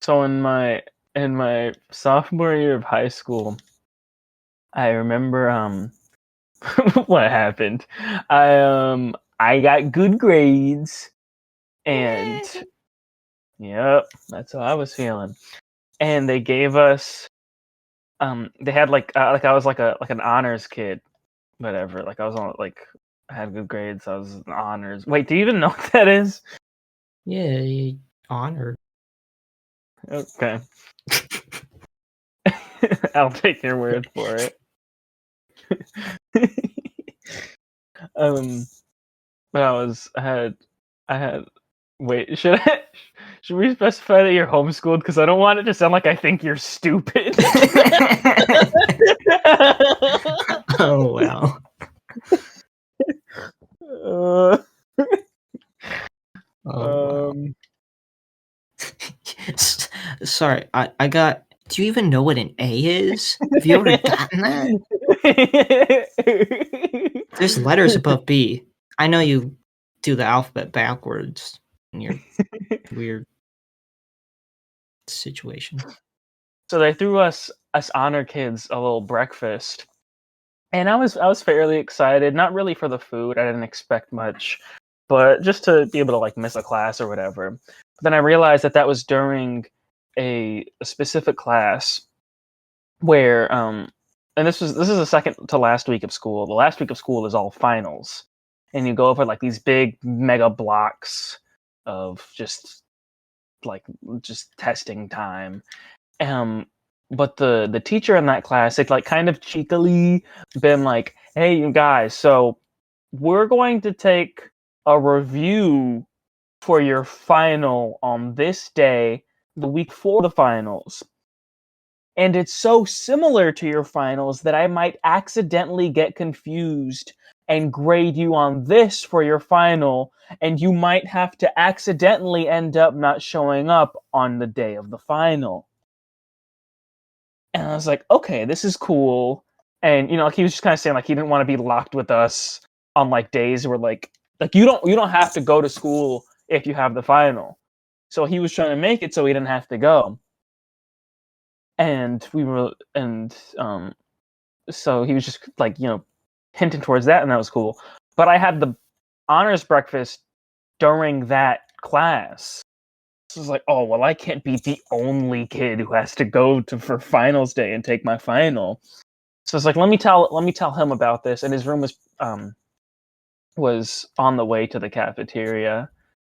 So in my sophomore year of high school, I remember what happened. I got good grades and Yay. yep, that's how I was feeling. And they gave us they had like I was like an honors kid, whatever. Like I was on like I had good grades, so I was in honors. Wait, do you even know what that is? Yeah, you honored. Okay. I'll take your word for it. um but I had wait, should we specify that you're homeschooled? Because I don't want it to sound like I think you're stupid. Oh well. uh, Oh wow. um, Sorry, I got. Do you even know what an A is? Have you ever gotten that? There's letters above B. I know you do the alphabet backwards in your weird situation. so they threw us honor kids a little breakfast, and I was fairly excited. Not really for the food; I didn't expect much, but just to be able to like miss a class or whatever. But then I realized that was during a specific class where and this is the second to last week of school. The last week of school is all finals, and you go over like these big mega blocks of just testing time. Um, but the teacher in that class, it like kind of cheekily been like, "Hey, you guys, so we're going to take a review for your final on this day, the week before the finals. And it's so similar to your finals that I might accidentally get confused and grade you on this for your final, and you might have to accidentally end up not showing up on the day of the final." And I was like, okay, this is cool. And like he was just kind of saying like he didn't want to be locked with us on like days where like you don't have to go to school if you have the final. So he was trying to make it so he didn't have to go. And we were and so he was just like hinting towards that, and that was cool. But I had the honors breakfast during that class. So I was like, oh well, I can't be the only kid who has to go to for finals day and take my final. So it's like let me tell him about this, and his room was on the way to the cafeteria,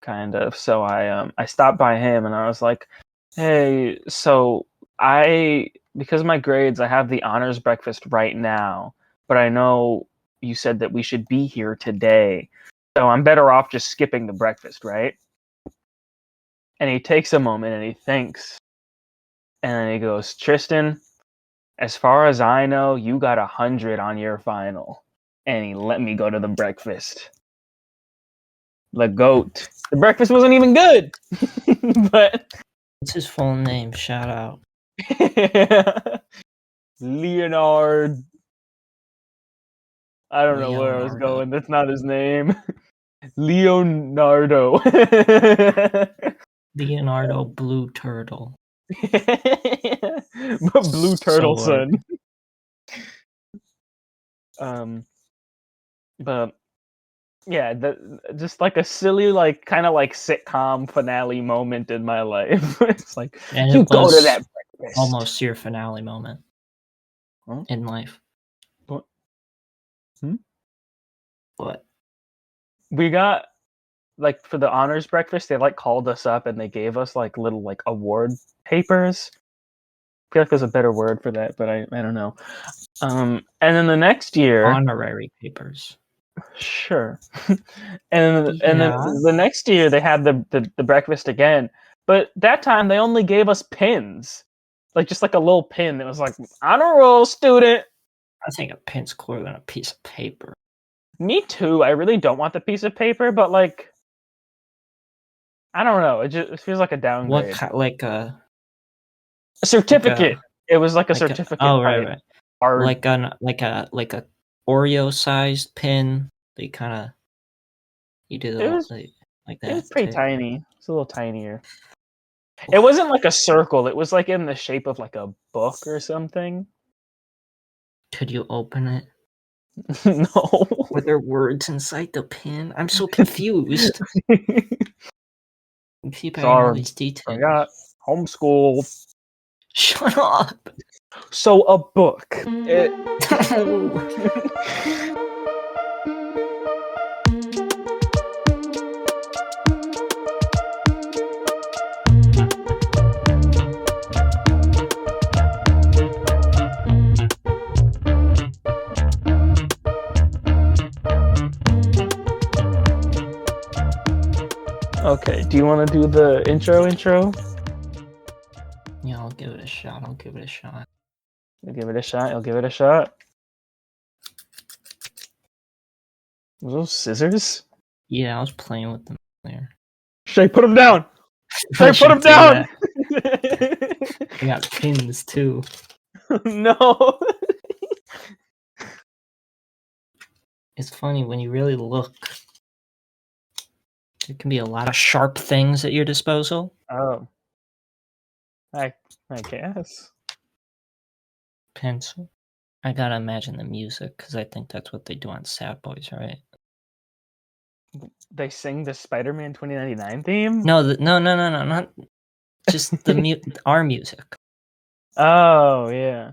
kind of. So I stopped by him and I was like, hey, so I because of my grades, I have the honors breakfast right now, but I know you said that we should be here today, so I'm better off just skipping the breakfast, right? And he takes a moment and he thinks, and then he goes, Tristan, as far as I know, you got 100 on your final. And he let me go to the breakfast. The goat. The breakfast wasn't even good. But What's his full name? Shout out. Leonard. I don't know where I was Leonardo. going. That's not his name. Leonardo. Leonardo Blue Turtle. Blue Turtle Sword. son. Um, but yeah, just like a silly, like kind of like sitcom finale moment in my life. It's like And you it go to was that breakfast. almost your finale moment Huh? in life. What? Hmm? What? We got like for the honors breakfast, they like called us up and they gave us like little like award papers. I feel like there's a better word for that, but I don't know. And then the next year, Honorary papers. sure. And then Yeah. the next year they had the breakfast again, but that time they only gave us pins, like just like a little pin that was like honor roll student. I think a pin's cooler than a piece of paper. Me too. I really don't want the piece of paper, but like I don't know. It feels like a What downgrade. kind? A Like certificate. a It was like a like a certificate oh right type right card. like a Oreo sized pin. They kind of you do It the was like it was that pretty too. tiny. It's a little tinier. It wasn't like a circle. It was like in the shape of like a book or something. Could you open it? No. Were there words inside the pin? I'm so confused. You keep adding all Sorry, these details. forgot. Homeschooled. Shut up. So a book. It... Okay, do you want to do the intro? Yeah, I'll give it a shot. You'll give it a shot. You'll give it a shot. Were those scissors? Yeah, I was playing with them earlier. Shay, put them down! Shay, put them do down! I got pins too. No. It's funny when you really look. There can be a lot of sharp things at your disposal. Oh. I guess. Pencil. I gotta imagine the music because I think that's what they do on Sad Boys, right? They sing the Spider-Man 2099 theme? No, no, not just the our music. Oh, yeah.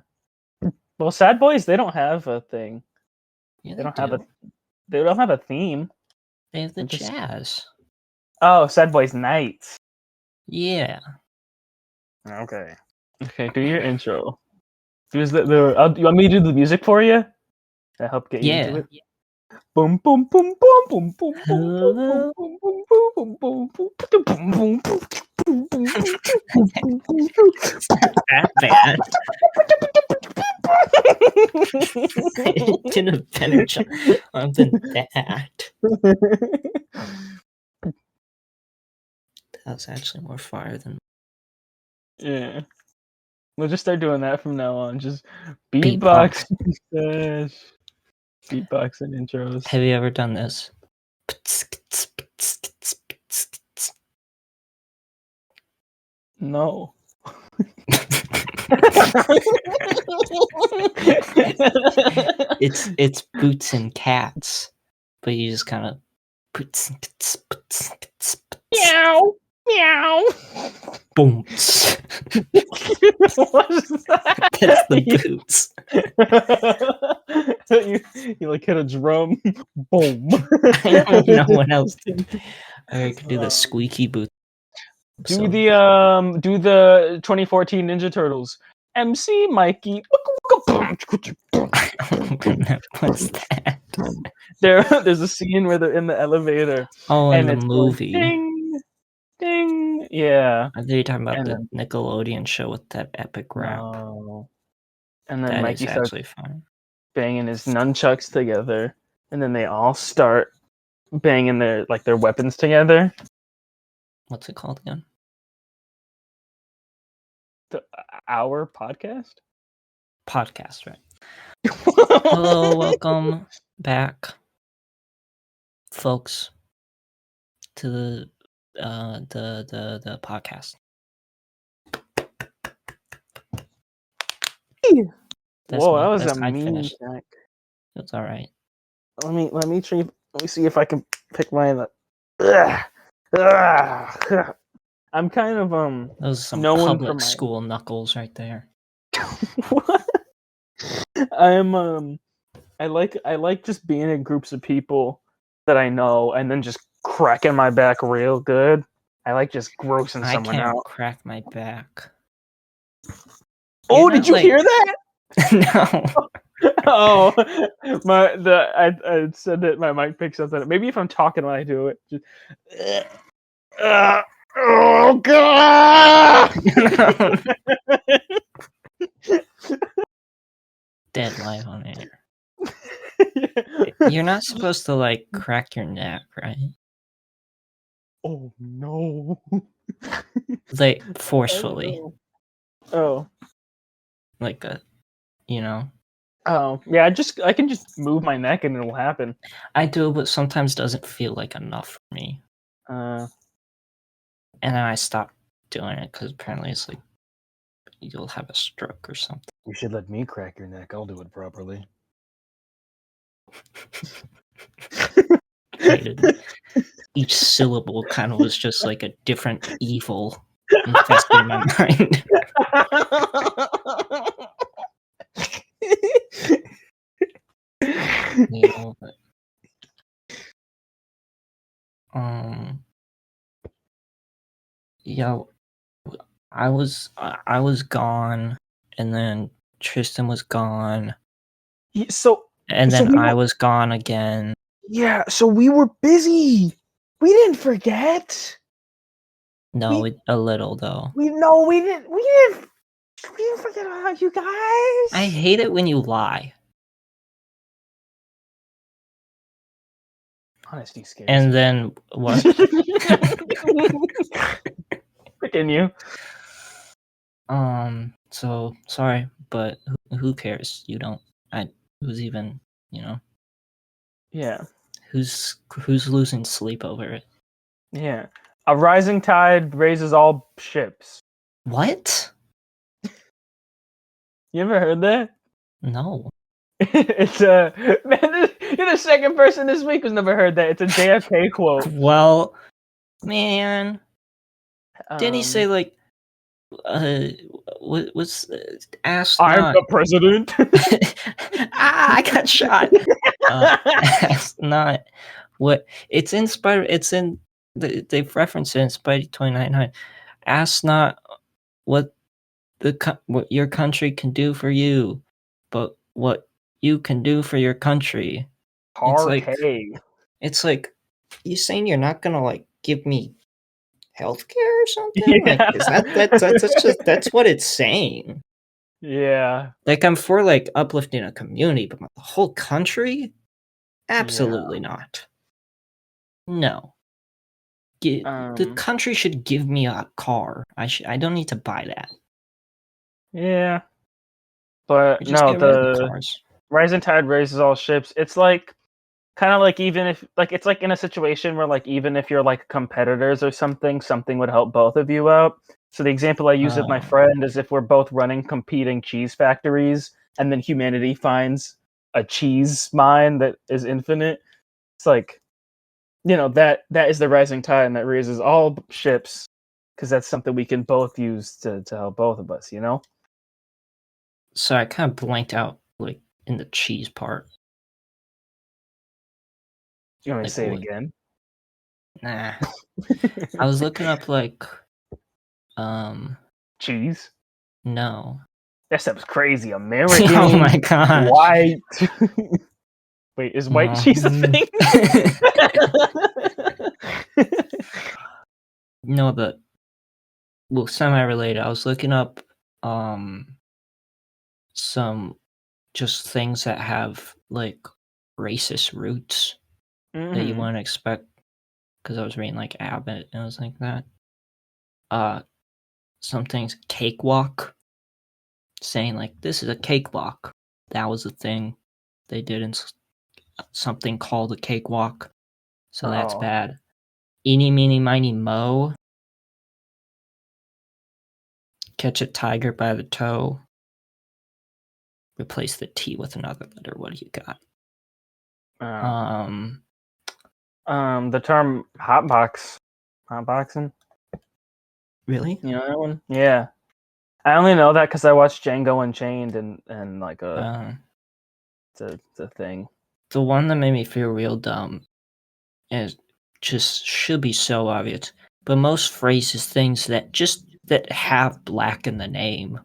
Well, Sad Boys, they don't have a thing. Yeah, They don't have a theme. They have the They just- jazz. Oh, Sad Boys Nights. Yeah. Okay. Okay, do your intro. You want me to do the music for you? To help get you into it? Boom, boom, boom, boom, boom, boom, Hello? boom, boom, boom, boom, boom, boom, boom, boom, boom, boom, boom, That bad. It didn't have better job than that. That's actually more fire than Yeah. We'll just start doing that from now on. Just beatbox. Beatbox and intros. Have you ever done this? No. It's Boots and Cats, but you just kind of Meow. Meow. boom. What's that? That's the Boots. you like hit a drum. Boom. I don't know what else. I could do the squeaky boot. Do the 2014 Ninja Turtles. MC Mikey. What's that? There's a scene where they're in the elevator. Oh, in and the it's movie. Going, ding, ding. Yeah. I think you're talking about And the Nickelodeon show with that epic rap. No. And then That Mikey is starts actually fun. banging his nunchucks together, and then they all start banging their weapons together. What's it called again? Our podcast? Podcast, right? Hello, welcome back, folks, to the podcast. Whoa, that was a mean check. It's all right. Let me see if I can pick mine up. I'm kind of Those are some known public for my school knuckles right there. what? I'm I like just being in groups of people that I know and then just cracking my back real good. I like just grossing someone out. Crack my back. Oh, did you hear that? No. Oh, I said that my mic picks up that. Maybe if I'm talking when I do it. Just, oh god! Dead live on air. You're not supposed to like crack your neck, right? Oh no! Like forcefully. Oh. Like a, you know. Oh yeah, I can just move my neck and it'll happen. I do, but sometimes doesn't feel like enough for me. Uh. And then I stop doing it because apparently it's like you'll have a stroke or something. You should let me crack your neck. I'll do it properly. Hated it. Each syllable kind of was just like a different evil infesting my mind. You know, but, yeah, I was gone, and then Tristan was gone, So and So then we I were- was gone again. yeah, so we were busy. We didn't forget. No, a little though. We didn't forget about you guys. I hate it when you lie. Honesty scares And me. then what? Continue. So sorry, but who cares? You don't. Who's even? Yeah. Who's losing sleep over it? Yeah. A rising tide raises all ships. What? You ever heard that? No. It's a man. You're the second person this week who's never heard that. It's a JFK quote. Well, man, didn't he Um, say like, what's asked I'm not? the president. I got shot. Asked not what it's in Spider. It's in they've referenced it in Spidey 2099. Ask not what what your country can do for you, but what you can do for your country. Parquet. It's like you saying you're not gonna like give me healthcare or something. Yeah. Like is that's what it's saying. Yeah. Like I'm for like uplifting a community, but the whole country, absolutely not. No. The country should give me a car. I don't need to buy that. Yeah. But Just no, get rid of the the cars. rising tide raises all ships. It's like kind of like even if like it's like in a situation where like even if you're like competitors or something would help both of you out. So the example I use with my friend is if we're both running competing cheese factories and then humanity finds a cheese mine that is infinite. It's like that is the rising tide and that raises all ships because that's something we can both use to help both of us, So I kind of blanked out like in the cheese part. You want me to Like say what? it again? Nah. I was looking up like cheese. No. That stuff's crazy. American. Oh my god. White. Wait, is white cheese a thing? No, but well, semi-related. I was looking up some just things that have like racist roots that you wouldn't expect, because I was reading like Abbott and it was like that. Some things cakewalk, saying like this is a cakewalk. That was a thing they did in something called a cakewalk, so that's bad. Eeny, meeny, miny, mo. Catch a tiger by the toe. Replace the T with another letter. What do you got? The term hotboxing. Really? You know that one? Yeah. I only know that because I watched Django Unchained and like it's a thing. The one that made me feel real dumb is just should be so obvious, but most phrases, things that have black in the name,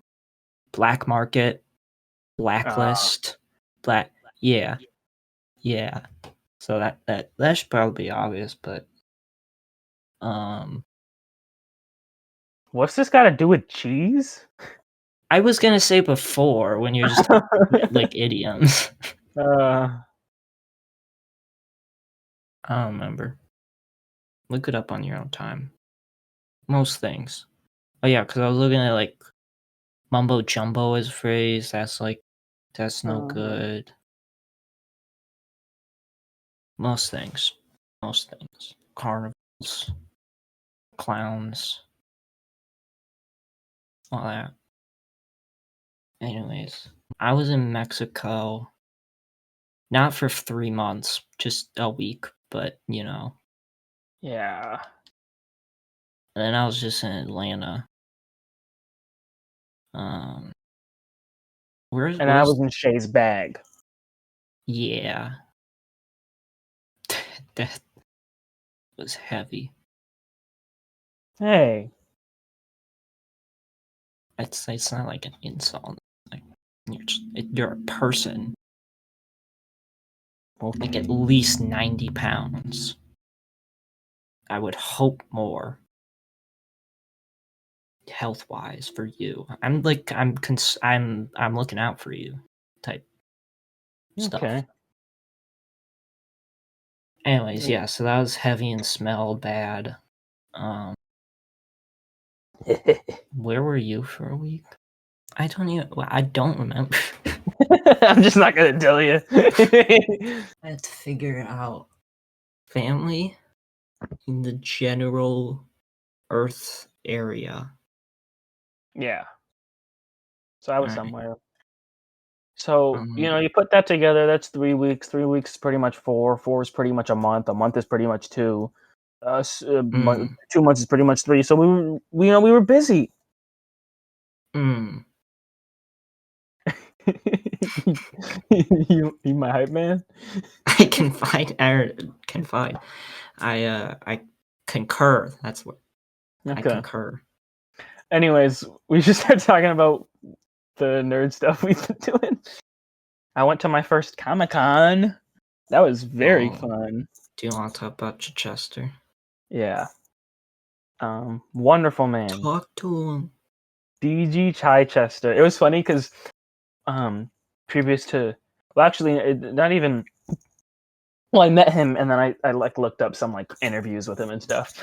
black market, blacklist, yeah. So that should probably be obvious, but what's this got to do with cheese? I was gonna say before when you're just like idioms. I don't remember. Look it up on your own time. Most things. Oh yeah, because I was looking at like mumbo jumbo as a phrase. That's no good. Most things. Carnivals. Clowns. all that. Anyways, I was in Mexico, not for 3 months, just a week, but you know. Yeah. And then I was just in Atlanta. Where's And I was in Shay's bag. yeah. That was heavy. Hey. It's not like an insult. Like you're a person. Like at least 90 pounds. I would hope more. Health wise for you. I'm looking out for you type stuff. Okay. Anyways, yeah, so that was heavy and smelled bad. Where were you for a week? I don't remember. I'm just not gonna tell you. I had to figure out family in the general Earth area. Yeah. So I was Alright. somewhere. So, you put that together, that's 3 weeks. 3 weeks is pretty much 4. 4 is pretty much a month. A month is pretty much 2. 2 months is pretty much 3. So we were busy. You my hype man? I confide. I concur. That's what I Okay. concur. Anyways, we should start talking about the nerd stuff we've been doing. I went to my first Comic-Con. That was very fun. Do you want to talk about Chichester? Yeah. Wonderful man. Talk to him. DG Chichester. It was funny because previous to, well, actually, not even. Well, I met him and then I like looked up some like interviews with him and stuff.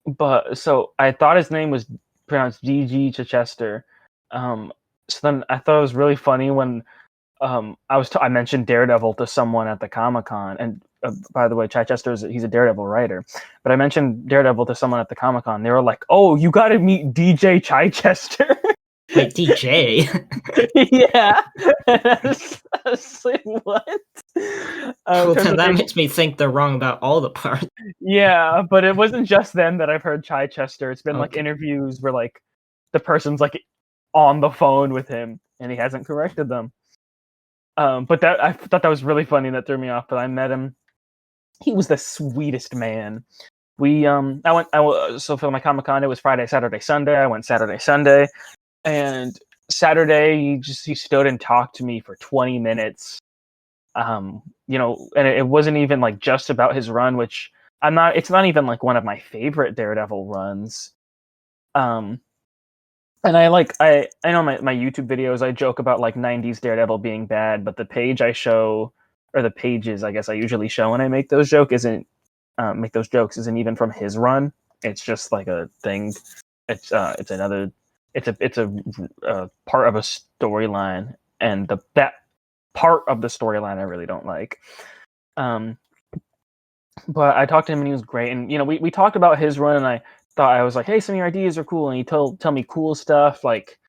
But so I thought his name was pronounced DG Chichester. So then I thought it was really funny when I mentioned Daredevil to someone at the Comic-Con, and by the way, Chichester he's a Daredevil writer. But I mentioned Daredevil to someone at the Comic-Con. They were like, "Oh, you got to meet DJ Chichester." Wait, DJ? Yeah. I was like, what? Well, then that makes me think they're wrong about all the parts. Yeah, but it wasn't just then that I've heard Chichester. It's been like interviews where like the person's like on the phone with him and he hasn't corrected them. But that I thought that was really funny. That threw me off. But I met him. He was the sweetest man. So for my Comic-Con, it was Friday, Saturday, Sunday. I went Saturday, Sunday, and Saturday he stood and talked to me for 20 minutes. And it wasn't even like just about his run, which it's not even like one of my favorite Daredevil runs. And I know my YouTube videos, I joke about like 90s Daredevil being bad, but the page I show, or the pages I guess I usually show when I make those jokes isn't even from his run. It's just like a thing. It's a part of a storyline, and that part of the storyline I really don't like. But I talked to him and he was great, and we talked about his run, and I was like, hey, some of your ideas are cool, and he tell me cool stuff like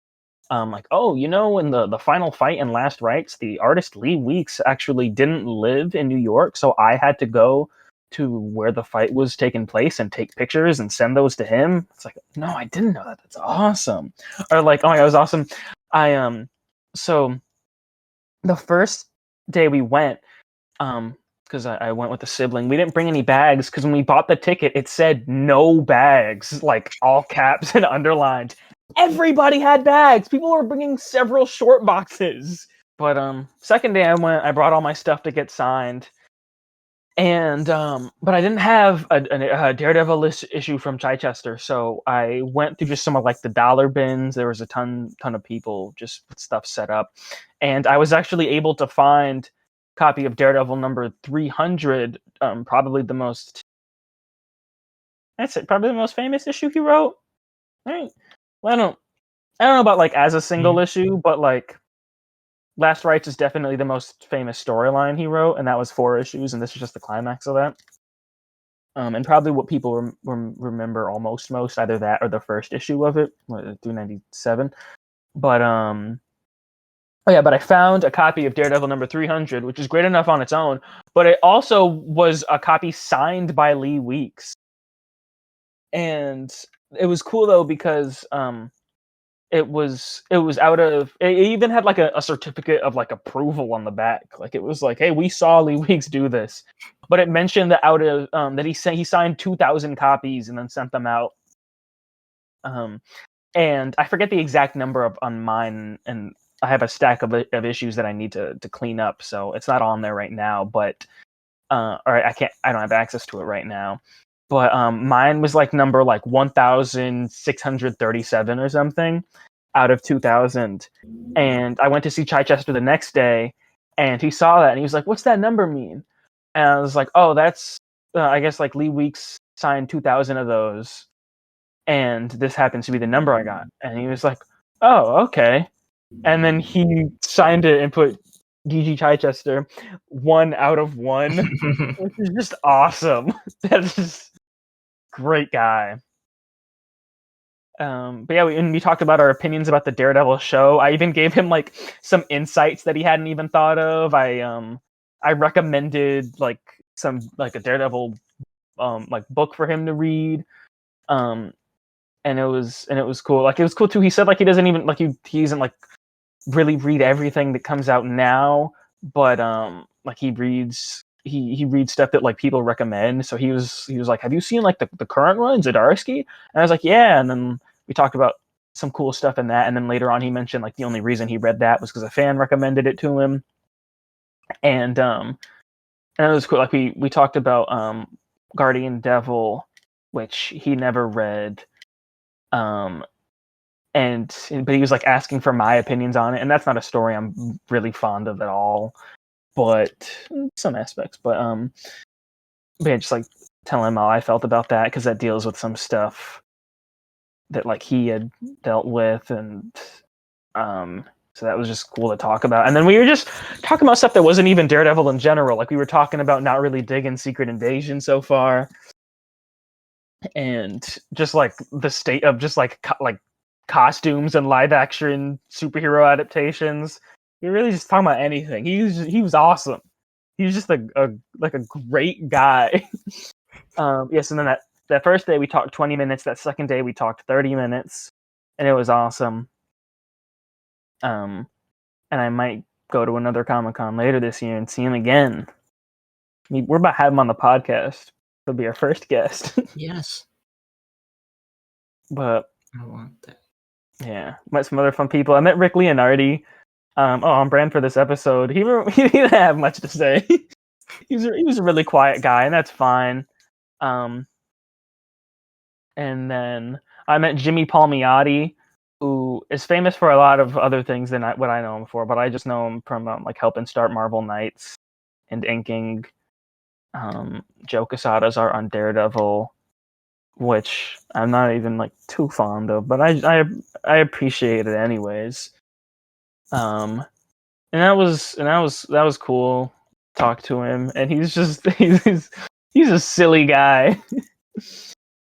in the final fight in Last Rites, the artist Lee Weeks actually didn't live in New York, so I had to go to where the fight was taking place and take pictures and send those to him. It's like, no, I didn't know that. That's awesome. Or like, oh my god, it was awesome. So the first day we went, because I went with a sibling, we didn't bring any bags because when we bought the ticket, it said no bags, like all caps and underlined. Everybody had bags. People were bringing several short boxes. But second day I brought all my stuff to get signed, and but I didn't have a Daredevil issue from Chichester, so I went through just some of like the dollar bins. There was a ton of people just with stuff set up, and I was actually able to find a copy of Daredevil number 300, probably the most famous issue he wrote. Right? Well, I don't know about like as a single issue, but like Last Rites is definitely the most famous storyline he wrote, and that was 4 issues, and this is just the climax of that. and probably what people remember almost most, either that or the first issue of it, 397. But oh yeah, but I found a copy of Daredevil number 300, which is great enough on its own, but it also was a copy signed by Lee Weeks. And it was cool though because it was out of, it even had like a certificate of like approval on the back. Like it was like, hey, we saw Lee Weeks do this. But it mentioned that out of that he signed 2,000 copies and then sent them out. And I forget the exact number on mine, and I have a stack of issues that I need to clean up, so it's not on there right now. But or I don't have access to it right now. But mine was like number like 1,637 or something out of 2,000. And I went to see Chichester the next day, and he saw that, and he was like, "What's that number mean?" And I was like, "Oh, that's I guess like Lee Weeks signed 2,000 of those, and this happens to be the number I got." And he was like, "Oh, okay." And then he signed it and put DG Chichester 1 out of 1, which is just awesome. That's just great guy. But yeah, we talked about our opinions about the Daredevil show. I even gave him like some insights that he hadn't even thought of. I recommended like some like a Daredevil like book for him to read. And it was cool. Like it was cool too. He said like he doesn't even like he doesn't like really read everything that comes out now, but like he reads stuff that like people recommend. So he was like, "Have you seen like the current one, Zdarsky?" And I was like, "Yeah." And then we talked about some cool stuff in that. And then later on, he mentioned like the only reason he read that was because a fan recommended it to him. And it was cool. Like we talked about Guardian Devil, which he never read. But he was like asking for my opinions on it, and that's not a story I'm really fond of at all, but some aspects. But yeah, just like telling him how I felt about that, because that deals with some stuff that like he had dealt with, and so that was just cool to talk about. And then we were just talking about stuff that wasn't even Daredevil in general. Like we were talking about not really digging Secret Invasion so far, and just like the state of just like costumes and live action superhero adaptations. We really just talking about anything. He was awesome. He was just a great guy. Yes, and then that first day we talked 20 minutes. That second day we talked 30 minutes, and it was awesome. And I might go to another Comic-Con later this year and see him again. We're about to have him on the podcast. He'll be our first guest. Yes. But I want that. Yeah, met some other fun people. I met Rick Leonardi. On brand for this episode. He didn't have much to say. he was a really quiet guy, and that's fine. And then I met Jimmy Palmiotti, who is famous for a lot of other things than what I know him for, but I just know him from like helping start Marvel Knights and inking Joe Quesada's art on Daredevil, which I'm not even like too fond of, but I appreciate it anyways. And that was cool. Talk to him, and he's a silly guy.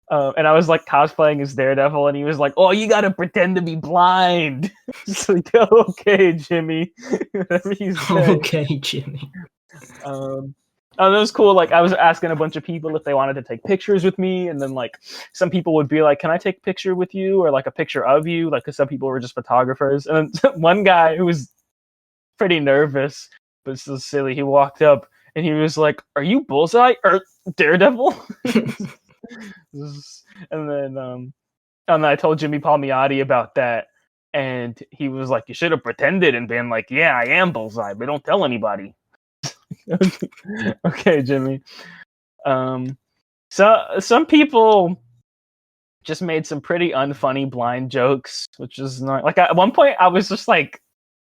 And I was like cosplaying as Daredevil, and he was like, "Oh, you gotta pretend to be blind." Just like, okay, Jimmy. Whatever you say. Okay, Jimmy. And it was cool. Like I was asking a bunch of people if they wanted to take pictures with me, and then like some people would be like, "Can I take a picture with you?" or like a picture of you, like because some people were just photographers. And then one guy who was pretty nervous but still silly, he walked up and he was like, "Are you Bullseye or Daredevil?" And then I told Jimmy Palmiotti about that, and he was like, "You should have pretended and been like, yeah, I am Bullseye, but don't tell anybody." Okay, Jimmy. So some people just made some pretty unfunny blind jokes, which is not like at one point I was just like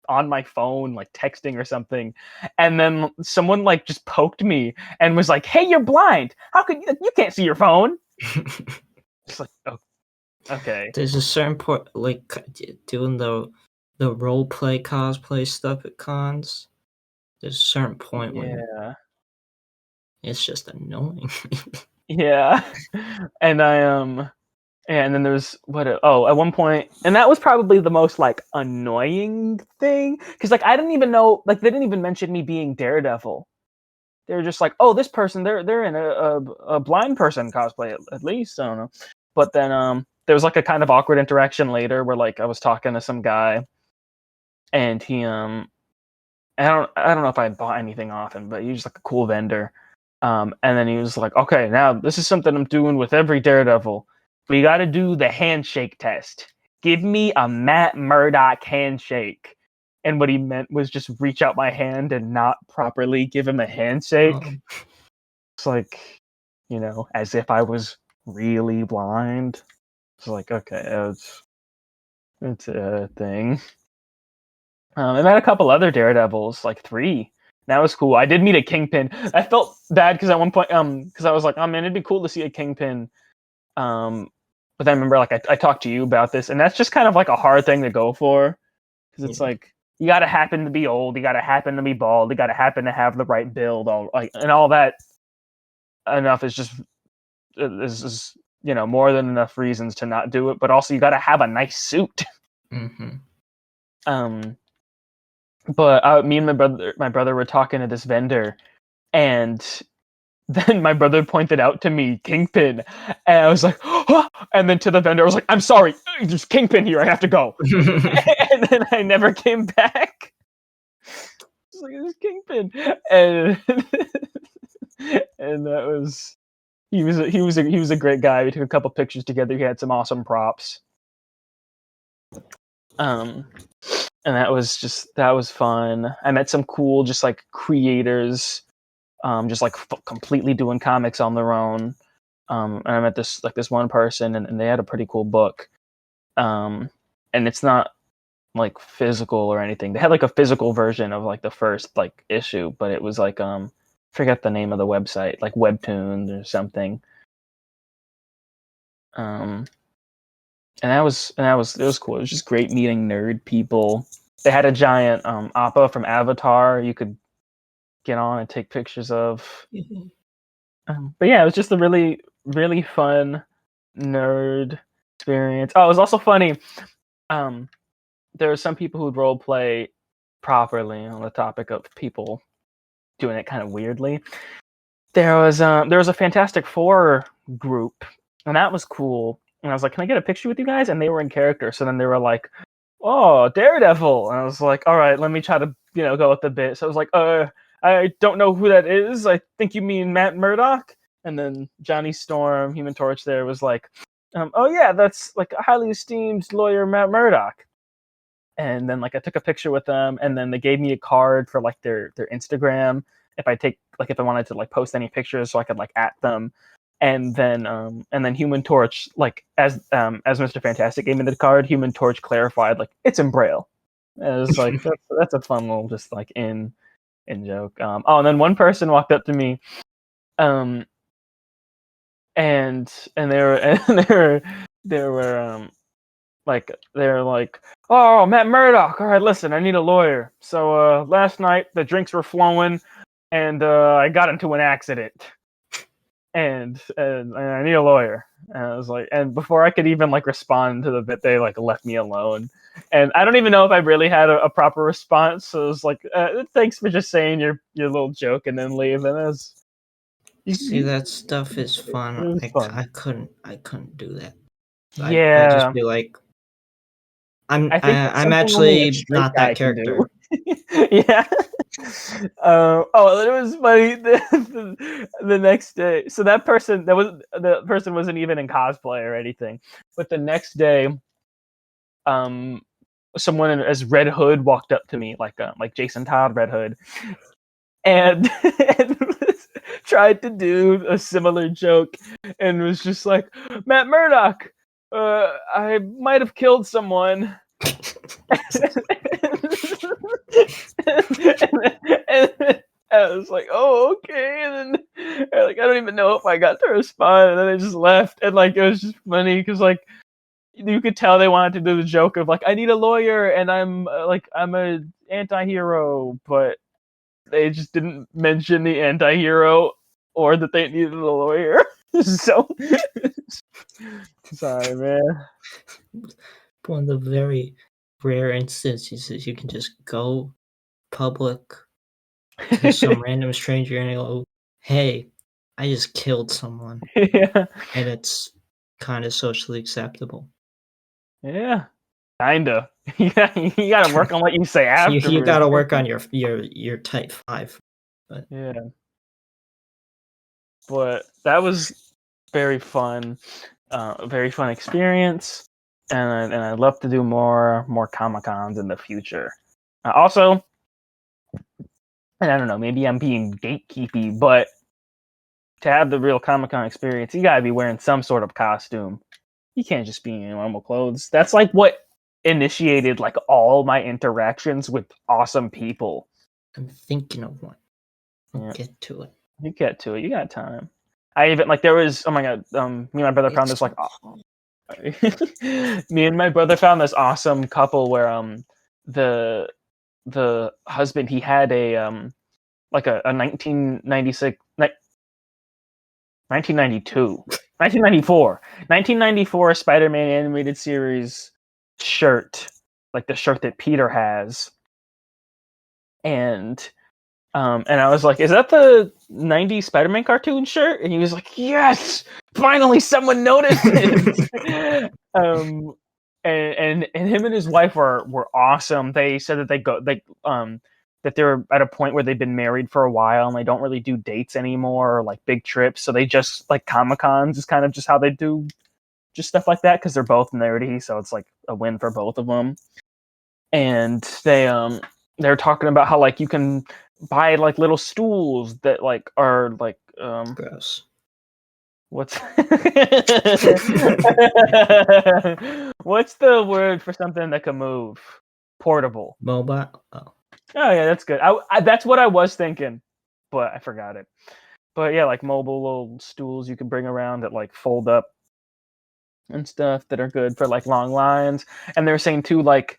on my phone, like texting or something, and then someone like just poked me and was like, "Hey, you're blind. How could you can't see your phone?" Just like, oh, okay. There's a certain point, like doing the role play cosplay stuff at cons. There's a certain point when Yeah. it's just annoying. Yeah, and and then there's at one point, and that was probably the most like annoying thing because like I didn't even know, like they didn't even mention me being Daredevil. They were just like, oh, this person, they're in a blind person cosplay at least. I don't know, but then there was like a kind of awkward interaction later where like I was talking to some guy, and he I don't know if I bought anything off him, but he was like a cool vendor. And then he was like, okay, now this is something I'm doing with every Daredevil. We got to do the handshake test. Give me a Matt Murdock handshake. And what he meant was just reach out my hand and not properly give him a handshake. It's like, as if I was really blind. It's like, okay, it's a thing. I met a couple other Daredevils, like 3. That was cool. I did meet a Kingpin. I felt bad because at one point, because I was like, oh man, it'd be cool to see a Kingpin. But then I remember, like, I talked to you about this, and that's just kind of like a hard thing to go for, because it's like you got to happen to be old, you got to happen to be bald, you got to happen to have the right build, and all that. Enough is more than enough reasons to not do it. But also, you got to have a nice suit. But me and my brother were talking to this vendor, and then my brother pointed out to me Kingpin, and I was like, oh! And then to the vendor, I was like, I'm sorry, there's Kingpin here, I have to go. And then I never came back. It's like, there's Kingpin, and and that was he was a great guy. We took a couple pictures together. He had some awesome props. And that was fun. I met some cool, just like creators, just like completely doing comics on their own. And I met this one person, and they had a pretty cool book. And it's not like physical or anything. They had like a physical version of like the first like issue, but it was like forget the name of the website, like Webtoon or something. And it was cool. It was just great meeting nerd people. They had a giant Appa from Avatar you could get on and take pictures of. But yeah, it was just a really, really fun nerd experience. Oh, it was also funny. There are some people who'd role play properly on the topic of people doing it kind of weirdly. There was a Fantastic Four group, and that was cool. And I was like, "Can I get a picture with you guys?" And they were in character. So then they were like, "Oh, Daredevil!" And I was like, "All right, let me try to go with the bit." So I was like, I don't know who that is. I think you mean Matt Murdock." And then Johnny Storm, Human Torch, there was like, "Oh yeah, that's like a highly esteemed lawyer, Matt Murdock." And then like I took a picture with them, and then they gave me a card for like their Instagram if I wanted to like post any pictures, so I could like at them. And then Human Torch, like as Mr. Fantastic gave me the card, Human Torch clarified like it's in Braille. And it was like that's a fun little just like in joke. And then one person walked up to me, and they were like, "Oh, Matt Murdock. All right, listen, I need a lawyer. So last night the drinks were flowing, and I got into an accident, and I need a lawyer." And I was like, and before I could even like respond to the bit, they like left me alone. And I don't even know if I really had a proper response. So it was like, "Thanks for just saying your little joke and then leave." And it was, See, that stuff is fun. fun. I couldn't do that. Yeah, I'd just be like, I think that's I'm something only a actually straight not guy that can character. do. Yeah. It was funny. The next day, so the person wasn't even in cosplay or anything. But the next day, someone as Red Hood walked up to me, like Jason Todd Red Hood, and, and tried to do a similar joke, and was just like, "Matt Murdock, I might have killed someone." and I was like, "Oh, okay." And then like I don't even know if I got to respond, and then I just left. And like it was just funny because like you could tell they wanted to do the joke of like I need a lawyer, and I'm a anti-hero, but they just didn't mention the anti-hero or that they needed a lawyer. So sorry, man. One of the very rare instances is you can just go public to some random stranger and go, "Hey, I just killed someone," Yeah, and it's kind of socially acceptable. yeah, kinda. You gotta work on what you say You afterwards. gotta work on your type 5. But Yeah, but that was very fun, a very fun experience, and I'd love to do more Comic Cons in the future. Also, and I don't know, maybe I'm being gatekeepy, but to have the real Comic Con experience, you gotta be wearing some sort of costume. You can't just be in normal clothes. That's like what initiated like all my interactions with awesome people. I'm thinking of one. I'll Yeah, get to it. you get to it. You got time. I even like there was oh my god, me and my brother found It's this like me and my brother found this awesome couple where the the husband he had a like a 1996 1992 1994 1994 Spider-Man animated series shirt, like the shirt that Peter has, and I was like, "Is that the '90s Spider-Man cartoon shirt?" And he was like, "Yes, finally someone noticed." um, and him and his wife were awesome. They said that that they're at a point where they've been married for a while and they don't really do dates anymore or like big trips. So they just like Comic Cons is kind of just how they do just stuff like that because they're both nerdy. So it's like a win for both of them. And they're talking about how like you can buy like little stools that like are like Gross. what's what's the word for something that can move? Portable. Mobile. Oh, Oh yeah, that's good. That's what I was thinking, but I forgot it. But yeah, like mobile little stools you can bring around that like fold up and stuff that are good for like long lines. And they're saying too like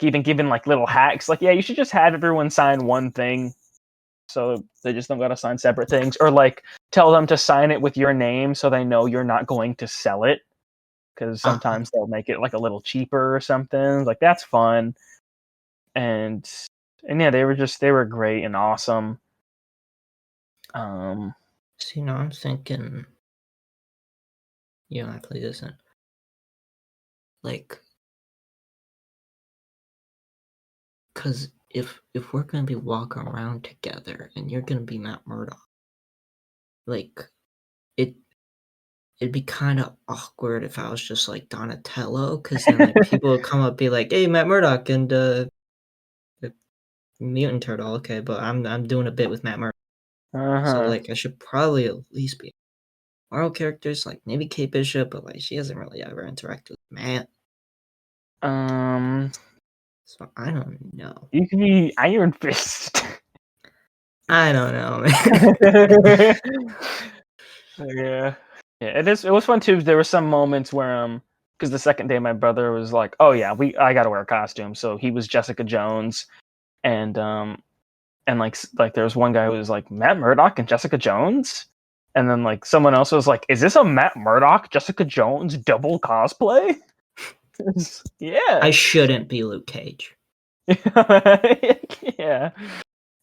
even giving like little hacks like yeah you should just have everyone sign one thing so they just don't gotta sign separate things or like tell them to sign it with your name so they know you're not going to sell it because sometimes they'll make it like a little cheaper or something like that's fun and yeah they were great and awesome. um see, now I'm thinking. I play this in like, cause if we're gonna be walking around together and you're gonna be Matt Murdock, like it it'd be kind of awkward if I was just like Donatello, cause then like people would come up and be like, "Hey, Matt Murdock and the mutant turtle." Okay, but I'm doing a bit with Matt Murdock, so uh-huh like I should probably at least be Marvel characters, like maybe Kate Bishop, but like she hasn't really ever interacted with Matt, um so I don't know. you can be Iron Fist. I don't know, man. Yeah. Yeah, it was fun too. There were some moments where because the second day my brother was like, "Oh yeah, I got to wear a costume." So he was Jessica Jones and like there was one guy who was like Matt Murdock and Jessica Jones. And then like someone else was like, "Is this a Matt Murdock Jessica Jones double cosplay?" I Yeah. shouldn't be Luke Cage. Yeah.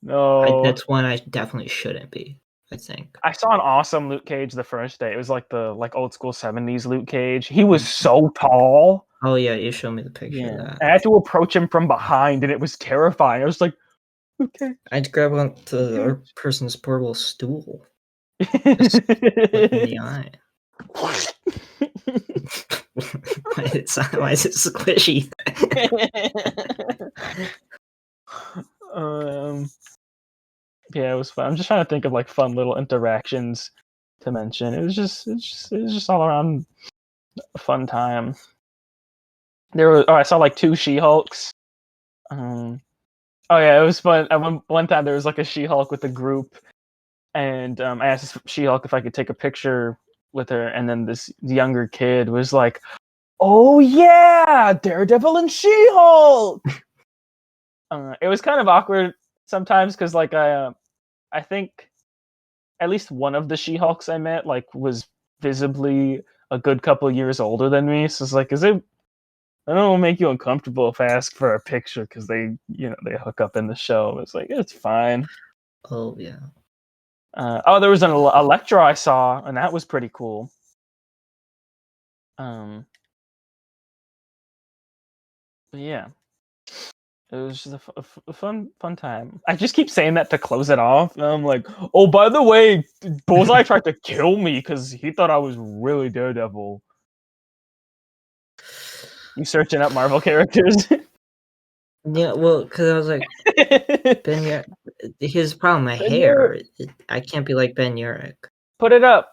No. That's one I definitely shouldn't be, I think. I saw an awesome Luke Cage the first day. It was like the like old school 70s Luke Cage. He was so tall. Oh yeah, you showed me the picture of Yeah. that. I had to approach him from behind and it was terrifying. I was like, okay. I'd grab onto the other person's portable stool. Just look in the eye. Why is it squishy? um yeah, it was fun. I'm just trying to think of like fun little interactions to mention. It was just all around a fun time. I saw like two She-Hulks. Oh yeah, it was fun. At one time there was like a She-Hulk with a group, and I asked this She-Hulk if I could take a picture with her, and then this younger kid was like, "Oh yeah, Daredevil and She-Hulk." It was kind of awkward sometimes because like I think at least one of the She-Hulks I met like was visibly a good couple years older than me. So it's like, is it? I don't want to make you uncomfortable if I ask for a picture because they they hook up in the show. It's like it's fine. Oh yeah. There was an Electro I saw, and that was pretty cool. But yeah, it was just a fun time. I just keep saying that to close it off. And I'm like, oh, by the way, Bullseye tried to kill me because he thought I was really Daredevil. You searching up Marvel characters? Yeah, well, because I was like, Ben Urich. Here's the problem, my Ben hair. I can't be like Ben Urich. Put it up.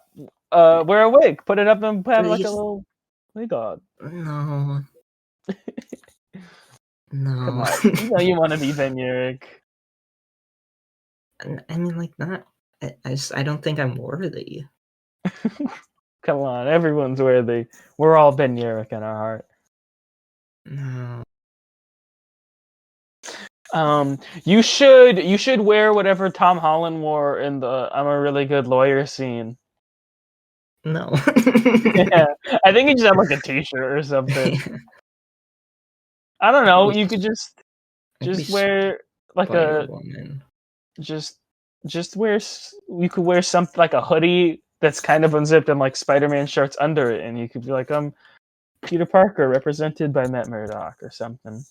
Wear a wig. Put it up and have like a He's- little wig on. No. Come No. on, you know you want to be Ben Urich. I mean, like, not. I don't think I'm worthy. Come on, everyone's worthy. We're all Ben Urich in our heart. No. You should wear whatever Tom Holland wore in the "I'm a really good lawyer" scene. No. Yeah, I think he just had like a T-shirt or something. I don't know. You could just wear like a Spider-Woman. just wear. You could wear something like a hoodie that's kind of unzipped and like Spider-Man shirts under it, and you could be like, Peter Parker, represented by Matt Murdock, or something.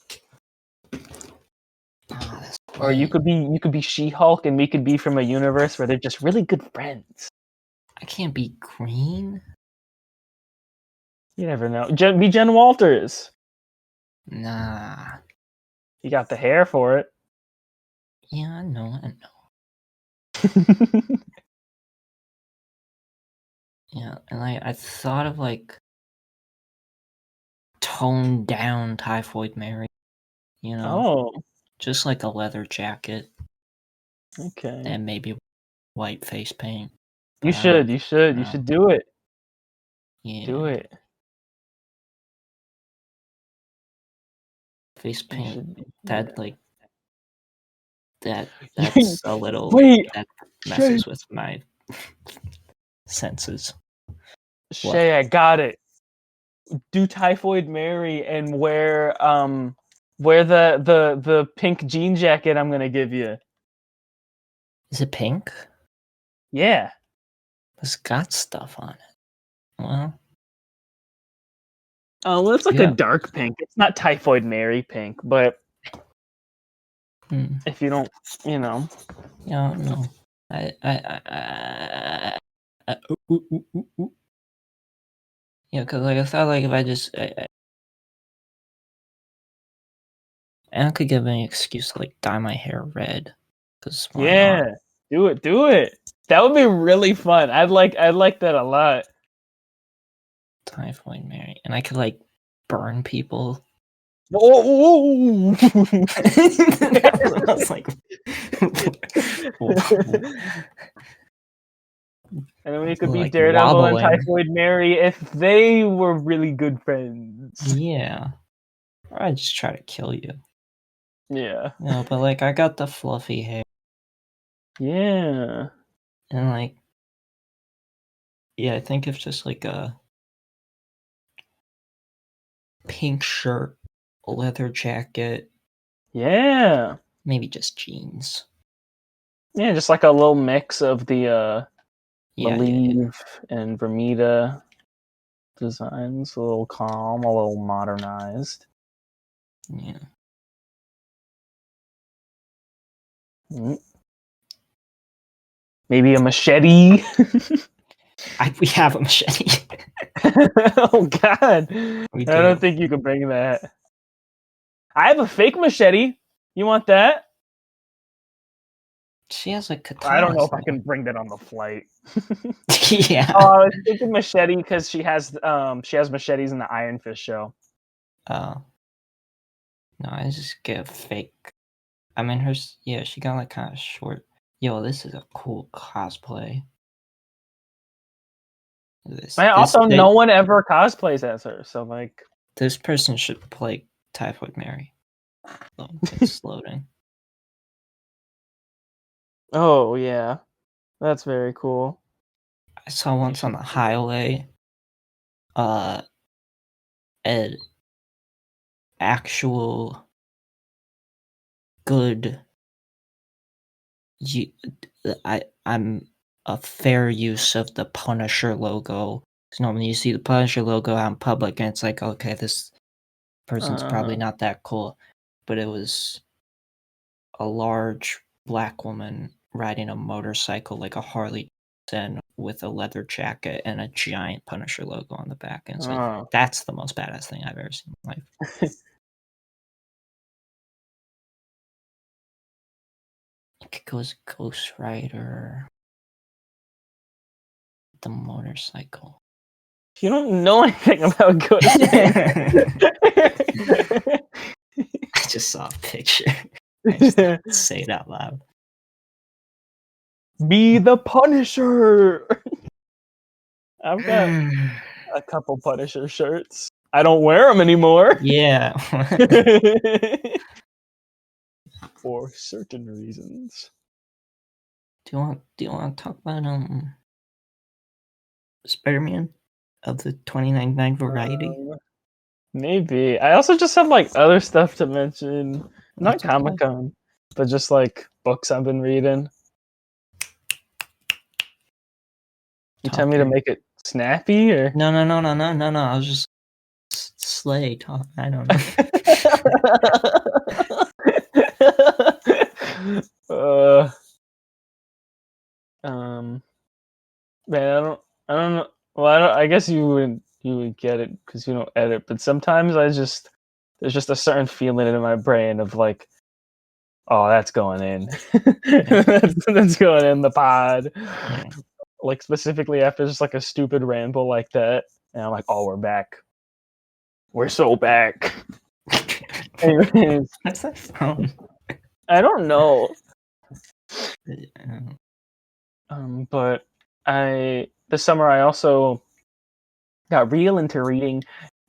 Or you could be She-Hulk, and we could be from a universe where they're just really good friends. I can't be green. You never know. Be Jen Walters. Nah. You got the hair for it. Yeah, I know. Yeah, and I thought of like toned down Typhoid Mary. You know, Oh, just like a leather jacket okay. and maybe white face paint. You But I don't- should. You should do it. Yeah, Do it. face You paint. should do That it. like that's a little. Wait, That messes with my senses. Shay, I got it. Do Typhoid Mary and wear the pink jean jacket I'm gonna give you. Is it pink? Yeah. It's got stuff on it. Well, Oh, well, it's like Yeah. a dark pink. It's not Typhoid Mary pink, but if you don't, yeah, no. Yeah, because like I thought, like if I just, I could give any excuse to like dye my hair red. Because yeah, do it. That would be really fun. I'd like that a lot. Typhoid Mary, and I could like burn people. Oh, I was like, and then we could be like Daredevil and wobbling. Typhoid Mary if they were really good friends. Yeah, or I just try to kill you. Yeah. No, but like I got the fluffy hair, Yeah. and like, yeah, I think it's just like a pink shirt, a leather jacket, Yeah. maybe just jeans. Yeah, just like a little mix of the Yeah, Believe and Vermida designs, a little calm, a little modernized. yeah. Maybe a machete. We have a machete. Oh God, We I don't do. think you can bring that. I have a fake machete. You want that? She has a katana. I don't know if I can bring that on the flight. Yeah. Oh, I was thinking machete because she has machetes in the Iron Fist show. Oh. No, I just get a fake. I mean, she got like kind of short. Yo, this is a cool cosplay. No one ever cosplays as her, so like this person should play Typhoid Mary. Oh, it's loading. Oh yeah, That's very cool. I saw once on the highway, uh, an actual good. I'm a fair use of the Punisher logo. 'Cause normally you see the Punisher logo out in public, and it's like, okay, this person's probably not that cool. But it was a large black woman riding a motorcycle like a Harley Davidson with a leather jacket and a giant Punisher logo on the back. And it's like, that's the most badass thing I've ever seen in my life. I think it was Ghost Rider. The motorcycle. You don't know anything about Ghost Rider. I just saw a picture. I just didn't say it out loud. Be the Punisher. I've got a couple Punisher shirts. I don't wear them anymore. Yeah. For certain reasons. Do you want to talk about Spider-Man of the 2099 variety? Maybe. I also just have like other stuff to mention. Not That's okay. Comic-Con, but just like books I've been reading. You tell me to make it snappy, or No. I was just slay talk. I don't know. Man, I don't know. Well, I guess you would get it because you don't edit. But sometimes there's just a certain feeling in my brain of like, oh, that's going in. that's going in the pod. Yeah. Like specifically after just like a stupid ramble like that, and I'm like, oh, we're back. We're so back. Anyways, What's that from? I don't know. But this summer I also got real into reading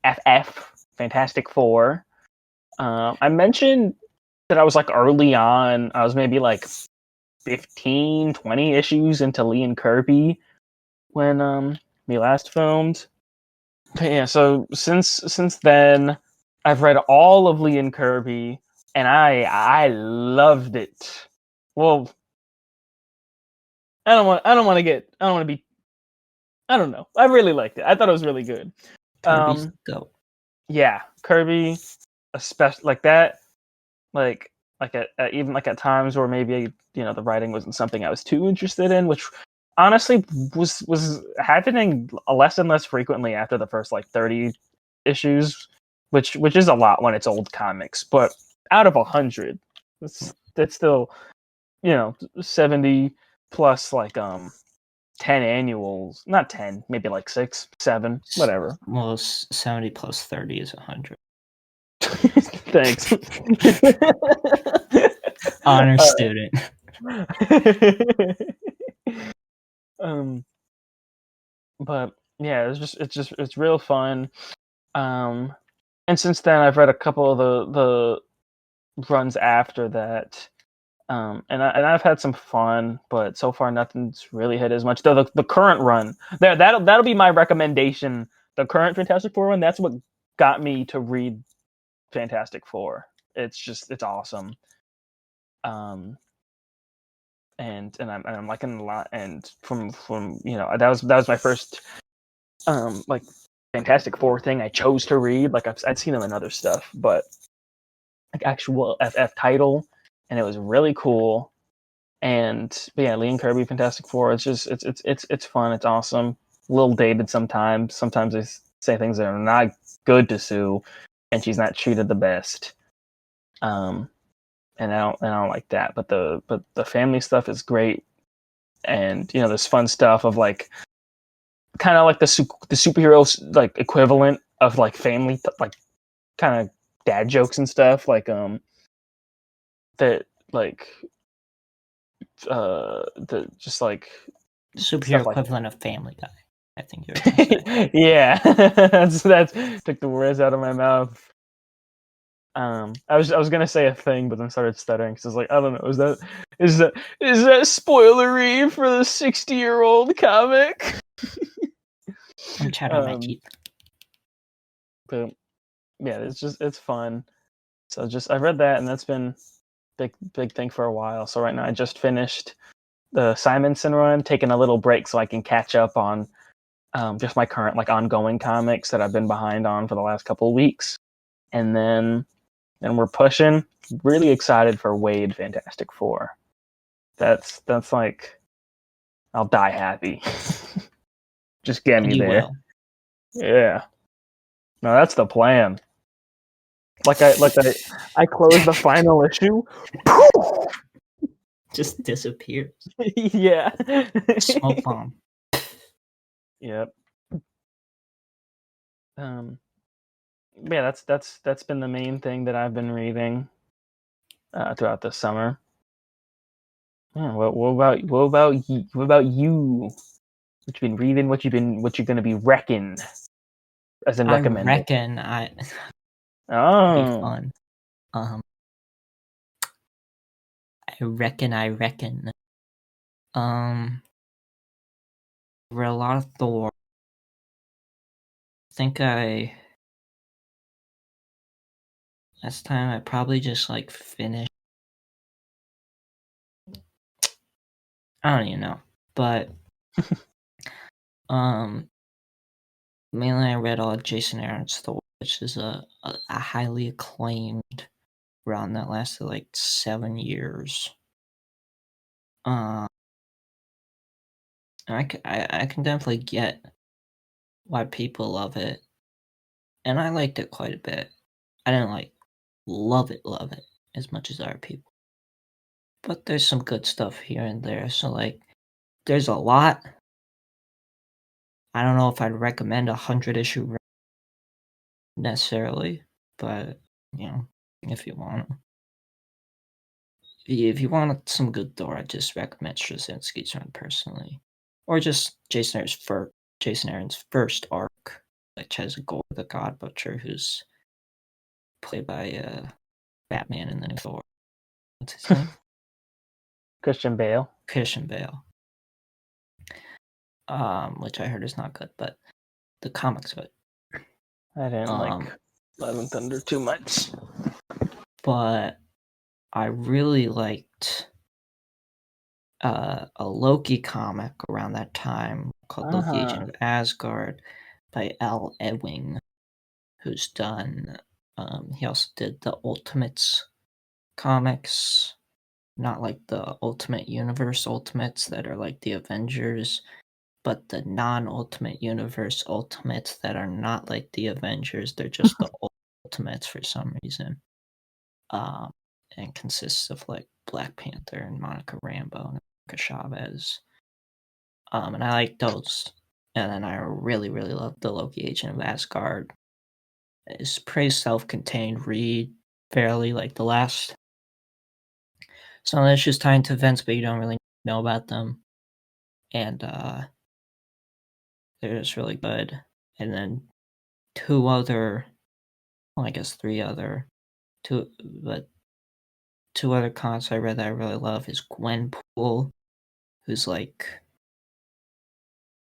FF Fantastic Four. I mentioned that I was like early on. I was maybe like 15, 20 issues into Lee and Kirby when we last filmed. But yeah, so since then I've read all of Lee and Kirby and I loved it. Well, I don't want to be. I don't know. I really liked it. I thought it was really good. Kirby's dope. Yeah, Kirby, especially like that, like at even like at times where maybe the writing wasn't something I was too interested in, which honestly was happening less and less frequently after the first like 30 issues, which is a lot when it's old comics, but out of 100, that's still 70 plus like 10 annuals, not 10, maybe like 6, 7, whatever. Well, 70 plus 30 is 100. Thanks. Honor student. But yeah, it's real fun. And since then I've read a couple of the runs after that. And I've had some fun, but so far nothing's really hit as much. Though the current run, that'll be my recommendation. The current Fantastic Four run, that's what got me to read Fantastic Four. It's awesome. And I'm liking it a lot. And from that was my first like Fantastic Four thing I chose to read. Like I'd seen them in other stuff, but like actual FF title, and it was really cool. But yeah, Lee and Kirby Fantastic Four. It's fun. It's awesome. A little dated sometimes. Sometimes they say things that are not good to Sue, and she's not treated the best. And I don't like that. But the family stuff is great, and there's fun stuff of like kind of like the superheroes like equivalent of like family like kind of dad jokes and stuff like that like the just like superhero equivalent of Family Guy. I think you're yeah, that's took the words out of my mouth. I was gonna say a thing, but then started stuttering because I was like, I don't know, is that spoilery for the 60-year-old comic? I'm chattering my teeth. But yeah, it's fun. So I read that, and that's been big thing for a while. So right now I just finished the Simonson run, taking a little break so I can catch up on just my current like ongoing comics that I've been behind on for the last couple of weeks, and then we're pushing. Really excited for Wade Fantastic Four. That's like I'll die happy. Just get me You there. will. Yeah. No, that's the plan. I closed the final issue. Just disappears. Yeah. Smoke bomb. Yep. Yeah, that's been the main thing that I've been reading throughout the summer. Yeah, what about you? What about you? What you been reading? What you're gonna be wrecking? As in I recommending. reckon I be Oh, fun. I reckon. Read a lot of Thor. I think last time I probably just like finished. I don't even know, but mainly I read all of Jason Aaron's Thor, which is a highly acclaimed run that lasted like 7 years. I can definitely get why people love it, and I liked it quite a bit. I didn't like love it as much as other people, but there's some good stuff here and there. So like, there's a lot. I don't know if I'd recommend 100-issue run necessarily, but you know, if you want, some good Thor, I just recommend Straczynski's run personally, or just Jason Aaron's first arc, which has Gore the God Butcher, who's played by Batman in the new Thor. What's his name? Christian Bale. Christian Bale. Which I heard is not good, but the comics good. I didn't like Love and Thunder too much. But I really liked a Loki comic around that time called Loki Agent of Asgard by Al Ewing, who's done. He also did the Ultimates comics, not like the Ultimate Universe Ultimates that are like the Avengers, but the non-Ultimate Universe Ultimates that are not like the Avengers. They're just the Ultimates for some reason. And consists of like Black Panther and Monica Rambeau and America Chavez. And I like those. And then I really, really love the Loki Agent of Asgard. It's pretty self-contained read, fairly like the last. Some issues tied into events, but you don't really know about them. And they're just really good. And then two other comics I read that I really love is Gwenpool, who's like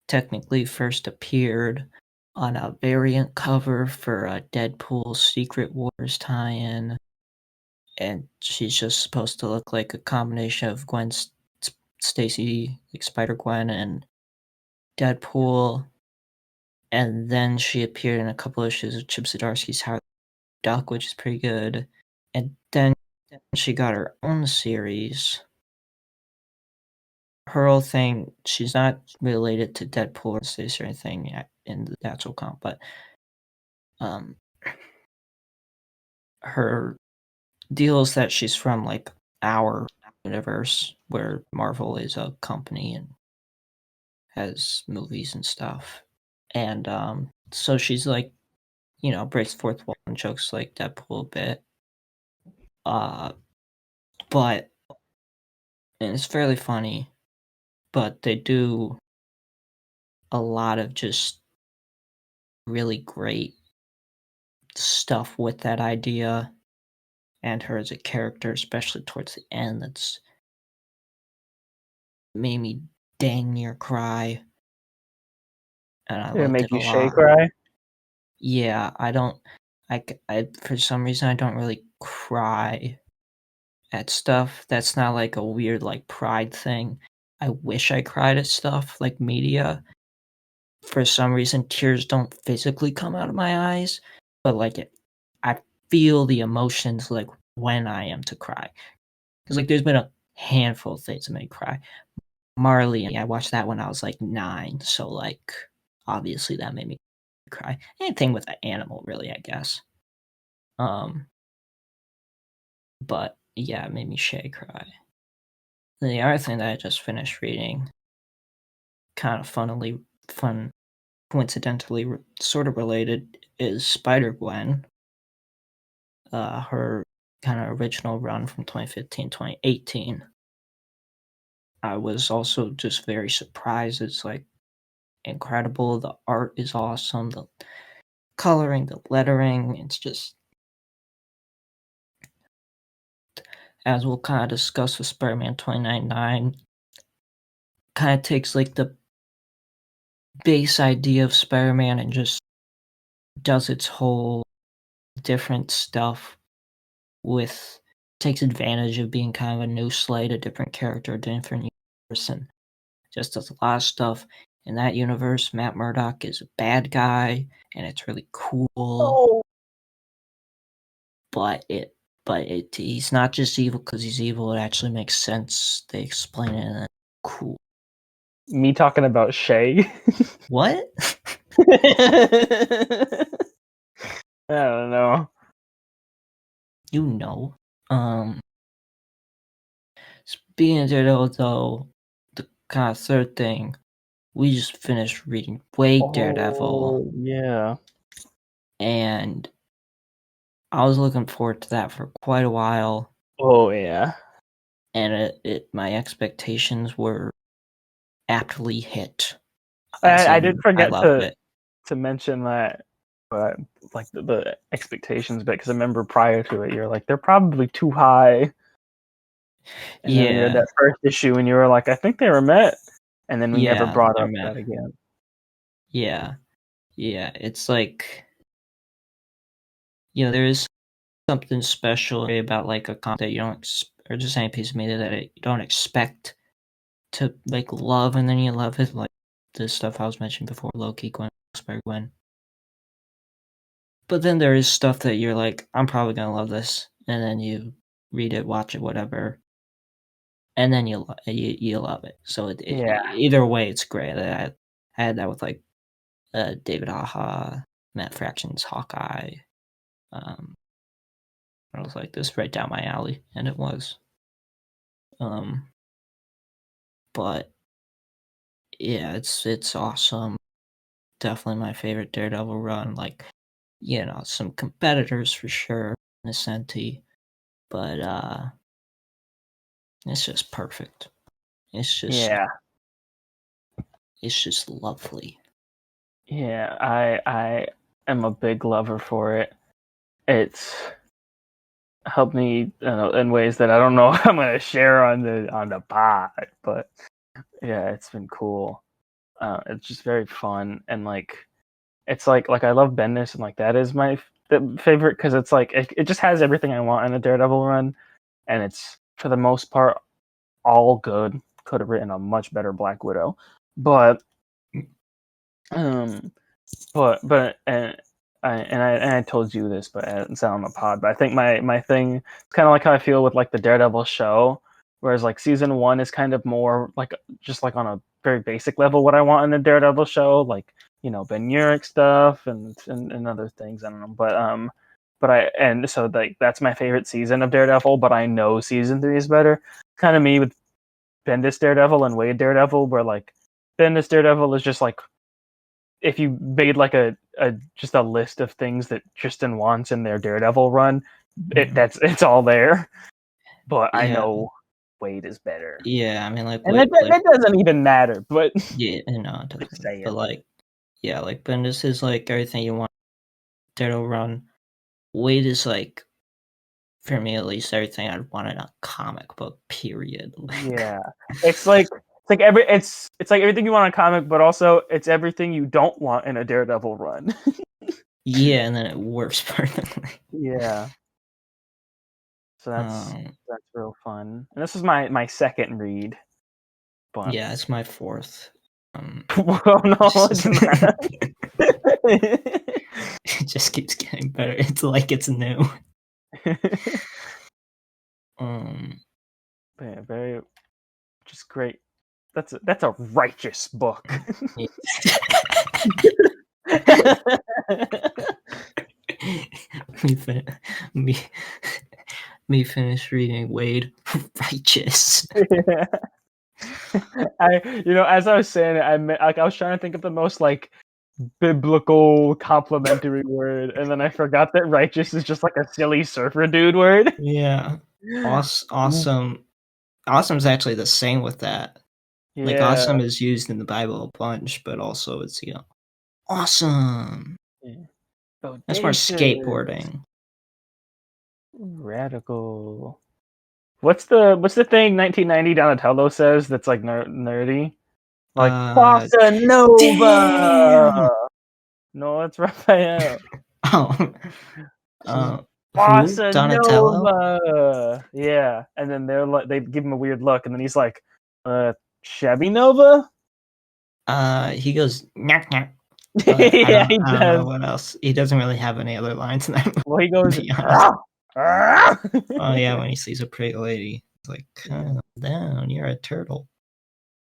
technically first appeared on a variant cover for a Deadpool Secret Wars tie-in, and she's just supposed to look like a combination of Stacy, like Spider-Gwen, and Deadpool. And then she appeared in a couple issues of Chip Zdarsky's Howard the Duck, which is pretty good. And then she got her own series. Her whole thing, she's not related to Deadpool or Stacy or anything in the actual comp, but her deal is that she's from like our universe where Marvel is a company and has movies and stuff. And so she's like, breaks fourth wall and jokes like Deadpool a bit. But and it's fairly funny, but they do a lot of just really great stuff with that idea. and her as a character, especially towards the end, that's made me dang near cry. And I Did it loved make it a you Shay lot. cry? Yeah, I for some reason I don't really cry at stuff. That's not like a weird like pride thing. I wish I cried at stuff like media. For some reason, tears don't physically come out of my eyes, but like I feel the emotions like when I am to cry. Because like there's been a handful of things that made me cry. Marley, I watched that when I was like 9, so like obviously that made me cry. Anything with an animal, really, I guess. Um, but yeah, it made me Shay cry. Then the other thing that I just finished reading, kind of coincidentally, sort of related, is Spider Gwen. Her kind of original run from 2015, 2018. I was also just very surprised. It's like incredible. The art is awesome. The coloring, the lettering, it's just, as we'll kind of discuss with Spider-Man 2099, kind of takes like the base idea of Spider-Man and just does its whole different stuff with, takes advantage of being kind of a new slate, a different character, a different person. Just does a lot of stuff in that universe. Matt Murdock is a bad guy, and it's really cool. Oh. But he's not just evil because he's evil. It actually makes sense. They explain it, and cool. Me talking about Shay. What? I don't know. You know. Speaking of Daredevil, though, the kind of third thing, we just finished reading Wade Daredevil, Yeah. and I was looking forward to that for quite a while, Oh yeah. and my expectations were aptly hit. I did I forget loved it. to mention that, but like the expectations bit, because I remember prior to it, you're like, they're probably too high. And then we read Yeah, that first issue, and you were like, I think they were met. And then we never yeah, brought they're up meant. that again. Yeah, yeah. It's like, there is something special about like a comic that you don't, or just any piece of media that you don't expect to like love, and then you love it. Like the stuff I was mentioning before, Loki, Gwen, Spider Gwen. But then there is stuff that you're like, I'm probably gonna love this, and then you read it, watch it, whatever, and then you love it. So Yeah. either way, it's great. I had that with like David Aja, Matt Fraction's Hawkeye. I was like, this is right down my alley, and it was. But yeah, it's awesome. Definitely my favorite Daredevil run. Like, some competitors for sure, Nascenti, but it's just perfect. It's just Yeah. lovely. Yeah. I am a big lover for it. It's helped me in ways that I don't know I'm gonna share on the pod, but yeah, it's been cool. It's just very fun, and like it's like I love Bendis, and like that is my favorite, because it's like it just has everything I want in a Daredevil run, and it's for the most part all good. Could have written a much better Black Widow, but um, but I told you this, but it's not on the pod. But I think my thing, it's kind of like how I feel with like the Daredevil show, whereas like season 1 is kind of more like just like on a very basic level what I want in the Daredevil show, like Ben Urich stuff and other things. I don't know, but so like that's my favorite season of Daredevil. But I know season 3 is better. Kind of me with Bendis Daredevil and Wade Daredevil, where like Bendis Daredevil is just like if you made like a just a list of things that Tristan wants in their Daredevil run, it's all there. But I Yeah, know Wade is better, yeah. I mean, like, and that doesn't even matter. But yeah, no, it just doesn't. say But it. like, yeah, like Bendis is like everything you want Daredevil run. Wade is like for me at least, everything I'd want in a comic book. Period. Yeah, it's like it's like everything you want in a comic, but also it's everything you don't want in a Daredevil run. Yeah, and then it works perfectly. Yeah, so that's Um, real fun. And this is my second read, but yeah, it's my fourth. well, no, it's not. It just keeps getting better. It's like it's new. Yeah, very, just great. That's a righteous book. Yeah. me, fin- me, me finish reading Wade. Righteous. Yeah. As I was saying it, I was trying to think of the most like biblical complimentary word, and then I forgot that righteous is just like a silly surfer dude word. Yeah. Awesome. Awesome's actually the same with that. Like Yeah. awesome is used in the Bible a bunch, but also it's awesome. Yeah. That's more Bodacious. skateboarding. Radical. What's the thing 1990 Donatello says that's like nerdy? Like Bossa Nova. Damn! No, it's Raphael. Oh, She's who? Bossa Donatello? Nova. Yeah, and then they give him a weird look, and then he's like, Chevy Nova. He goes knock knock. Yeah, he I don't know does. what else. He doesn't really have any other lines in that movie. Well, he goes. To be honest. "Rah, rah." Oh yeah, when he sees a pretty lady, it's like, calm down, you're a turtle.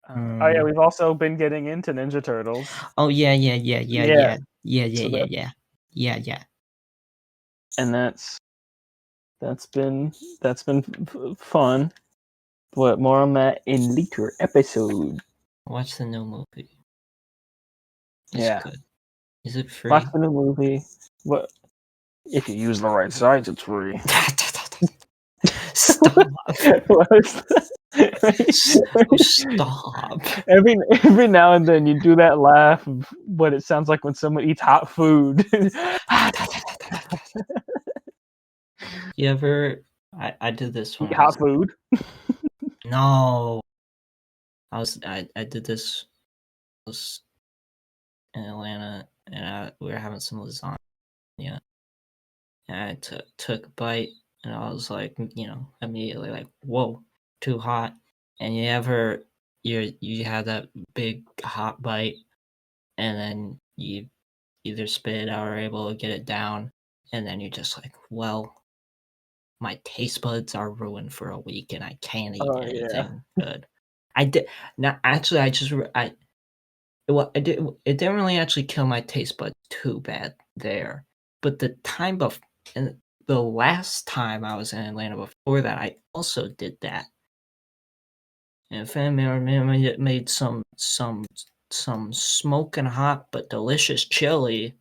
Oh yeah, we've also been getting into Ninja Turtles. Oh yeah. Yeah. So Yeah. And that's been fun. But more on that in later episode. Watch the new movie. It's Yeah. good. Is it free? Watch the new movie. What if you use the right sites? It's free. Stop. So stop. Every now and then you do that laugh of what it sounds like when someone eats hot food. You ever? I did this when Eat I was hot food. no. I did this. I was in Atlanta and we were having some lasagna. And I took a bite and I was like, immediately like, whoa, too hot. And you have that big hot bite and then you either spit it out or able to get it down, and then you're just like, well, my taste buds are ruined for a week and I can't eat Oh yeah. anything good. I did not actually. It didn't really actually kill my taste buds too bad there, but and the last time I was in Atlanta before that, I also did that. And family made some smoking hot but delicious chili.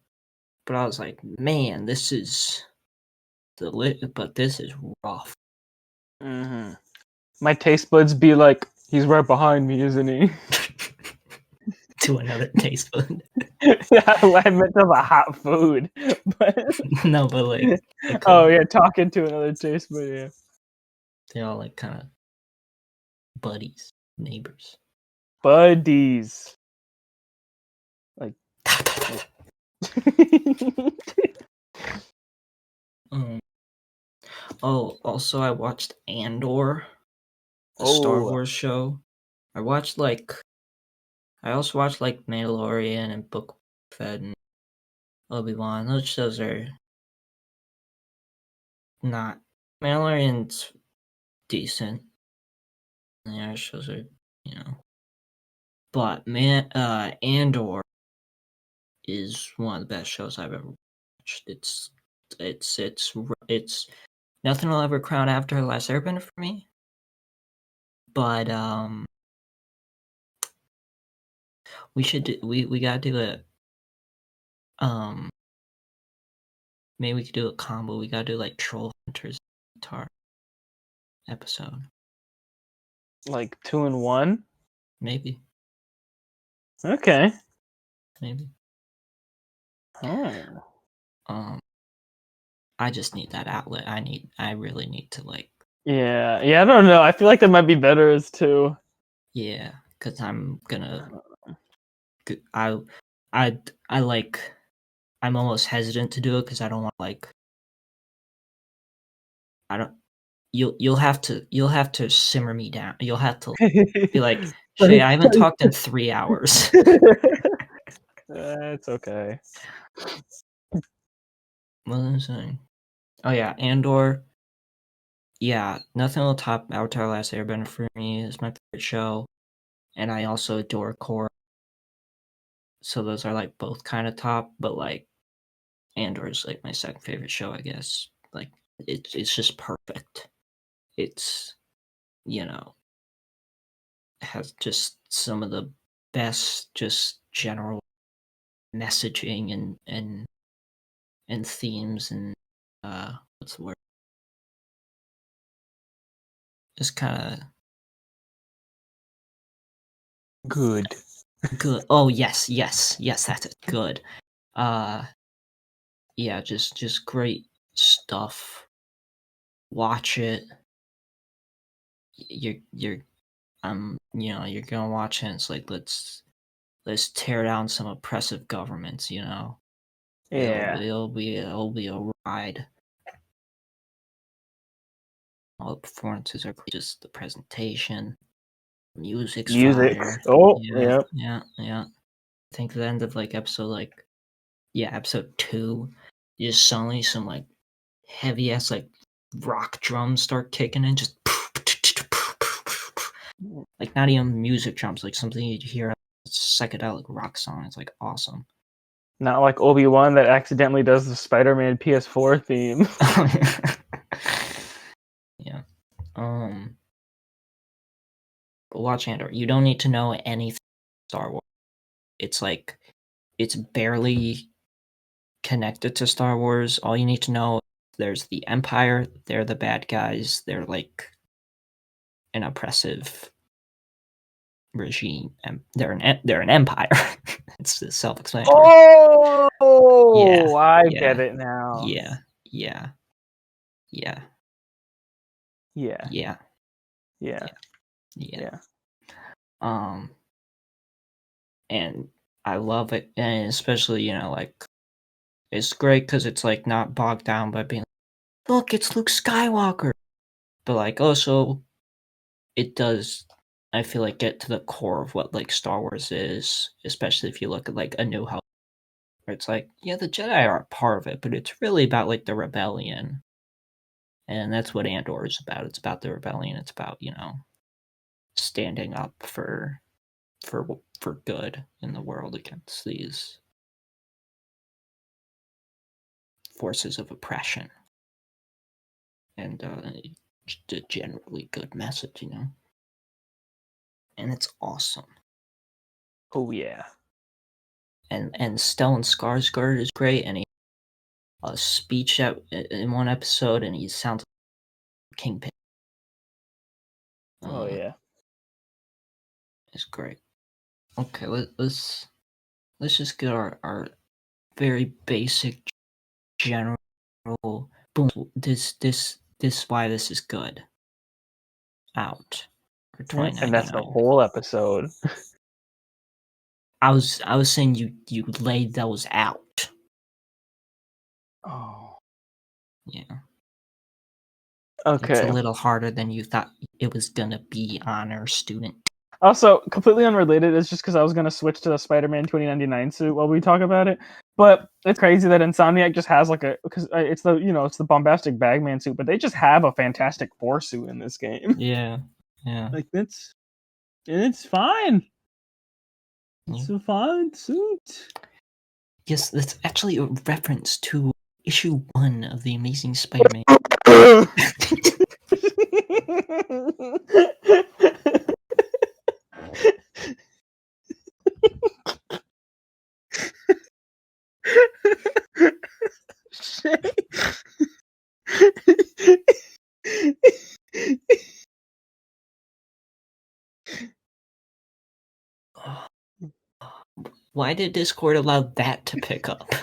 But I was like, man, this is but this is rough. Mm-hmm. My taste buds be like, he's right behind me, isn't he? To another taste bud. Yeah, I meant to the hot food. But No, but like oh yeah, talking to another taste bud. Yeah, they're all like kind of buddies, neighbors. buddies. Like. Also I watched Andor, the Star Oh, Wars show. I also watched like Mandalorian and Book of Fett and Obi-Wan. Those shows are not Mandalorian's decent. The other shows are, but Andor is one of the best shows I've ever watched. It's nothing will ever crown after Last Airbender for me. But we gotta do it. Maybe we could do a combo. We gotta do like Troll Hunters guitar episode. like 2 in 1. Maybe. Okay. Maybe. Oh. I just need that outlet. I really need to Yeah, I don't know. I feel like there might be better as two. yeah, because I'm gonna I I like I'm almost hesitant to do it because I don't want I don't you'll have to simmer me down. You'll have to be like, Shay, I haven't talked in 3 hours. It's okay. What was I saying? Oh yeah, Andor. Yeah, nothing will top Avatar: Last Airbender for me. It's my favorite show, and I also adore Korra. So those are both kind of top, but Andor is my second favorite show, I guess. It's just perfect. It's you know has just some of the best just general messaging and themes and what's the word? Just kind of Good. good. Oh yes, that's it. Good. Uh, yeah, just great stuff. Watch it. You're you're gonna watch it. And it's let's tear down some oppressive governments. Yeah. It'll be a ride. All the performances are great, just the presentation, music's Music. fire. Oh, Yeah, yep. yeah. I think the end of episode episode 2, just suddenly some heavy ass rock drums start kicking in, just not even music drums, something you'd hear a psychedelic rock song. It's awesome. Not like Obi-Wan that accidentally does the Spider-Man PS4 theme. Yeah. But watch Andor. You don't need to know anything Star Wars. It's it's barely connected to Star Wars. All you need to know, there's the Empire, they're the bad guys, they're an oppressive regime, and they're an empire. It's self-explanatory. Yeah, Oh, I get yeah, it now. yeah, yeah, yeah, Yeah, yeah, yeah, yeah. yeah. Um, and I love it, and especially it's great because it's not bogged down by being look, it's Luke Skywalker, but also it does. I feel get to the core of what Star Wars is, especially if you look at A New Hope, where it's yeah, the Jedi are a part of it, but it's really about the rebellion, and that's what Andor is about. It's about the rebellion. It's about standing up for for good in the world against these forces of oppression, and just a generally good message, and it's awesome. Oh yeah. And Stellan Skarsgård is great, and he a speech in one episode, and he sounds like Kingpin. Oh yeah. It's great. Okay, let's just get our very basic general boom. This why this is good out for And that's the 2099. whole episode. I was saying you laid those out. Oh. Yeah. It's a Okay. little harder than you thought it was gonna be, honor student. Also, completely unrelated, it's just because I was going to switch to the Spider-Man 2099 suit while we talk about it. But it's crazy that Insomniac just has because it's it's the bombastic Bagman suit, but they just have a Fantastic Four suit in this game. Yeah. It's fine. Yeah. It's a fine suit. Yes, that's actually a reference to issue 1 of the Amazing Spider-Man. Why did Discord allow that to pick up?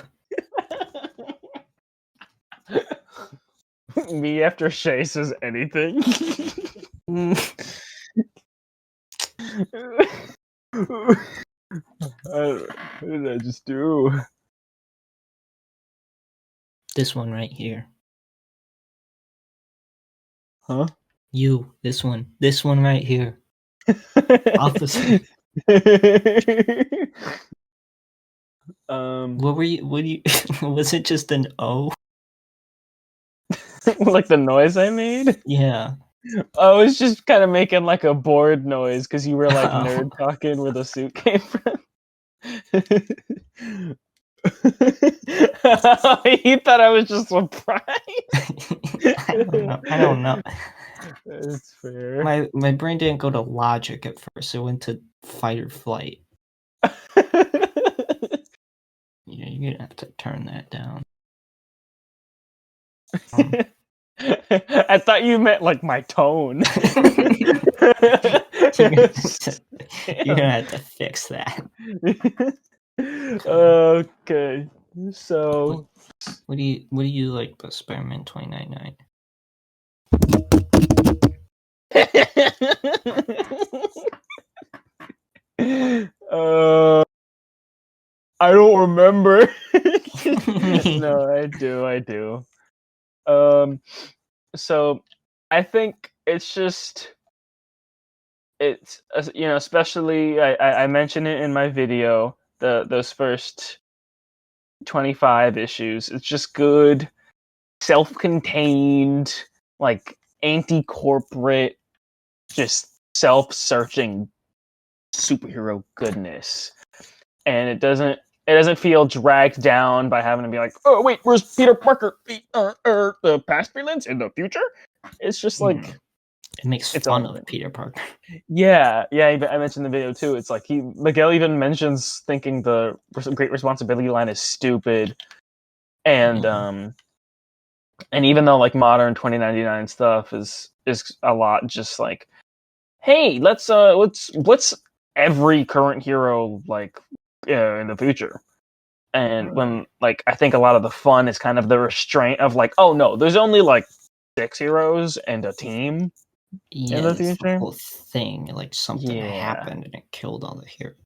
Me after Shay says anything. What did I just do? This one right here. Huh? You. This one. This one right here. Opposite. What were you? What do you? Was it just an O? Like the noise I made? Yeah. I was just kind of making like a bored noise because you were like Oh. nerd talking where the suit came from. He thought I was just surprised. I don't know. That's fair. My brain didn't go to logic at first. It went to fight or flight. Yeah, you're gonna have to turn that down. I thought you meant like my tone. You're gonna have to fix that. Okay, so What do you like about Spider-Man 2099? I don't remember. No, I do. So I think it's just especially I mentioned it in my video, those first 25 issues. It's just good, self-contained, like anti-corporate, just self-searching superhero goodness. And it doesn't feel dragged down by having to be like, oh wait, where's Peter Parker? The past villains in the future? It's just like it makes fun of Peter Parker. Yeah. I mentioned in the video too. It's like Miguel even mentions thinking the great responsibility line is stupid, and even though like modern 2099 stuff is a lot just like, hey, let's every current hero like in the future. And when like I think a lot of the fun is kind of the restraint of like, oh no, there's only like 6 heroes and a team in the future. The whole thing, like something happened and it killed all the heroes.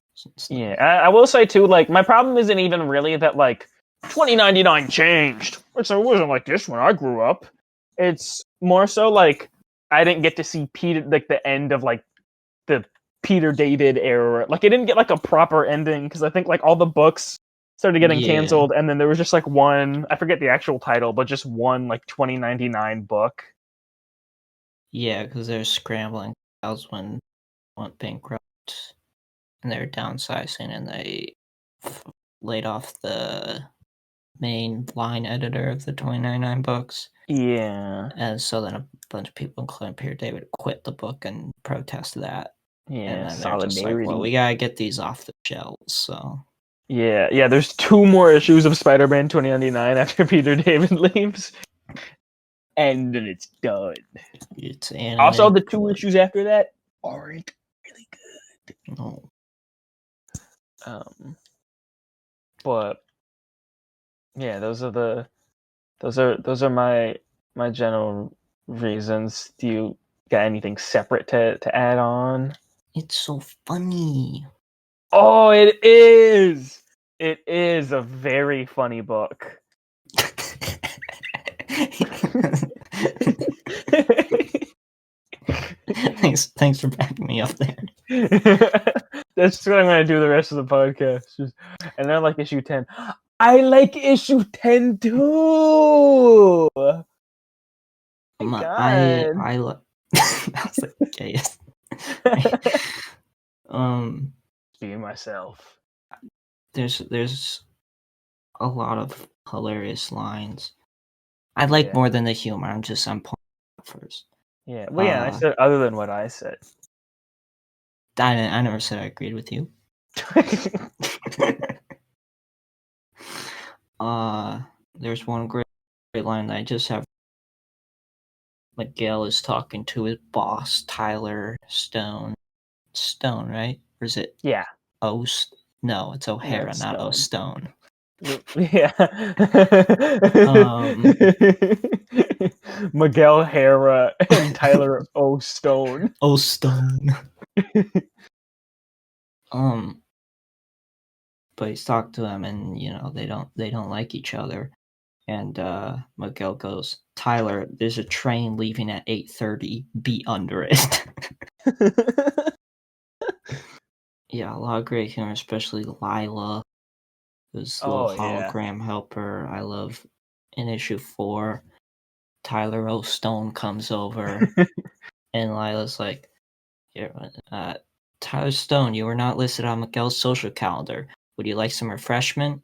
Yeah, I will say too, like my problem isn't even really that like 2099 changed. It wasn't like this when I grew up. It's more so like I didn't get to see Peter, like the end of like the Peter David era. Like it didn't get like a proper ending because I think like all the books started getting canceled, and then there was just like one, I forget the actual title, but just one like 2099 book. Yeah, because they're scrambling. That was when went bankrupt, and they were downsizing, and they laid off the main line editor of the 2099 books. Yeah. And so then a bunch of people, including Peter David, quit the book and protested that. Yeah, and then they're just like, well, we gotta get these off the shelves, so... Yeah, there's 2 more issues of Spider-Man 2099 after Peter David leaves. And then it's done. It's animated. Also, the 2 issues after that aren't really good. No. But yeah, those are my general reasons. Do you got anything separate to add on? It's so funny. Oh, it is. It is a very funny book. Thanks for backing me up there. That's what I'm going to do the rest of the podcast. And I like issue 10. I like issue 10 too. I like. That was the gayest. Being myself. There's a lot of hilarious lines. I like more than the humor. I'm pulling it first. Yeah, well, yeah. I said other than what I said. I never said I agreed with you. There's one great line that I just have. Miguel is talking to his boss, Tyler Stone. Stone, right? Or is it? Yeah. No, it's O'Hara, not O Stone. Yeah. Miguel Hara and Tyler O. Stone. Oh, Stone. But he's talked to them, and they don't like each other. And Miguel goes, Tyler, there's a train leaving at 8:30. Be under it. Yeah, a lot of great humor, especially Lila, who's the little hologram helper. I love in issue 4, Tyler O. Stone comes over, and Lila's like, "Here, Tyler Stone, you were not listed on Miguel's social calendar. Would you like some refreshment?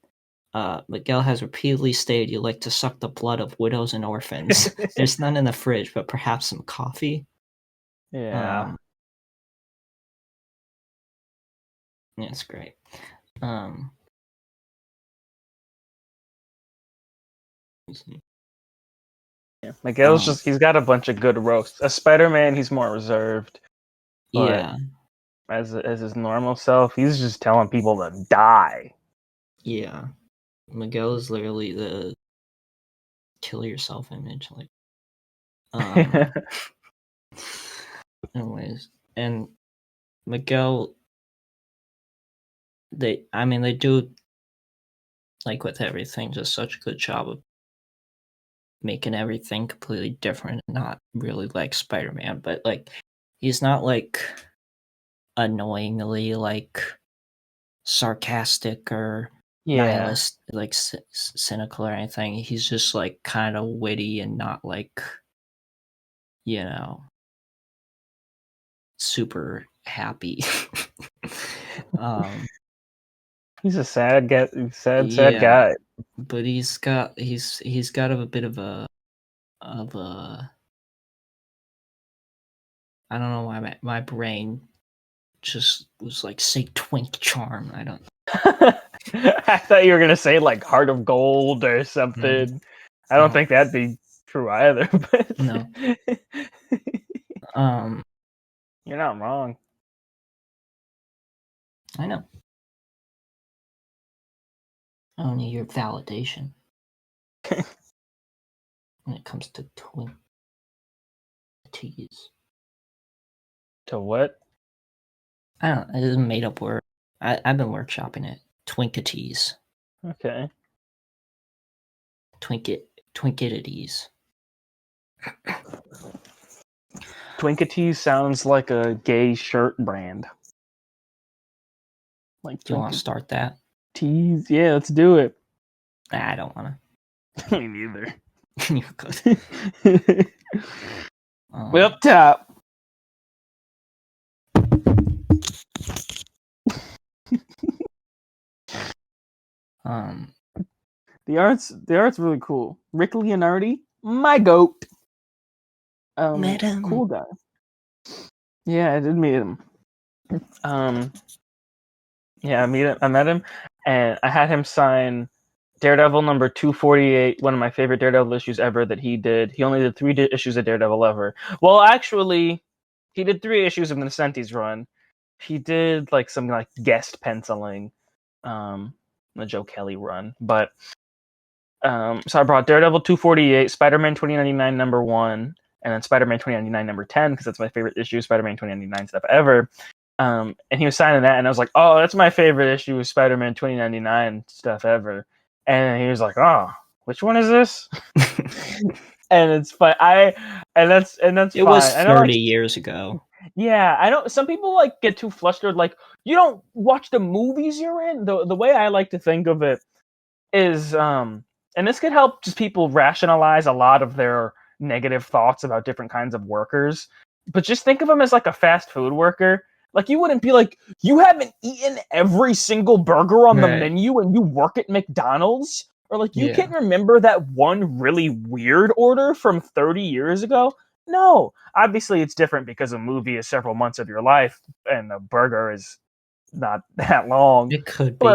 Miguel has repeatedly stated you like to suck the blood of widows and orphans. There's none in the fridge, but perhaps some coffee." Yeah. Yeah, it's great. Yeah. Miguel's he's got a bunch of good roasts. As Spider-Man, he's more reserved. But Yeah. As his normal self, he's just telling people to die. Yeah. Miguel is literally the kill yourself image. Like, anyways, and Miguel, they do, like with everything, just such a good job of making everything completely different. Not really like Spider-Man, but like he's not like annoyingly like sarcastic or nihilist, like cynical or anything. He's just like kind of witty and not like, super happy. He's a sad guy, sad guy. But he's got a bit of a I don't know why my brain just was like, say Twink Charm. I don't. I thought you were gonna say like Heart of Gold or something. I don't think that'd be true either. But no. You're not wrong. I know. I don't need your validation when it comes to Twinkies. To what? I don't know. It is a made up word. I've been workshopping it. Twinkities. Okay. Twinkitities. Twinkities sounds like a gay shirt brand. Like, do you want to start that? Tease, yeah, let's do it. I don't want to. Me neither. You're good. Way up top. The art's really cool. Rick Leonardi, my goat. Met him. Cool guy. Yeah, I did meet him. Yeah, I met him, and I had him sign Daredevil number 248, one of my favorite Daredevil issues ever that he did. He only did 3 issues of Daredevil ever. Well, actually, he did 3 issues of the Nascentes run. He did like some like guest penciling, the Joe Kelly run. But so I brought Daredevil 248, Spider-Man 2099 number 1, and then Spider-Man 2099 number 10 because that's my favorite issue of Spider-Man 2099 stuff ever. And he was signing that, and I was like, "Oh, that's my favorite issue of Spider-Man 2099 stuff ever." And he was like, "Oh, which one is this?" And it's fun. That's it fine. Was 30 years ago. Yeah, I know some people like get too flustered. Like, you don't watch the movies you're in. The way I like to think of it is, and this could help just people rationalize a lot of their negative thoughts about different kinds of workers. But just think of them as like a fast food worker. Like, you wouldn't be like, you haven't eaten every single burger on the menu and you work at McDonald's? Or like, you can't remember that one really weird order from 30 years ago? No. Obviously, it's different because a movie is several months of your life and a burger is not that long. It could be.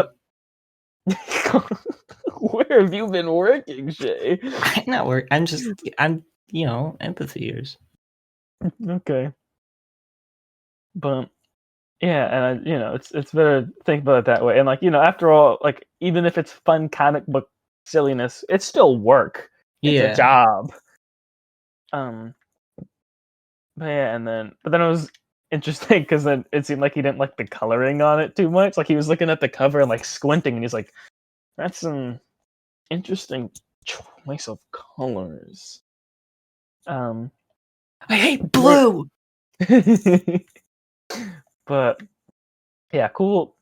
Where have you been working, Shay? I'm not working. I'm empathy years. Okay. But yeah, and it's better to think about it that way. And like, after all, like, even if it's fun comic book silliness, it's still work. It's a job. Um, but yeah, but then it was interesting because then it seemed like he didn't like the coloring on it too much. Like he was looking at the cover and like squinting, and he's like, "That's an interesting choice of colors." Um, I hate blue. but yeah, cool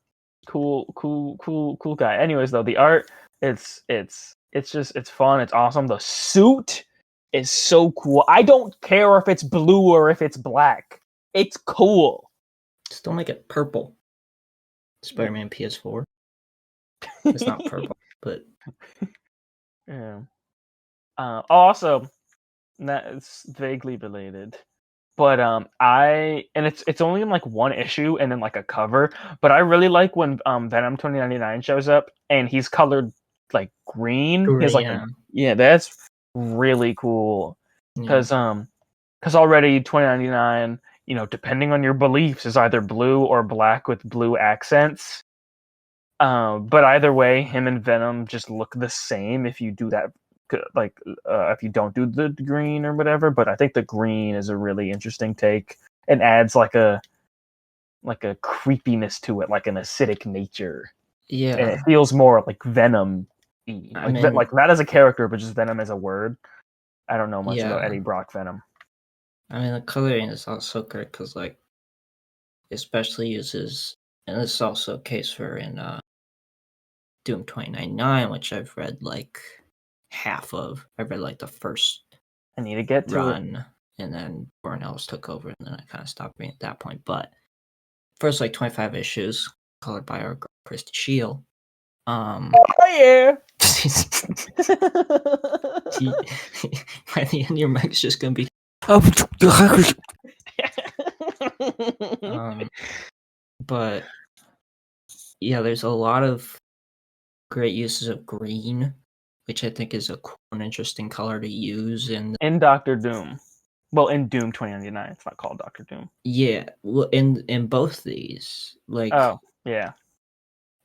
guy. Anyways, though, the art, it's fun. It's awesome. The suit is so cool. I don't care if it's blue or if it's black. It's cool. Just don't make it purple. Spider-Man PS4. It's not purple, but Yeah. Also, that's vaguely related. But it's only in like one issue and then like a cover. But I really like when Venom 2099 shows up and he's colored like green. He has like a yeah. that's really cool. Yeah. Because already 2099, depending on your beliefs, is either blue or black with blue accents. But either way, him and Venom just look the same if you do that, like if you don't do the green or whatever. But I think the green is a really interesting take and adds like a creepiness to it, like an acidic nature, and Yeah. it feels more like Venom, I mean, like that as a character, but just Venom as a word. I don't know much about yeah. Eddie Brock Venom. I mean, the coloring is also great because, like, especially uses, and this is also a case for in Doom 2099, which I've read like half of. I've read like the first I need to get to it. run, and then Warren Ellis took over, and then I kind of stopped reading at that point. But first, like 25 issues, colored by our girl, Christy Shield. Oh yeah. By the end, your mic's just gonna be. But yeah, there's a lot of great uses of green, which I think is a cool and interesting color to use. And in Doctor Doom. Well, in Doom 2099, it's not called Doctor Doom. yeah, well, in both these, like, Oh, yeah.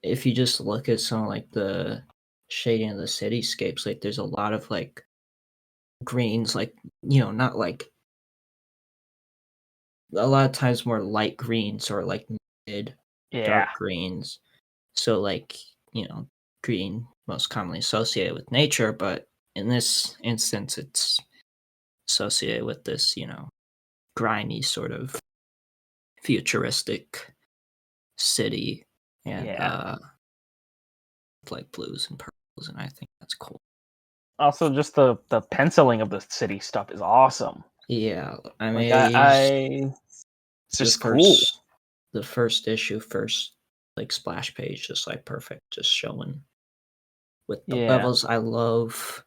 if you just look at some like the shading of the cityscapes, like there's a lot of like greens, like not like a lot of times more light greens or like mid Yeah. dark greens. So like green most commonly associated with nature, but in this instance, it's associated with this grimy sort of futuristic city and Yeah. like blues and purples, and I think that's cool. Also, just the penciling of the city stuff is awesome. Yeah, I Like mean, it's just cool. The first issue, first like splash page, just like perfect, just showing with the Yeah. levels. I love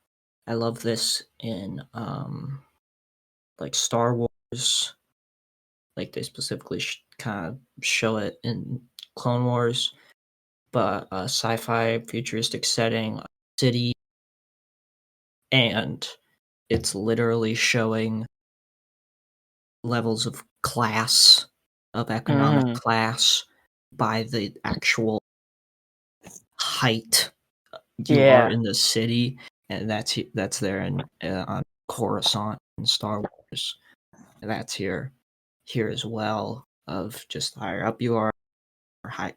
this in like Star Wars. Like they specifically kind of show it in Clone Wars, but a sci-fi futuristic setting, city, and it's literally showing levels of class, of economic Mhm. class by the actual height you are Yeah. in the city, and that's there in on Coruscant in Star Wars. And that's here as well. Of just higher up you are, or high,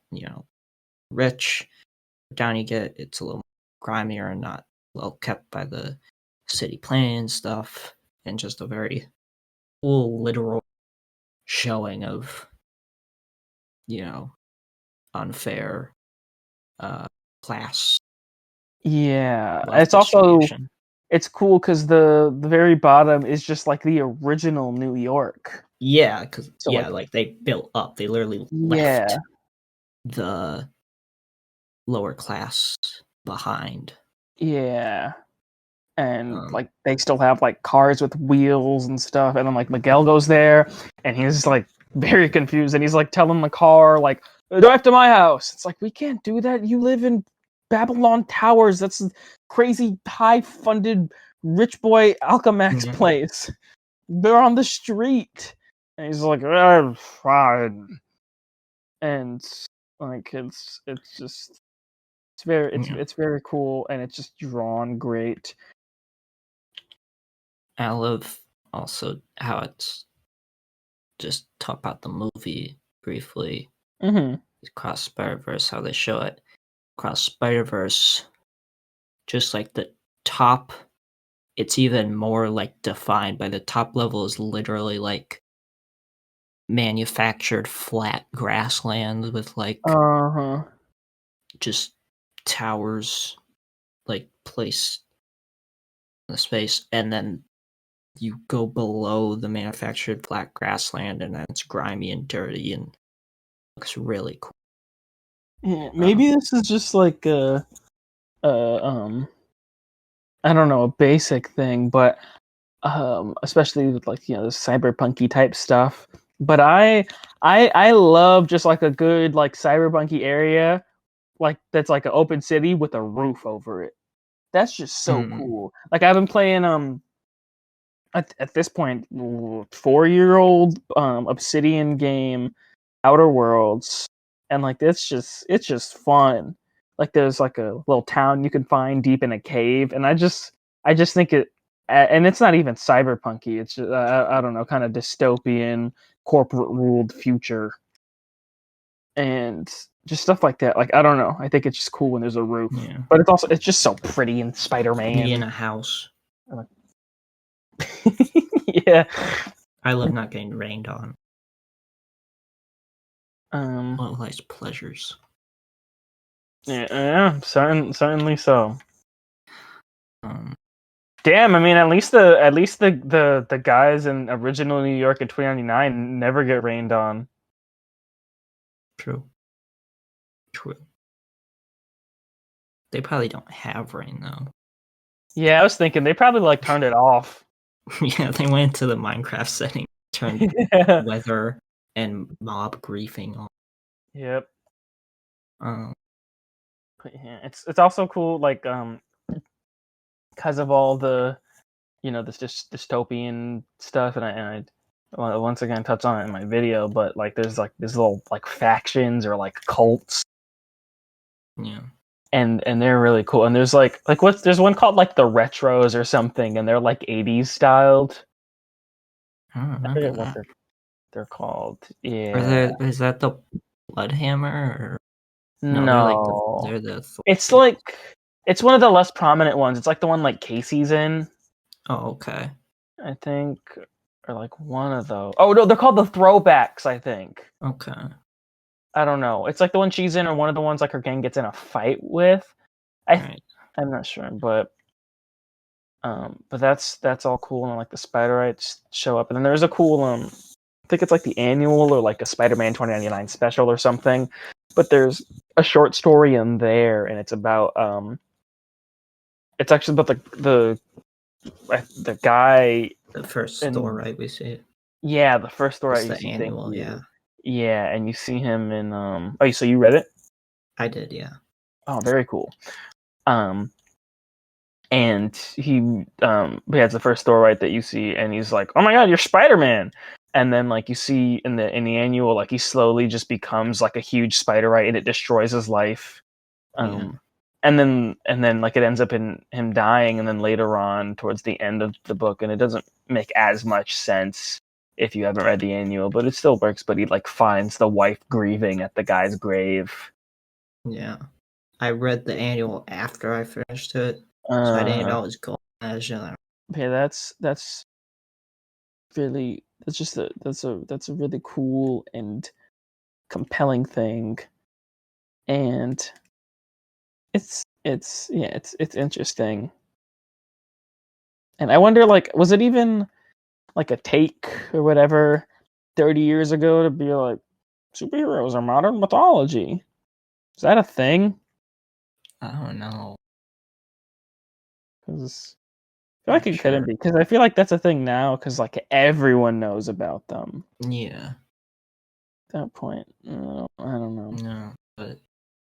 rich. Down you get, it's a little grimier and not well kept by the city planning and stuff, and just a very full literal showing of unfair class Yeah. wealth It's also distribution. it's cool because the very bottom is just like the original New York. Yeah, because So like like they built up. They literally yeah, left the lower class behind. yeah. And Um, like they still have like cars with wheels and stuff, and then like Miguel goes there and he's like very confused and he's like telling the car like drive to my house. It's like we can't do that. You live in Babylon Towers. That's a crazy high funded rich boy Alchemax mhm. place. They're on the street. And he's like, fine. And like it's just Yeah. it's very cool and it's just drawn great. I love Also, how it's just talk about the movie briefly. Mm-hmm. Across Spider-Verse, how they show it. Across Spider-Verse, just like the top, it's even more like defined by the top level is literally like manufactured flat grassland with like Uh-huh. just towers like placed in the space, and then you go below the manufactured flat grassland and then it's grimy and dirty and looks really cool. Yeah, maybe this is just like uh um I don't know, a basic thing, but especially with like, the cyberpunky type stuff. But I love just like a good like cyberpunky area, like that's like an open city with a roof over it. That's just so Mm, cool. Like I've been playing at this point 4-year-old Obsidian game Outer Worlds, and like it's just fun. Like there's like a little town you can find deep in a cave, and I just think and it's not even cyberpunky. It's just, I don't know, kind of dystopian, corporate ruled future, and just stuff like that. Like I don't know. I think it's just cool when there's a roof, yeah. but it's just so pretty in Be in Spider-Man. a house. Yeah. I love not getting rained on. Um. One of life's pleasures. Yeah. Certainly so. Um, Damn, I mean, at least the guys in original New York in 2099 never get rained on. true. True. They probably don't have rain though. Yeah, I was thinking they probably like turned it off. Yeah, they went into the Minecraft setting, turned Yeah. weather and mob griefing on. Yep. Um, But yeah, it's also cool, like because of all the this just dystopian stuff, and I once again touch on it in my video, but like there's like these little like factions or like cults, yeah. and they're really cool. And there's one called like the Retros or something, and they're like 80s styled. I don't I remember forget what that. they're called. Or Yeah. is that the Bloodhammer? Or no, No. they're the It's Thorns. like it's one of the less prominent ones. It's like the one like Casey's in, Oh, okay. I think, or like one of those. Oh no, they're called the Throwbacks, I think. Okay. I don't know. It's like the one she's in, or one of the ones like her gang gets in a fight with. Right. I'm not sure, but that's all cool, and like the Spiderites show up, and then there's a cool I think it's like the annual or like a Spider-Man 2099 special or something. But there's a short story in there, and it's actually about the guy The first store, in right? We see it. yeah, the first story It's you the see. Thank annual, yeah. you. Yeah, and you see him in oh, so you read it? I did, yeah. Oh, very cool. Um, and he has the first store right that you see, and he's like, "Oh my god, you're Spider-Man!" And then like you see in the annual, like he slowly just becomes like a huge Spiderite, and it destroys his life. Yeah. And then like it ends up in him dying, and then later on towards the end of the book, and it doesn't make as much sense if you haven't read the annual, but it still works. But he like finds the wife grieving at the guy's grave. Yeah. I read the annual after I finished it, so I didn't Uh, know it was going as okay, that's really that's a really cool and compelling thing, and it's interesting. And I wonder, like, was it even like a take or whatever 30 years ago to be like superheroes are modern mythology? Is that a thing? I don't know. Because I feel like Not it couldn't sure. be. Because I feel like that's a thing now. Because like everyone knows about them. Yeah. At that point, I don't know. No. But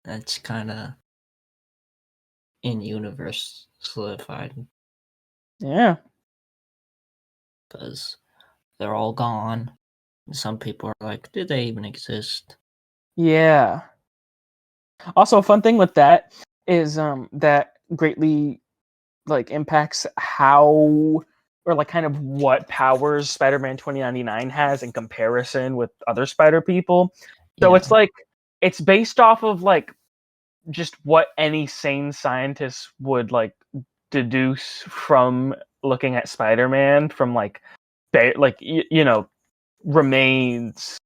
that's kinda in universe solidified Yeah, because they're all gone. Some people are like, did they even exist? yeah. Also, a fun thing with that is that greatly like impacts how or like kind of what powers Spider-Man 2099 has in comparison with other Spider people. So Yeah. it's like it's based off of like just what any sane scientist would like deduce from looking at Spider-Man from like remains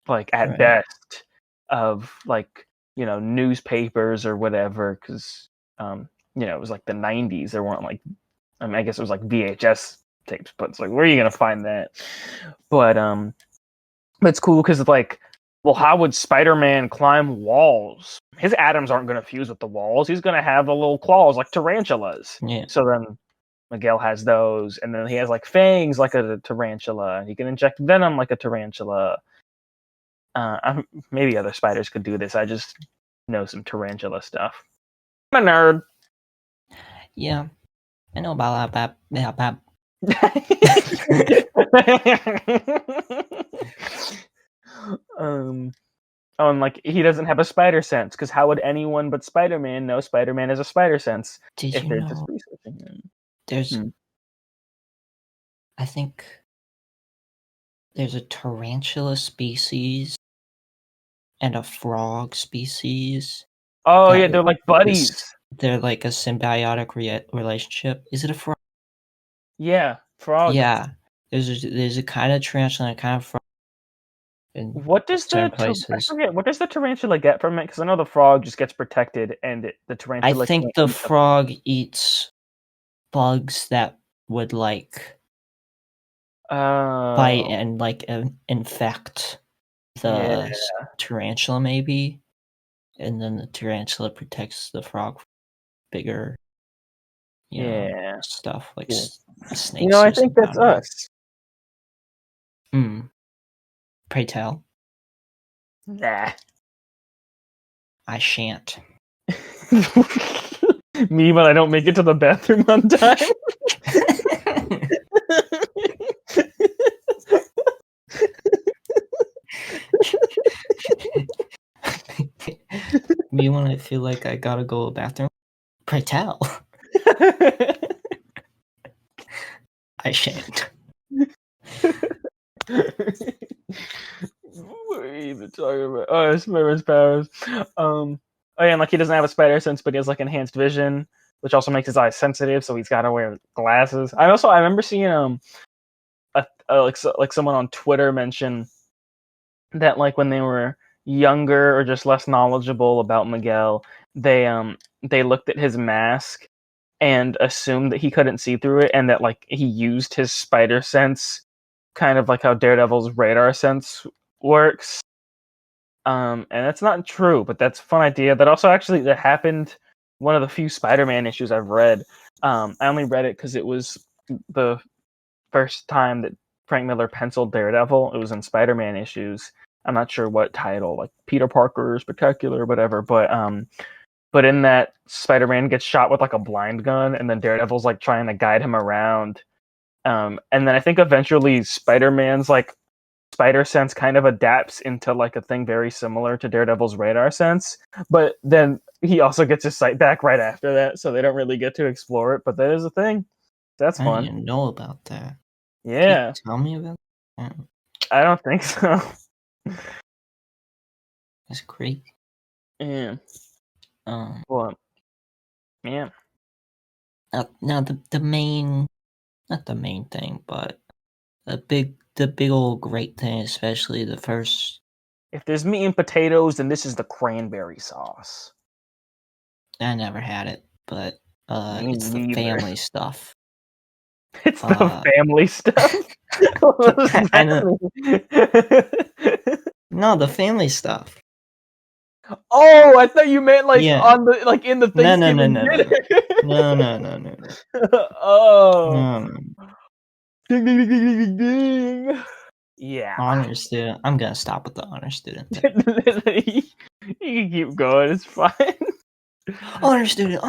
like at Right. best of like newspapers or whatever, because it was like the 90s. There weren't like, I mean, I guess it was like VHS tapes, but it's like, where are you gonna find that? But it's cool because it's like, well, how would Spider-Man climb walls? His atoms aren't gonna fuse with the walls. He's gonna have the little claws like tarantulas. Yeah. So then Miguel has those, and then he has like fangs like a tarantula. He can inject venom like a tarantula. Maybe other spiders could do this. I just know some tarantula stuff. I'm a nerd. Yeah. I know about that. Yeah, that. And like he doesn't have a spider sense, because how would anyone but Spider-Man know Spider-Man has a spider sense Did if you they're just know researching him? there's I think there's a tarantula species and a frog species. Oh that yeah, they're like buddies. They're like a symbiotic relationship. Is it a frog? Yeah, frog. Yeah. There's a kind of tarantula and a kind of frog in What does certain I places. forget, what does the tarantula get from it? Because I know the frog just gets protected, and the I tarantula think can't the eat them. frog eats bugs that would like bite Oh, and like infect yeah, the tarantula maybe, and then the tarantula protects the frog from bigger, yeah. stuff like Cool. snakes I or think something. I that's don't know. us. Pray tell. Nah. I shan't. Me when I don't make it to the bathroom on time. Me when I feel like I gotta go to the bathroom. Pray tell. I shan't. What are you even talking about? Oh, Spider-Man's powers. Oh yeah, and like he doesn't have a spider sense, but he has like enhanced vision, which also makes his eyes sensitive, so he's got to wear glasses. I remember seeing like someone on Twitter mention that like when they were younger or just less knowledgeable about Miguel, they looked at his mask and assumed that he couldn't see through it, and that like he used his spider sense, kind of like how Daredevil's radar sense works. And that's not true, but that's a fun idea. That happened one of the few Spider-Man issues I've read. I only read it because it was the first time that Frank Miller penciled Daredevil. It was in Spider-Man issues. I'm not sure what title, like Peter Parker Spectacular or whatever, but in that, Spider-Man gets shot with like a blind gun, and then Daredevil's like trying to guide him around. And then I think eventually Spider-Man's like spider sense kind of adapts into like a thing very similar to Daredevil's radar sense, but then he also gets his sight back right after that, so they don't really get to explore it. But that is a thing. That's I fun. didn't know about that. Yeah. Can you tell me about that? I don't think so. That's great. Yeah. Well, yeah. Now the main, not the main thing, but the big old great thing, especially the first. If there's meat and potatoes, then this is the cranberry sauce. I never had it, but Me it's the neither. family stuff. It's the family stuff. I know. No, the family stuff. Oh, I thought you meant like Yeah. on the like in the No, Thanksgiving dinner. no. Oh. No. Ding, ding, ding, ding, ding, ding. Yeah. Honor student. I'm gonna stop with the honor student thing. You can keep going. It's fine. Honor student.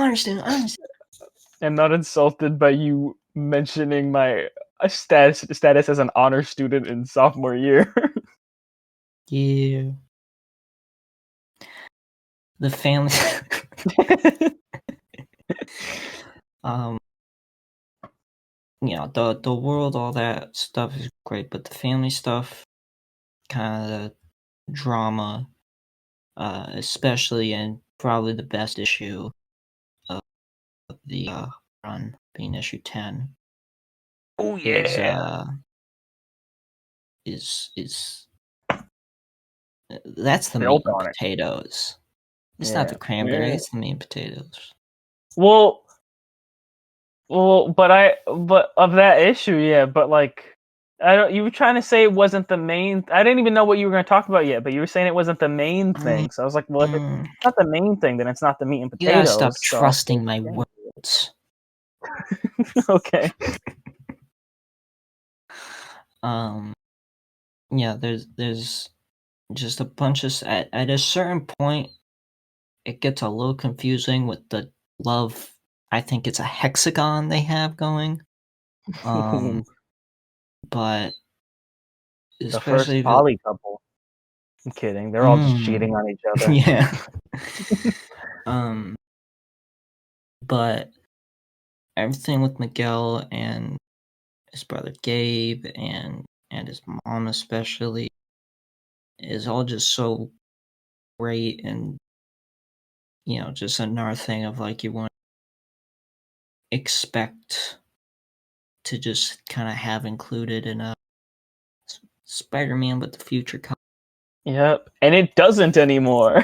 I'm not insulted by you mentioning my status as an honor student in sophomore year. Yeah. The family. um. the world, all that stuff is great, but the family stuff, kind of drama, especially in probably the best issue of the run, being issue 10, Oh is yeah. is that's the meat Built and on it. potatoes. It's not the Yeah. cranberry, Yeah. it's the meat and potatoes. Well, but of that issue, yeah, but like I don't you were trying to say it wasn't the main I didn't even know what you were going to talk about yet, but you were saying it wasn't the main Mm, thing. So I was like, well, if it's mm, not the main thing, then it's not the meat and you gotta stop potatoes. So trusting my words. okay. Um, yeah, there's just a bunch of at a certain point, it gets a little confusing with the love. I think it's a hexagon they have going. But The first especially the poly couple. I'm kidding. They're all just mm, cheating on each other. yeah. um, but everything with Miguel and his brother Gabe and his mom especially is all just so great, and just another thing of like you want to expect to just kind of have included in a Spider-Man but the future Yep. And it doesn't anymore.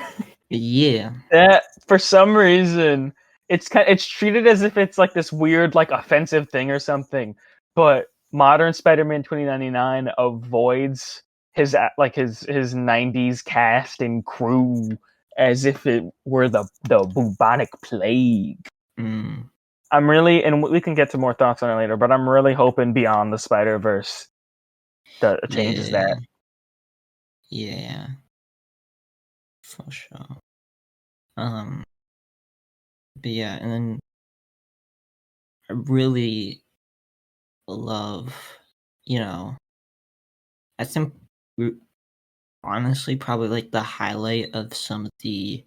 yeah. That for some reason it's treated as if it's like this weird like offensive thing or something. But modern Spider-Man 2099 avoids his 90s cast and crew as if it were the bubonic plague. Mm, I'm really and we can get to more thoughts on it later, but I'm really hoping Beyond the Spider-Verse changes yeah. that. Yeah, for sure. Um, but yeah, and then I really love, you know, I think honestly probably like the highlight of some of the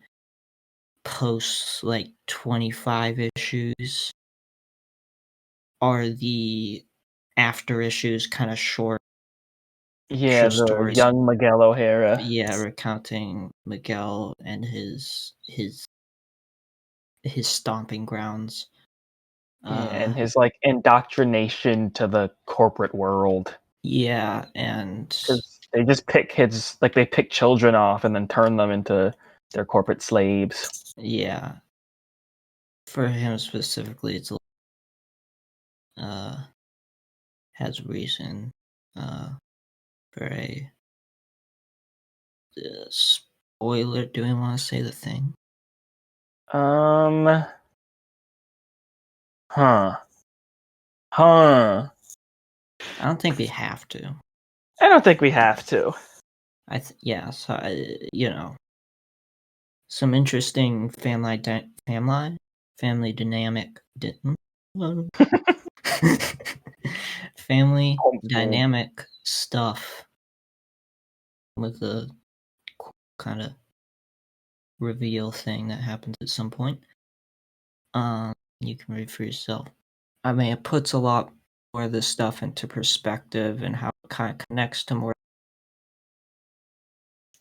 post like 25 issues are the after issues, kind of short Yeah, the stories. young Miguel O'Hara. Yeah, recounting Miguel and his stomping grounds. Yeah, Uh, and his like indoctrination to the corporate world. yeah, and Because they just pick kids, like they pick children off and then turn them into their corporate slaves. yeah, for him specifically, it's uh has reason uh for a spoiler. Do we want to say the thing? Um, huh, huh. I don't think we have to. I don't think we have to. Yeah. So some interesting family dynamic family Homeschool. dynamic stuff with the kind of reveal thing that happens at some point. You can read for yourself. I mean, it puts a lot more of this stuff into perspective and how it kind of connects to more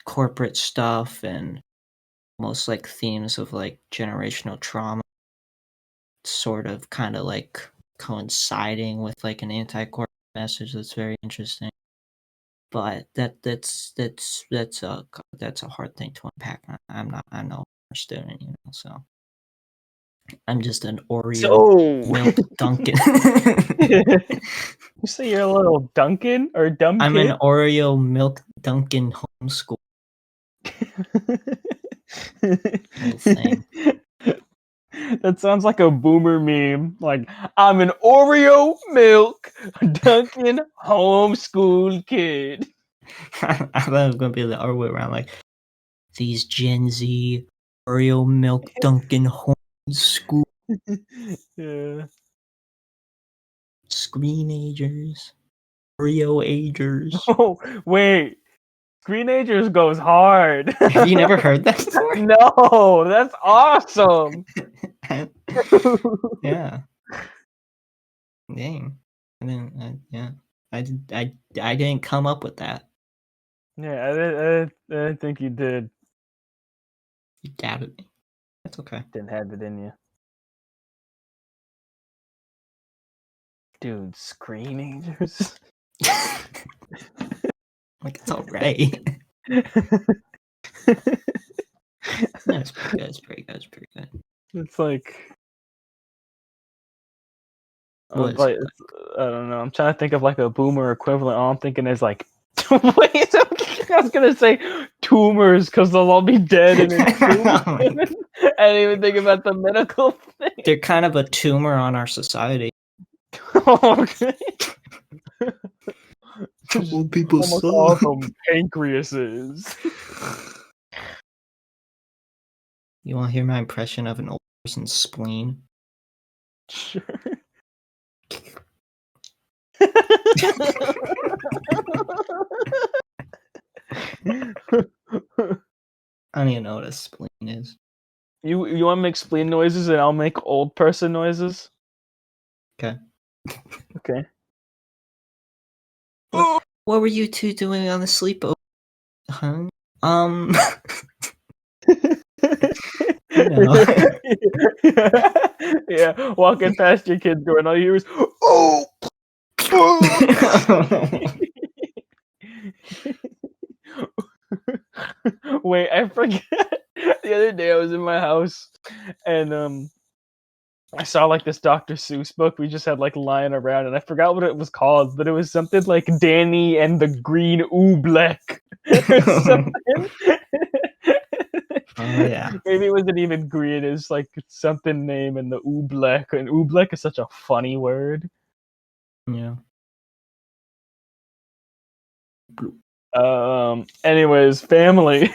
corporate stuff and almost like themes of like generational trauma, sort of kind of like coinciding with like an anti-corporate message that's very interesting. But that's a hard thing to unpack. I'm no student, so I'm just an Oreo So, milk Dunkin'. you say you're a little Duncan or dumb I'm an kid? Oreo milk Dunkin' homeschool little thing. That sounds like a boomer meme. Like, I'm an Oreo milk Dunkin' homeschool kid. I thought it was gonna be the other way around, like these Gen Z Oreo milk Dunkin' homeschool Yeah. screenagers, Oreo agers. Oh, wait. Screenagers goes hard. Have you never heard that before? No, that's awesome. Yeah. Dang. I didn't come up with that. Yeah, I think you did. You doubted me. That's okay. Didn't have it in you. Dude, screenagers. Like, it's alright. That's pretty good. It's pretty good. It's pretty good. It's like, What is like it? I don't know. I'm trying to think of like a boomer equivalent. All I'm thinking is like, wait, I was gonna say tumors because they'll all be dead and entombed. I didn't even think about the medical thing. They're kind of a tumor on our society. Okay. Old people Almost suck. all of them pancreases. You want to hear my impression of an old person's spleen? Sure. I don't even know what a spleen is. You want to make spleen noises and I'll make old person noises? Okay. Okay. What were you two doing on the sleepover? Huh? No. Yeah, walking past your kid's door and all you hear is, oh! Wait, I forget. The other day I was in my house and I saw like this Dr. Seuss book we just had like lying around and I forgot what it was called, but it was something like Danny and the Green Oobleck. Oh yeah. Maybe it wasn't even green, it's like something name and the Oobleck. And Oobleck is such a funny word. Yeah. Anyways, family.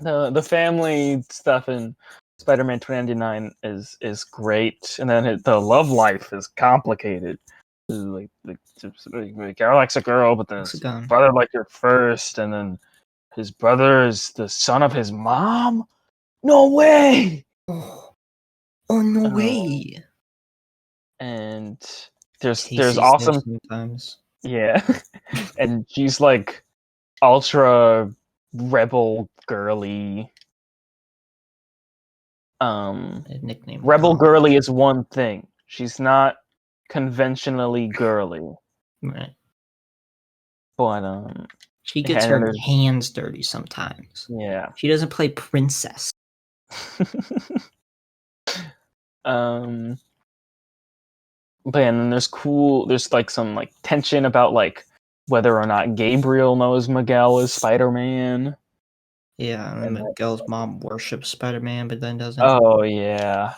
The family stuff in Spider-Man 2099 is great, and then the love life is complicated. Like Carol likes a girl, but then his brother liked her first, and then his brother is the son of his mom. No way! Oh no way! And there's awesome sometimes. Yeah, and she's like ultra rebel girly. Nickname. Rebel girly is one thing. She's not conventionally girly. Right. But she gets her hands dirty sometimes. Yeah. She doesn't play princess. But and then there's like some like tension about like whether or not Gabriel knows Miguel is Spider-Man. Yeah, and Miguel's mom worships Spider-Man, but then doesn't. Oh yeah.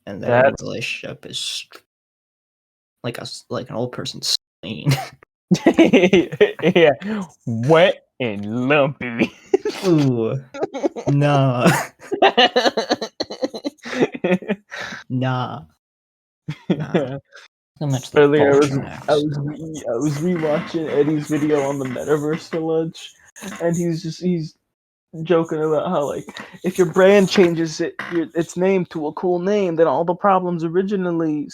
And their relationship is like an old person's spleen. Yeah, wet and lumpy. Ooh, no, nah. Earlier, I was rewatching Eddie's video on the Metaverse Village, and he's joking about how like if your brand changes its name to a cool name, then all the problems originally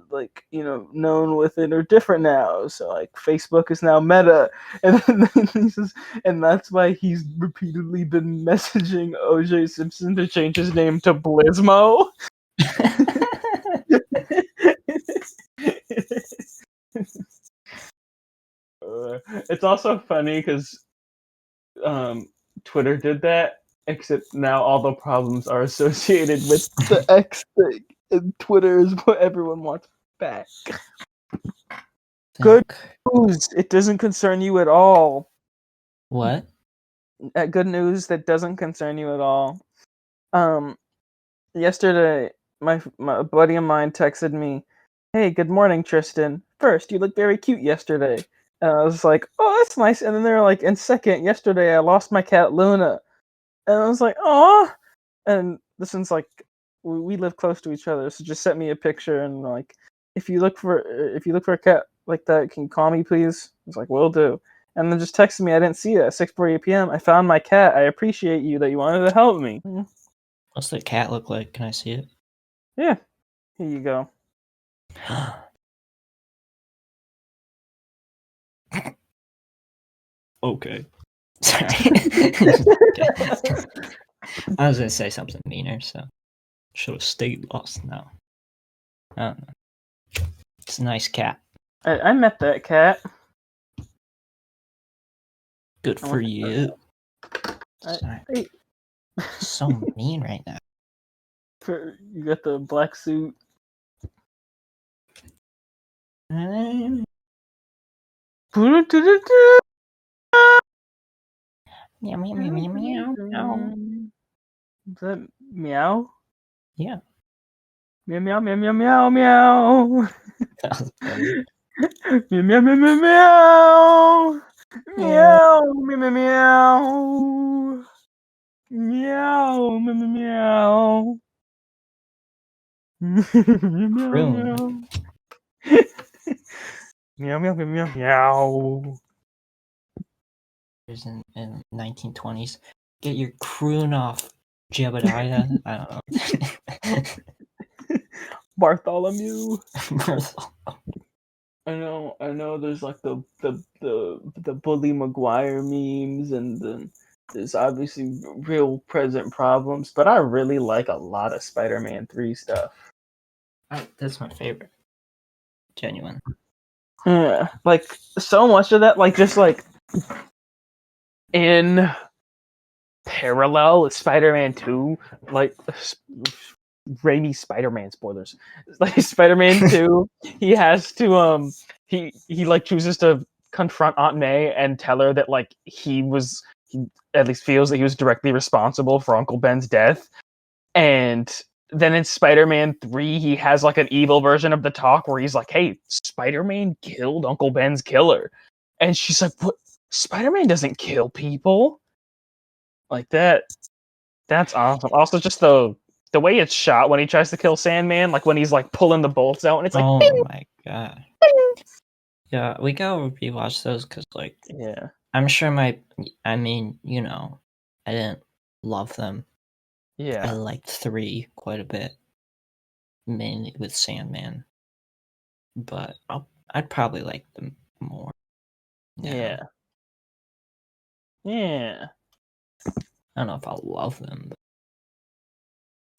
like known with it are different now. So like Facebook is now Meta, and then he says, and that's why he's repeatedly been messaging OJ Simpson to change his name to Blizmo. It's also funny because Twitter did that, except now all the problems are associated with the X thing, and Twitter is what everyone wants back. Good news, it doesn't concern you at all. What? Good news that doesn't concern you at all. Yesterday, my buddy of mine texted me, "Hey, good morning, Tristan. First, you look very cute yesterday." And I was like, "Oh, that's nice." And then they're like, "And second, yesterday I lost my cat Luna." And I was like, "Aw." And this one's like, we live close to each other, so just sent me a picture and like, if you look for a cat like that, can you call me, please? I was like, "Will do." And then just texted me, I didn't see it at 6:48 p.m. I found my cat. I appreciate you that you wanted to help me. What's the cat look like? Can I see it? Yeah. Here you go. Okay. Sorry. Okay. I was gonna say something meaner, so should have stayed lost now. I don't know. It's a nice cat. I met that cat. Good I for went- you. I- Sorry. I- So mean right now. You got the black suit. Meow meow meow meow meow. meow. Is that meow? Yeah. Meow meow meow meow meow meow. That was funny. Meow meow meow meow meow. Yeah. Meow meow meow meow. Meow meow meow meow. Meow Croon. meow. Meow meow meow meow meow. In 1920s. Get your croon off, Jebediah. I don't know. Bartholomew. I know. There's like the Bully Maguire memes, and then there's obviously real present problems. But I really like a lot of Spider-Man 3 stuff. That's my favorite. Genuine. Yeah, like so much of that, like just like in parallel with Spider-Man 2, like Raimi Spider-Man spoilers. Like Spider-Man 2, he has to he like chooses to confront Aunt May and tell her that like he at least feels that he was directly responsible for Uncle Ben's death. And then in Spider-Man 3, he has like an evil version of the talk where he's like, "Hey, Spider-Man killed Uncle Ben's killer." And she's like, "What? Spider-Man doesn't kill people." Like that. That's awesome. Also, just the way it's shot when he tries to kill Sandman, like when he's like pulling the bolts out, and it's like, Oh bing, my god. bing. Yeah, we gotta rewatch those because, like, Yeah, I'm sure I mean, I didn't love them. I yeah, liked 3 quite a bit, mainly with Sandman, but I'd probably like them more now. yeah, yeah. I don't know if I'll love them,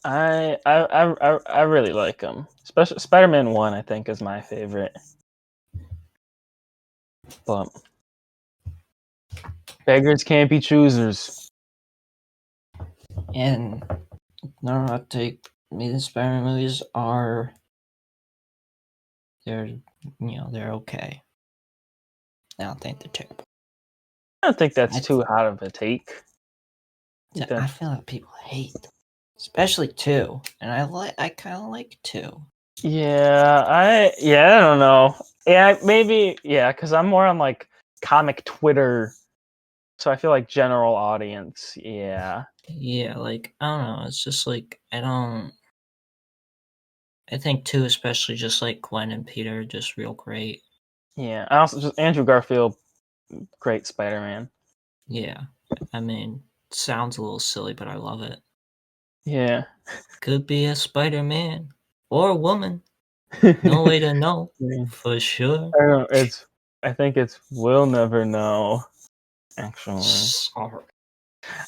but I really like them. Especially Spider-Man 1, I think, is my favorite. But beggars can't be choosers. and no hot take. The Spider-Man movies are they're okay. I don't think they're terrible. I don't think that's too hot of a take. I feel like people hate, especially 2, and I kind of like 2. I don't know. Yeah, maybe because I'm more on like comic Twitter, so I feel like general audience. Yeah, Yeah, like I don't know. It's just like I think 2, especially just like Gwen and Peter, just real great. yeah. I also just Andrew Garfield, great Spider-Man. Yeah, I mean, sounds a little silly, but I love it. Yeah. Could be a Spider-Man or a woman. No way to know Yeah. for sure. I don't know. I think it's we'll never know. Actually, Sorry.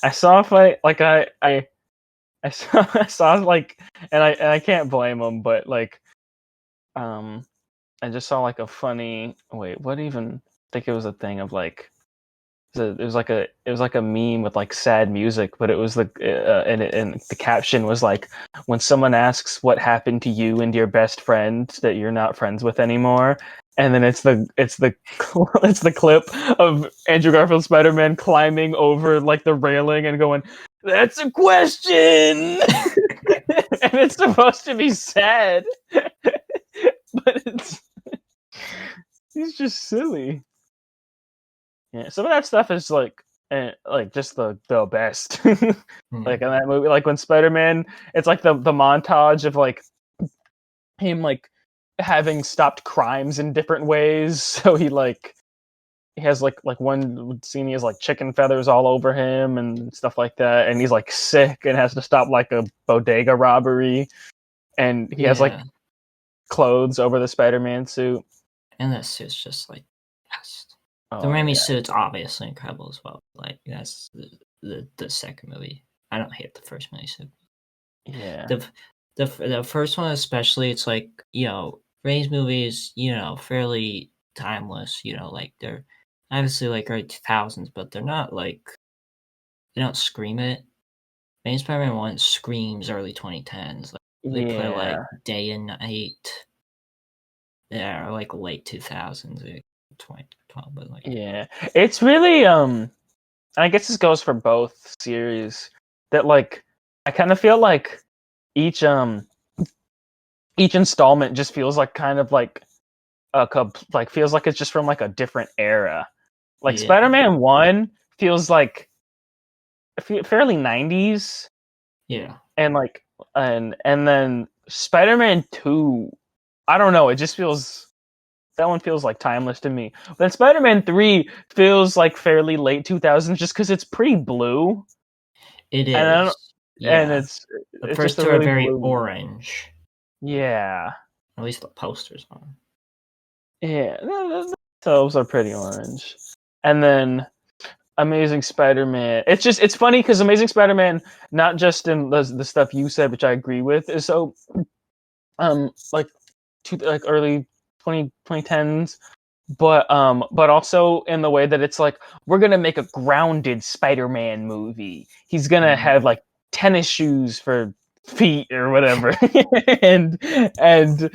I saw a fight like I saw I saw like and I can't blame him, but like I just saw like a funny wait what even I think it was a thing of like it was like a meme with like sad music, but it was and the caption was like when someone asks what happened to you and your best friend that you're not friends with anymore, and then it's the it's the clip of Andrew Garfield Spider-Man climbing over like the railing and going, "That's a question," and it's supposed to be sad, but he's just silly. Yeah, some of that stuff is like just the best. Like in that movie, like when Spider-Man, it's like the montage of like him like having stopped crimes in different ways. So he has like one scene he has like chicken feathers all over him and stuff like that, and he's like sick and has to stop like a bodega robbery, and he has like Yeah. clothes over the Spider-Man suit. And that suit's just like best. The Oh, Raimi yeah. suit's obviously incredible as well. Like that's the second movie. I don't hate the first movie suit. Yeah. The first one especially, it's like, Raimi's movies, fairly timeless. Like they're obviously like early 2000s, but they're not like, they don't scream it. Main Spider-Man 1 screams early 2010s. Like they put like Yeah. day and night. Yeah, or like late 2000s, like 2012, but like Yeah. It's really I guess this goes for both series, that like I kind of feel like each installment just feels like kind of like like feels like it's just from like a different era. Like yeah, Spider-Man 1 feels like fairly 90s, yeah, and like and then Spider-Man 2, I don't know, it just feels, that one feels like timeless to me. But Spider-Man 3 feels like fairly late 2000s just cuz it's pretty blue, it and I don't, is. and Yeah, the it's just first a two are really very blue. orange. Yeah. At least the posters are. Yeah, those are pretty orange. And then Amazing Spider-Man. It's funny because Amazing Spider-Man, not just in the stuff you said, which I agree with, is so like like early 2010s, but also in the way that it's like, we're gonna make a grounded Spider-Man movie. He's gonna Mm. have like tennis shoes for feet or whatever, and and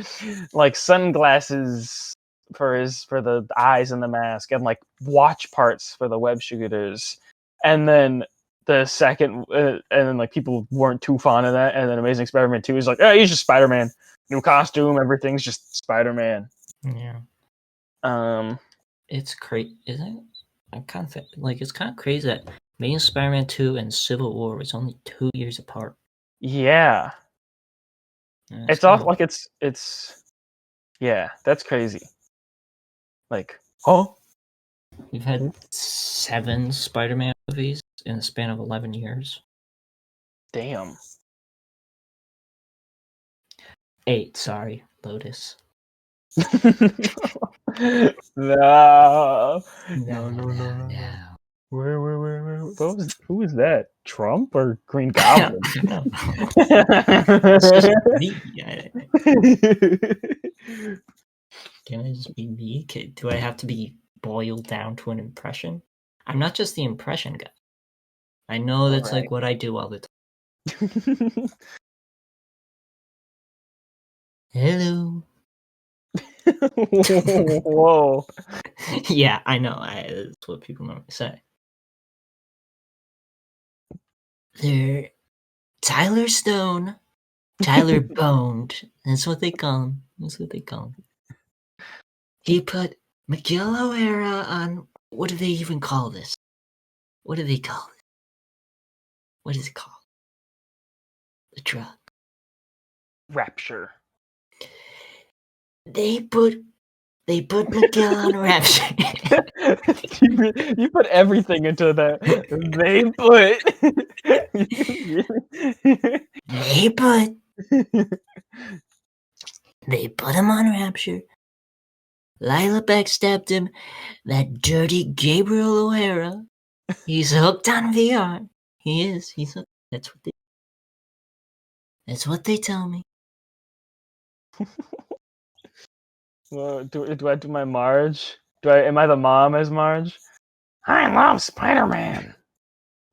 like sunglasses for the eyes and the mask, and like watch parts for the web shooters. And then the second and then like people weren't too fond of that, and then Amazing Spider-Man 2 is like, oh, he's just Spider-Man, new costume, everything's just Spider-Man. Yeah, um it's crazy, isn't it? I kind of like, it's kind of crazy that Amazing Spider-Man 2 and Civil War was only 2 years apart. yeah, Yeah, it's it's kind off, of, like it's yeah, that's crazy. Like, oh, we've had 7 Spider-Man movies in the span of 11 years. damn. 8, sorry, Lotus. No, No, no, no, no, no, no. no. Where? Who was that? Trump or Green Goblin? No. It's just me. Can I just be me? Do I have to be boiled down to an impression? I'm not just the impression guy. I know that's Right. like what I do all the time. Hello. Whoa. Yeah, I know. That's what people normally say. They're Tyler Stone, Tyler Boned. That's what they call him. That's what they call him. He put Miguel O'Hara on. What do they even call this? What do they call it? What is it called? The drug. Rapture. They put Miguel on Rapture. You put everything into that. They put him on Rapture. Lila backstabbed him. That dirty Gabriel O'Hara. He's hooked on VR. He is. He's hooked. That's what they tell me. Well, do I do my Marge? Am I the mom as Marge? I love Spider-Man,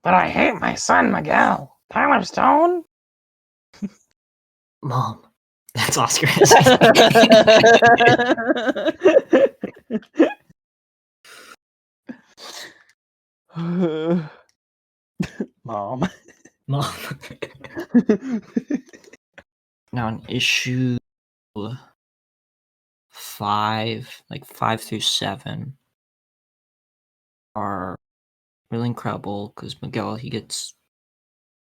but I hate my son Miguel. Tyler Stone? Mom. That's Oscar. Mom. Mom. Now in issue 5, like 5 through 7, are really incredible because Miguel, he gets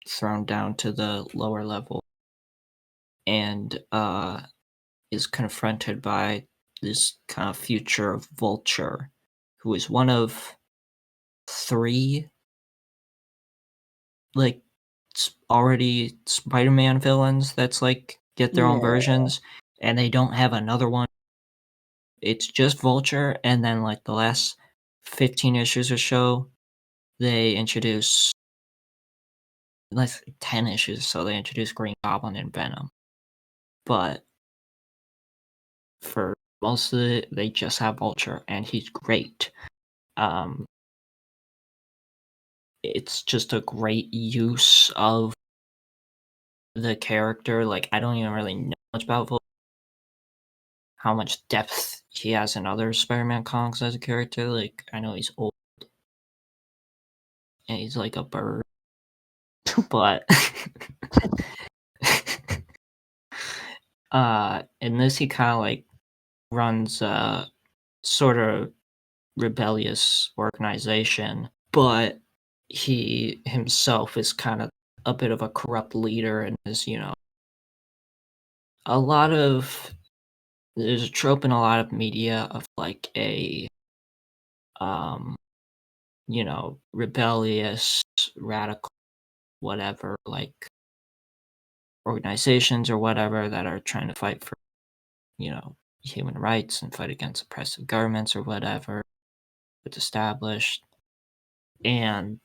thrown down to the lower level and is confronted by this kind of future Vulture, who is one of 3 like already Spider-Man villains that's like get their own Yeah. versions, and they don't have another one. It's just Vulture, and then like the last 15 issues or so, they introduce like 10 issues, so they introduce Green Goblin and Venom. But for most of it, they just have Vulture, and he's great. It's just a great use of the character. Like, I don't even really know much about Vulture, how much depth he has in other Spider-Man comics as a character. Like, I know he's old, and he's like a bird, but in this he kind of like runs a sort of rebellious organization, but he himself is kind of a bit of a corrupt leader and is, a lot of there's a trope in a lot of media of like a um rebellious, radical, whatever, like organizations or whatever that are trying to fight for, human rights and fight against oppressive governments or whatever it's established. And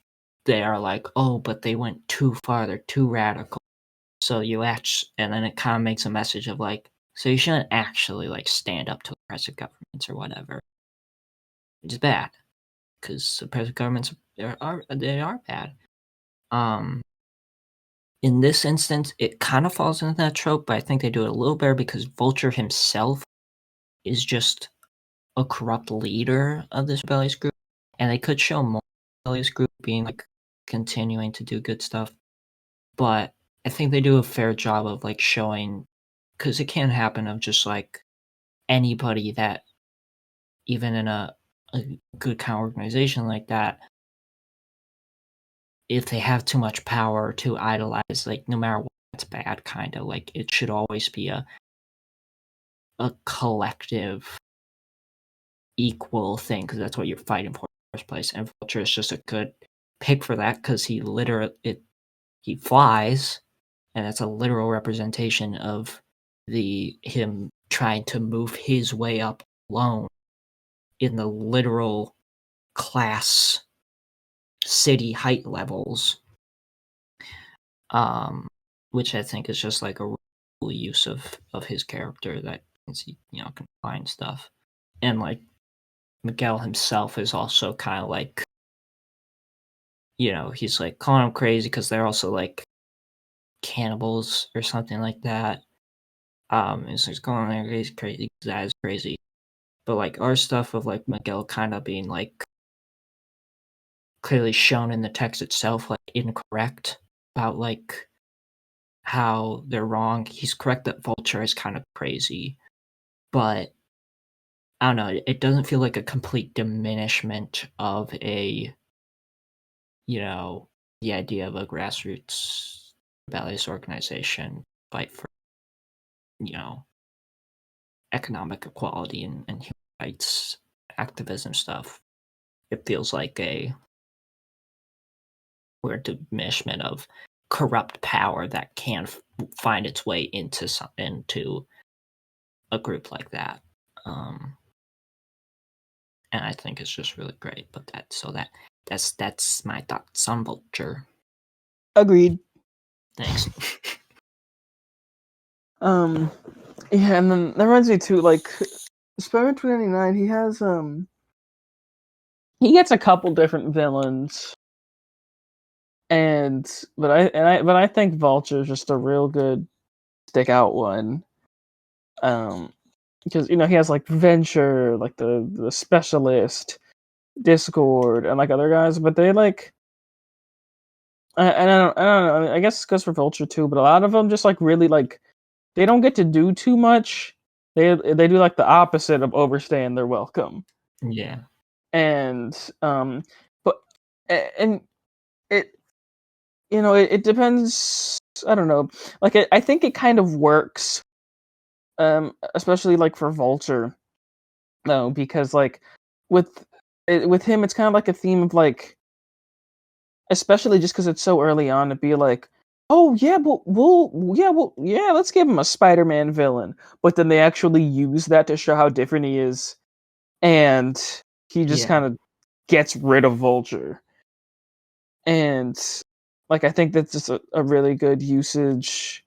they are like, oh, but they went too far, they're too radical. So and then it kind of makes a message of like, so you shouldn't actually like stand up to oppressive governments or whatever. Which is bad, because oppressive governments are bad. In this instance, it kind of falls into that trope, but I think they do it a little better because Vulture himself is just a corrupt leader of this rebellious group, and they could show more rebellious group being like continuing to do good stuff, but I think they do a fair job of like showing, because it can happen of just like anybody that even in a good kind of organization like that, if they have too much power to idolize, like no matter what, it's bad. Kind of like it should always be a collective, equal thing, because that's what you're fighting for in the first place. And Vulture is just a good pick for that because he flies, and that's a literal representation of him trying to move his way up alone in the literal class city height levels, which I think is just like a real use of his character that he can find stuff. And like Miguel himself is also kind of like, he's like calling him crazy because they're also like cannibals or something like that. It's like going there, he's crazy, that is crazy. But like our stuff of like Miguel kind of being like clearly shown in the text itself, like incorrect about like how they're wrong. He's correct that Vulture is kind of crazy, but I don't know. It doesn't feel like a complete diminishment of the idea of a grassroots rebellious organization fight for, economic equality and human rights activism stuff. It feels like a weird diminishment of corrupt power that can find its way into a group like that. And I think it's just really great. But that's my thoughts on Vulture. Agreed. Thanks. Yeah, and then that reminds me too, like Spider-Man 2099, he gets a couple different villains. But I think Vulture is just a real good stick out one. Because he has like Venture, like the Specialist, Discord, and like other guys, but they like and I don't know. I mean, I guess it goes for Vulture too, but a lot of them just like really like they don't get to do too much. They do like the opposite of overstaying their welcome. Yeah. And but and it it depends. I don't know. Like I think it kind of works, especially like for Vulture, though, because like with him, it's kind of like a theme of like, especially just because it's so early on, to be like, oh yeah, but let's give him a Spider-Man villain. But then they actually use that to show how different he is, and he just Yeah. kind of gets rid of Vulture. And like I think that's just a really good usage.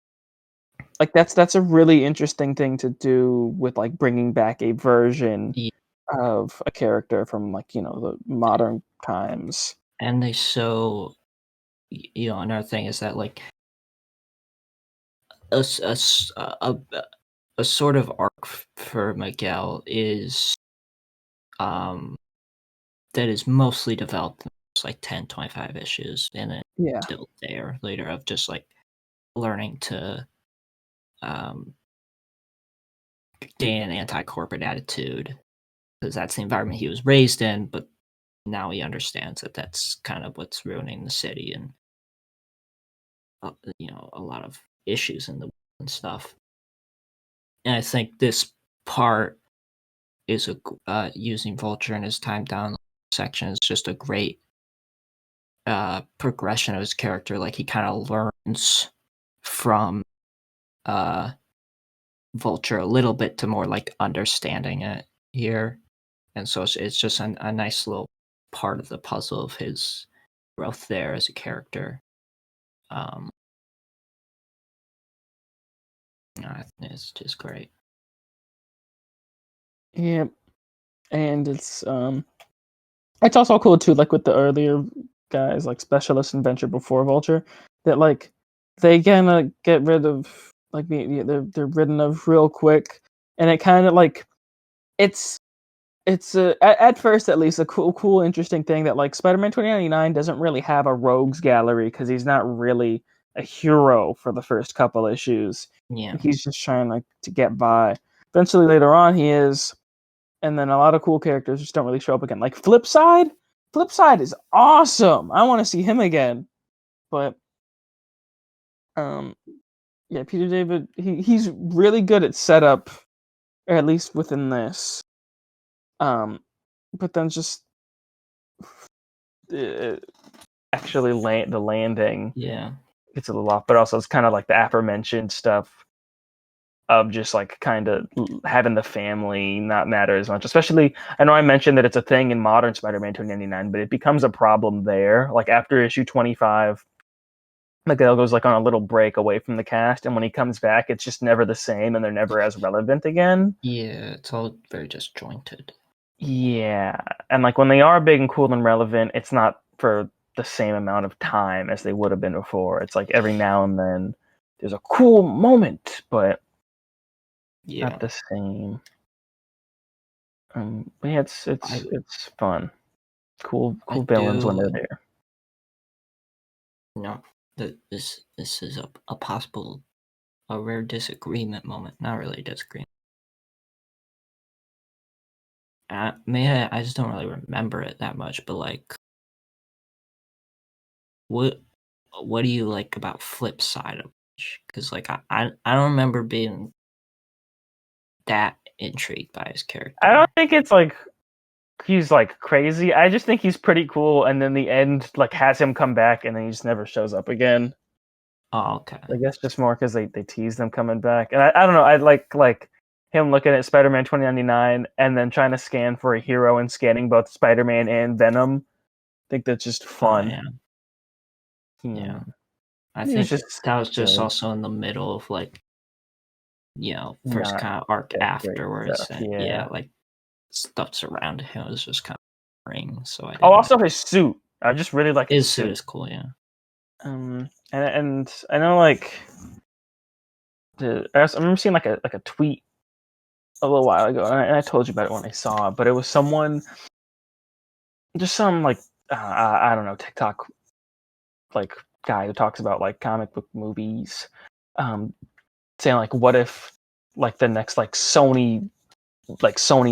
Like that's a really interesting thing to do with like bringing back a version Yeah. of a character from like, the modern times. And they so another thing is that like a s- a s- a sort of arc for Miguel is um that is mostly developed in just like 10-25 issues, and then Yeah. still there later of just like learning to um gain an anti-corporate attitude because that's the environment he was raised in, but now he understands that that's kind of what's ruining the city and a lot of issues in the world and stuff. And I think this part is using Vulture in his time down section is just a great progression of his character. Like he kind of learns from uh, Vulture a little bit to more like understanding it here, and so it's just a nice little part of the puzzle of his growth there as a character. Um, it's just great. Yeah. And it's also cool too, like with the earlier guys, like Specialist and Venture before Vulture, that like they kind of get rid of like they're ridden of real quick, and it kind of like it's at first at least a cool interesting thing that like Spider-Man 2099 doesn't really have a rogues gallery because he's not really a hero for the first couple issues. Yeah, Like, he's just trying like to get by. Eventually later on he is, and then a lot of cool characters just don't really show up again. Like Flipside. Flipside is awesome. I want to see him again. But um, yeah, Peter David, he's really good at setup, or at least within this. Um, but then just uh, actually the landing yeah, gets a little off. But also it's kind of like the aforementioned stuff of just like kind of having the family not matter as much. Especially, I know I mentioned that it's a thing in modern Spider-Man 299, but it becomes a problem there. Like after issue 25, Miguel goes like on a little break away from the cast, and when he comes back, it's just never the same, and they're never as relevant again. yeah. It's all very disjointed. Yeah, and like when they are big and cool and relevant, it's not for the same amount of time as they would have been before. It's like every now and then there's a cool moment, but not Yeah, the same. But yeah, I it's fun. Cool I villains when they're do there. know that this is a possible a rare disagreement moment. Not really a disagreement. I just don't really remember it that much, but like, what what do you like about Flip Side of? Because like I don't remember being that intrigued by his I character. don't think it's like he's like crazy. I just think he's pretty cool, and then the end like has him come back, and then he just never shows up again. Oh, okay. I guess just more because they tease them coming back, and I don't know. I like him looking at Spider-Man 2099 and then trying to scan for a hero and scanning both Spider-Man and Venom. I think that's just Oh fun. yeah, yeah. Hmm. I He was think just that was just silly, also in the middle of like first not kind of arc that great afterwards. stuff. That Yeah. like stuff surrounding him was just kind of boring. So I Oh, didn't. also his suit. I just really like his His suit suit. is cool. Yeah. And I know like I remember seeing like a tweet a little while ago, and I told you about it when I saw it, but it was someone, just some like I don't know, TikTok like guy who talks about like comic book movies, um, saying like, what if like the next like Sony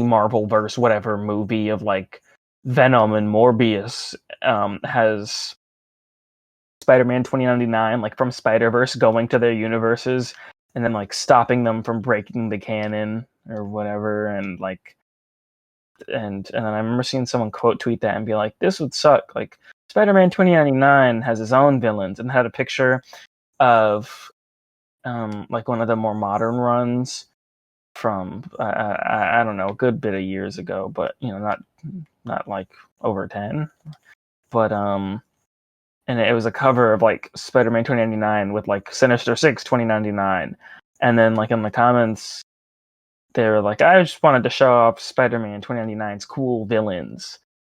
Marvel verse whatever movie of like Venom and Morbius has Spider-Man 2099 like from Spider-Verse going to their universes and then like stopping them from breaking the canon or whatever, and like and then I remember seeing someone quote tweet that and be like, this would suck. Like Spider-Man 2099 has his own villains, and had a picture of like one of the more modern runs from I don't know, a good bit of years ago, but not like over 10. But and it was a cover of like Spider-Man 2099 with like Sinister Six 2099, and then like in the comments they were like, I just wanted to show off Spider-Man 2099's cool villains.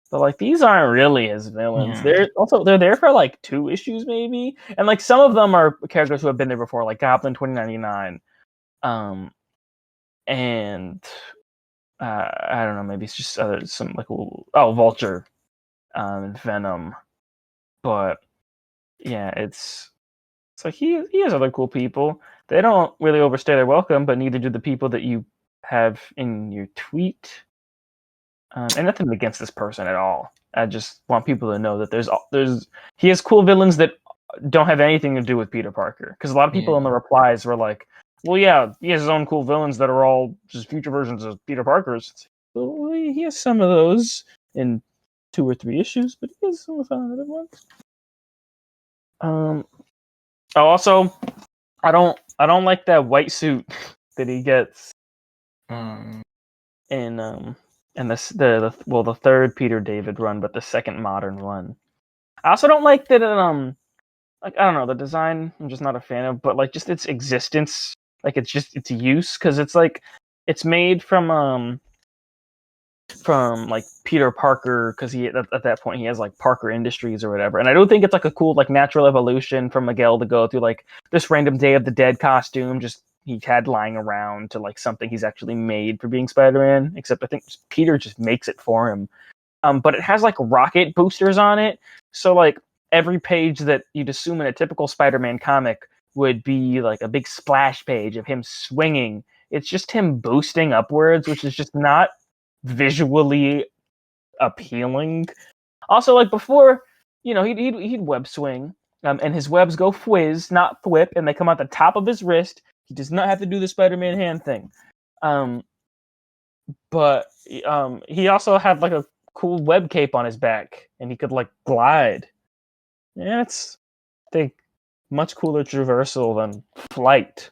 But like these aren't really his villains. Yeah. They're there for like 2 issues maybe, and like some of them are characters who have been there before, like Goblin 2099, and I don't know, maybe it's just some like Vulture, and Venom, but yeah, it's like he has other cool people. They don't really overstay their welcome, but neither do the people that you have in your tweet. And nothing against this person at all. I just want people to know that he has cool villains that don't have anything to do with Peter Parker. Because a lot of people in the replies were like, "Well, yeah, he has his own cool villains that are all just future versions of Peter Parker's." Well, he has some of those in 2 or 3 issues, but he has some other ones. Also, I don't like that white suit that he gets in the third Peter David run, but the second modern run. I also don't like that like I don't know, the design I'm just not a fan of, but like just its existence, like it's its use, because it's like it's made from like Peter Parker, because he at that point he has like Parker Industries or whatever, and I don't think it's like a cool like natural evolution from Miguel to go through like this random Day of the Dead costume just he had lying around to like something he's actually made for being Spider-Man, except I think Peter just makes it for him. But it has like rocket boosters on it, so like every page that you'd assume in a typical Spider-Man comic would be like a big splash page of him swinging. It's just him boosting upwards, which is just not visually appealing. Also, like before, he'd web swing, and his webs go whiz, not thwip, and they come out the top of his wrist. He does not have to do the Spider-Man hand thing. But he also had like a cool web cape on his back, and he could like glide. Yeah, it's I think much cooler traversal than flight.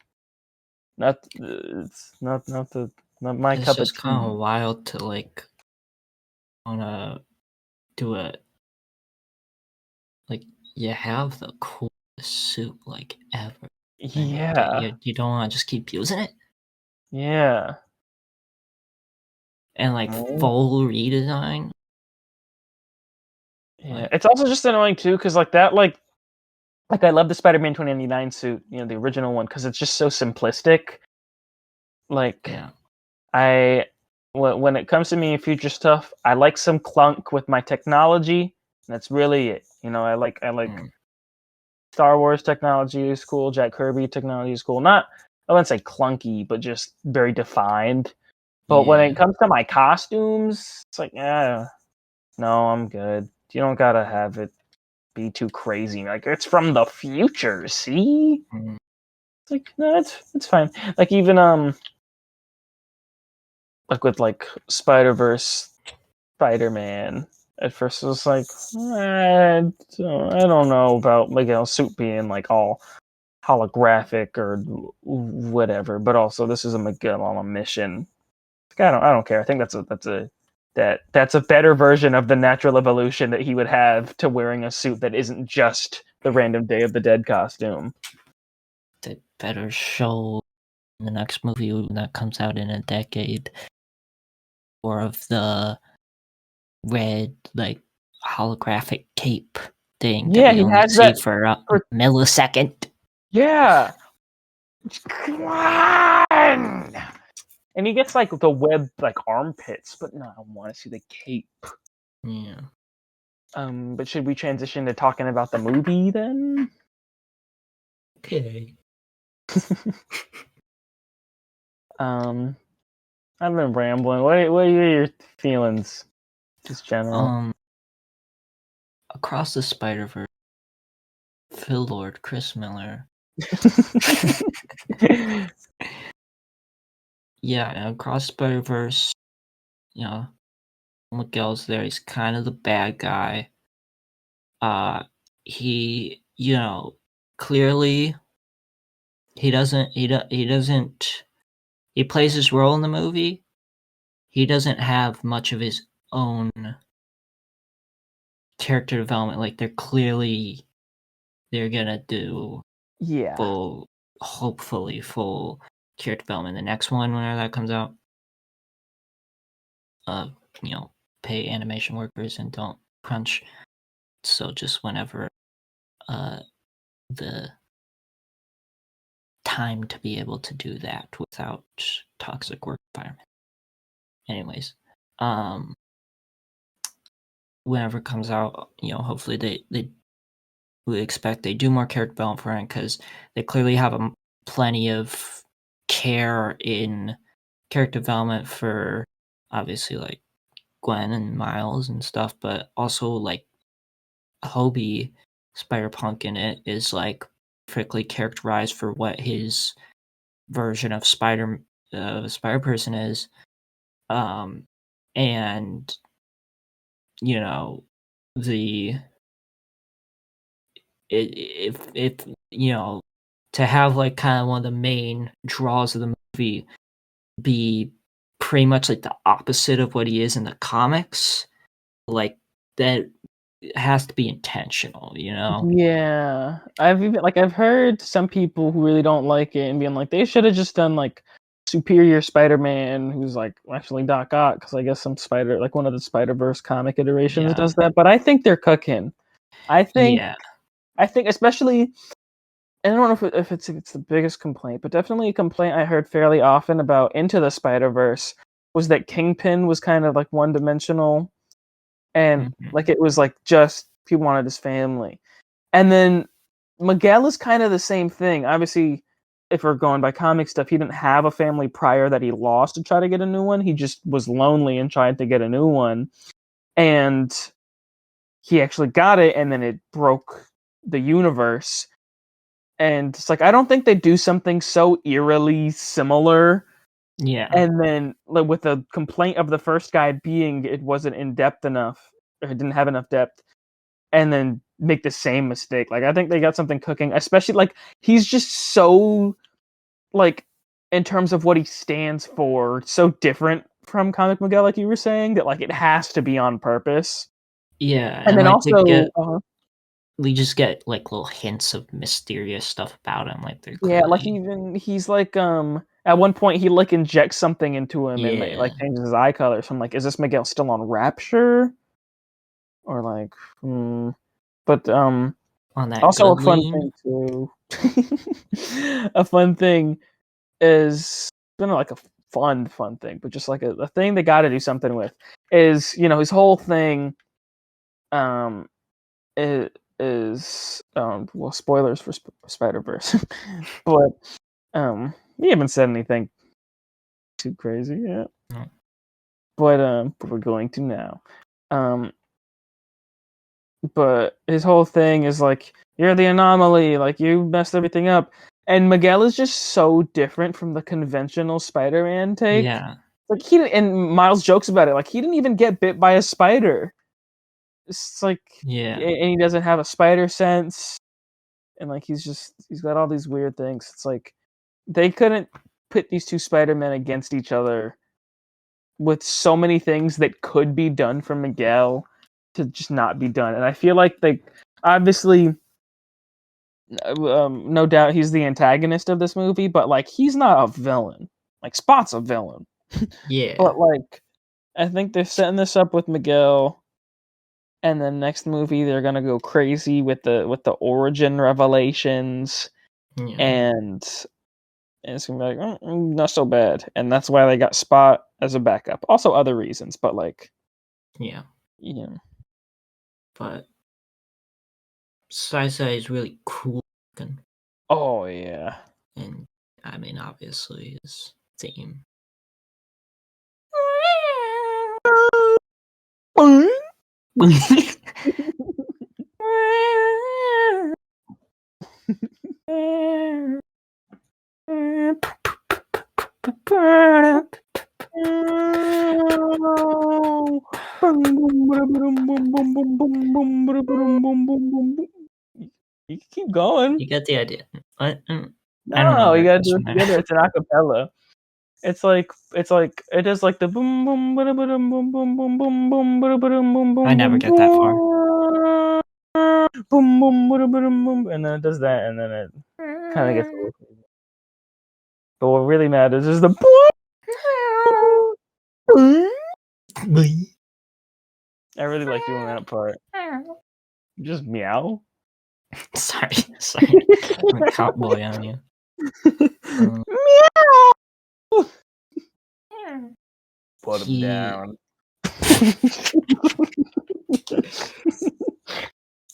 It's not my It's cup of just tea. kind of wild to like wanna do it. Like you have the coolest suit like ever. Yeah, You don't want to just keep using it yeah. and like Mm. full redesign. Yeah, Like it's also just annoying too, because like that, like I love the Spider-Man 2099 suit, the original one, because it's just so simplistic. Like, yeah, when it comes to me in future stuff, I like some clunk with my technology. And that's really it. I like Star Wars technology is cool. Jack Kirby technology is cool. Not, I wouldn't say clunky, but just very defined. But when it comes to my costumes, it's like, no, I'm good. You don't gotta have it be too crazy. Like it's from the future, see? It's like, no, it's fine. Like even like with like Spider-Verse Spider-Man, at first it was like, I don't know about Miguel suit being like all holographic or whatever, but also this is a Miguel on a mission. Like, I don't care. I think that's a better version of the natural evolution that he would have to wearing a suit that isn't just the random Day of the Dead costume. they better show in the next movie that comes out in a decade more of the red like holographic cape thing that Yeah, we he only has see that. for a millisecond. Yeah, come on. And he gets like the web like armpits, but no, I want to see the cape. Yeah. But should we transition to talking about the movie then? Okay. I've been rambling. What are your feelings, just general? Across the Spider-Verse, Phil Lord, Chris Miller. Yeah, Across Spider-Verse, Miguel's there. He's kind of the bad guy. He, clearly he plays his role in the movie. He doesn't have much of his own character development. Like they're gonna do Yeah. hopefully full character development. The next one, whenever that comes out, pay animation workers and don't crunch. So just whenever the time to be able to do that without toxic work environment. Anyways, whenever it comes out, hopefully we expect they do more character development for it because they clearly have plenty of care in character development for obviously like Gwen and Miles and stuff, but also like Hobie Spider-Punk in it is like perfectly characterized for what his version of Spider-Person is. And the if to have like kind of one of the main draws of the movie be pretty much like the opposite of what he is in the comics, like that has to be intentional, Yeah. I've heard some people who really don't like it and being like they should have just done like Superior Spider-Man, who's like actually Doc Ock, because I guess one of the Spider-Verse comic iterations Yeah. does that. But I think they're cooking. I think especially, I don't know if it's the biggest complaint, but definitely a complaint I heard fairly often about Into the Spider-Verse was that Kingpin was kind of like one-dimensional, and like it was like just people wanted his family. And then Miguel is kind of the same thing. Obviously, if we're going by comic stuff, he didn't have a family prior that he lost to try to get a new one. He just was lonely and tried to get a new one. And he actually got it, and then it broke the universe. And it's like, I don't think they do something so eerily similar. Yeah. And then like, with the complaint of the first guy being it wasn't in depth enough, or it didn't have enough depth, and then make the same mistake. Like I think they got something cooking, especially like he's just so like in terms of what he stands for, so different from Comic Miguel, like you were saying, that like it has to be on purpose. Yeah, And then like also, we just get like little hints of mysterious stuff about him, like they're yeah, like clearly he's like at one point he like injects something into him and like Yeah. changes his eye color. So I'm like, is this Miguel still on Rapture? Or like, but on that also good a fun lean. thing too. A fun thing is been like a fun thing, but just like a thing they got to do something with is his whole thing. It is well, spoilers for Spider Verse, but we haven't said anything too crazy yet. No. But we're going to now. But his whole thing is like, you're the anomaly, like you messed everything up. And Miguel is just so different from the conventional Spider-Man take. Yeah. Like and Miles jokes about it, like he didn't even get bit by a spider. It's like, Yeah. and he doesn't have a spider sense, and like he's got all these weird things. It's like they couldn't put these two Spider-Men against each other with so many things that could be done for Miguel to just not be done. And I feel like they obviously, no doubt he's the antagonist of this movie, but like he's not a villain. Like Spot's a villain. Yeah. But like I think they're setting this up with Miguel, and then next movie they're gonna go crazy with the origin revelations, Yeah. and it's gonna be like not so bad. And that's why they got Spot as a backup. Also other reasons, but like Yeah. yeah. But Sai is really cool looking. Oh yeah. And I mean obviously his theme. You can keep going. You get the idea. I don't No, know. you gotta do Just it together. It's an acapella. It's like it does like the boom boom boom boom boom boom boom boom boom boom boom boom. I never get that far. Boom boom boom boom boom, and then it does that, and then it kind of gets a little crazy. But what really matters is the I really like doing that part. Just meow. Sorry. I'm a cowboy on you. Meow. Put him down.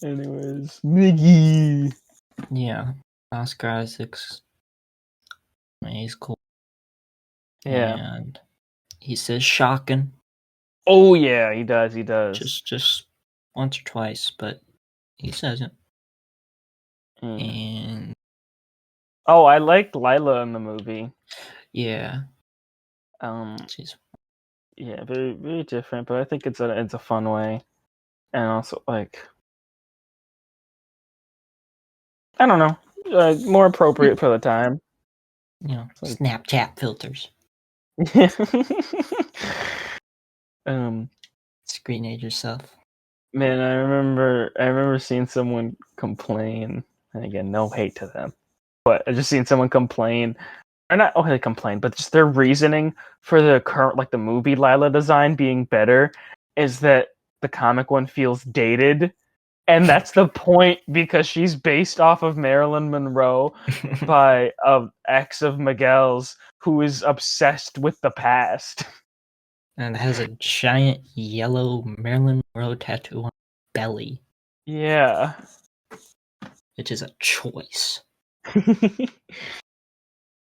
Anyways, Mickey. Yeah, Oscar Isaacs. He's cool. Yeah. And he says shocking. Oh yeah, he does. He does. Just once or twice, but he says it. And oh, I liked Lila in the movie. Yeah. She's very very different, but I think it's a fun way, and also like I don't know, more appropriate for the time. You know, like, Snapchat filters. Screenage yourself. Man, I remember seeing someone complain, and again, no hate to them, but I just seen someone complain, or not they complain, but just their reasoning for the current like the movie Lila design being better is that the comic one feels dated. And that's the point because she's based off of Marilyn Monroe by an ex of Miguel's who is obsessed with the past. And has a giant yellow Marilyn Monroe tattoo on her belly. Yeah. Which is a choice. You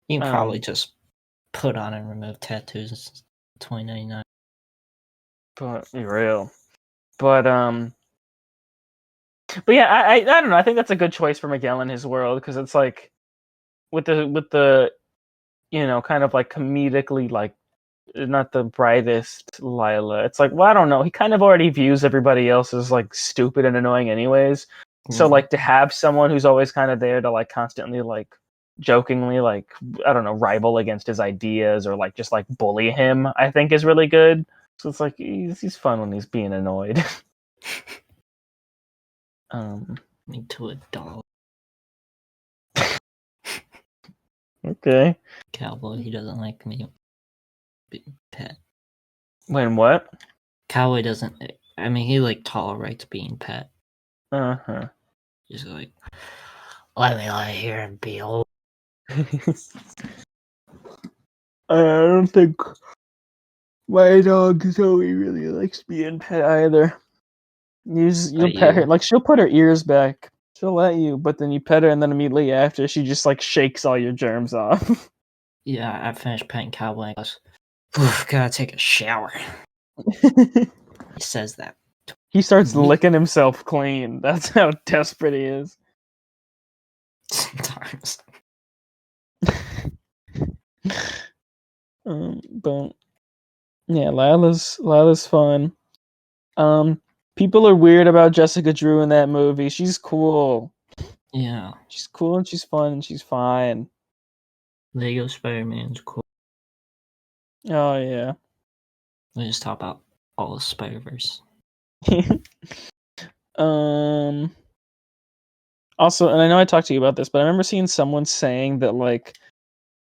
can probably just put on and remove tattoos. It's $20.99. But be real. But yeah, I don't know. I think that's a good choice for Miguel in his world because it's like with the kind of like comedically like not the brightest Lila. It's like, well, I don't know. He kind of already views everybody else as like stupid and annoying anyways. So like to have someone who's always kind of there to like constantly like jokingly like I don't know rival against his ideas or like just like bully him, I think is really good. So it's like he's fun when he's being annoyed. Me to a dog. Okay. Cowboy, he doesn't like me being pet. When what? Cowboy doesn't. I mean, he like tolerates being pet. Uh-huh. He's like, let me lie here and be old. I don't think my dog Zoe really likes being pet either. You'll pet her like she'll put her ears back. She'll let you, but then you pet her, and then immediately after, she just like shakes all your germs off. Yeah, I finished petting Cowboy and goes, gotta take a shower. He says that. He starts licking himself clean. That's how desperate he is. Sometimes. But yeah, Lila's fun. People are weird about Jessica Drew in that movie. She's cool. Yeah. She's cool and she's fun and she's fine. Lego Spider-Man's cool. Oh yeah. We just talk about all the Spider-Verse. Also, and I know I talked to you about this, but I remember seeing someone saying that like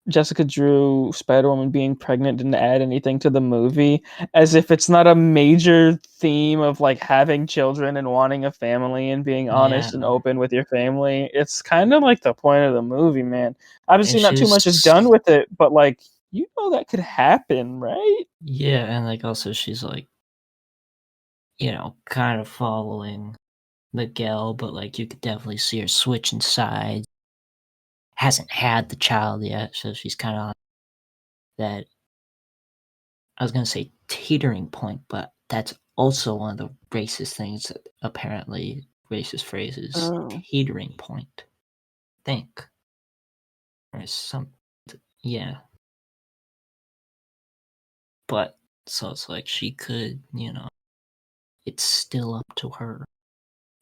Jessica Drew Spider-Woman being pregnant didn't add anything to the movie, as if it's not a major theme of like having children and wanting a family and being honest and open with your family. It's kind of like the point of the movie, man. Obviously not too much is done with it, but like that could happen, right? Yeah, and like also she's like kind of following Miguel, but like you could definitely see her switching sides. Hasn't had the child yet, so she's kind of on that, I was going to say teetering point, but that's also one of the racist things that apparently racist phrases, teetering point. Think. Or some, yeah. But, so it's like she could, it's still up to her.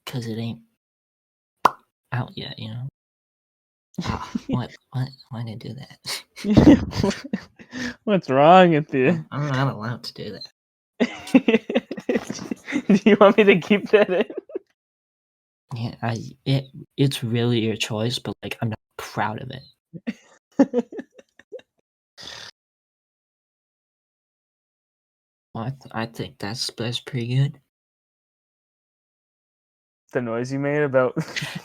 Because it ain't out yet, you know. What? Why did I do that? What's wrong with you? I'm not allowed to do that. Do you want me to keep that in? Yeah, it's really your choice, but like I'm not proud of it. Well, I think that's pretty good. The noise you made about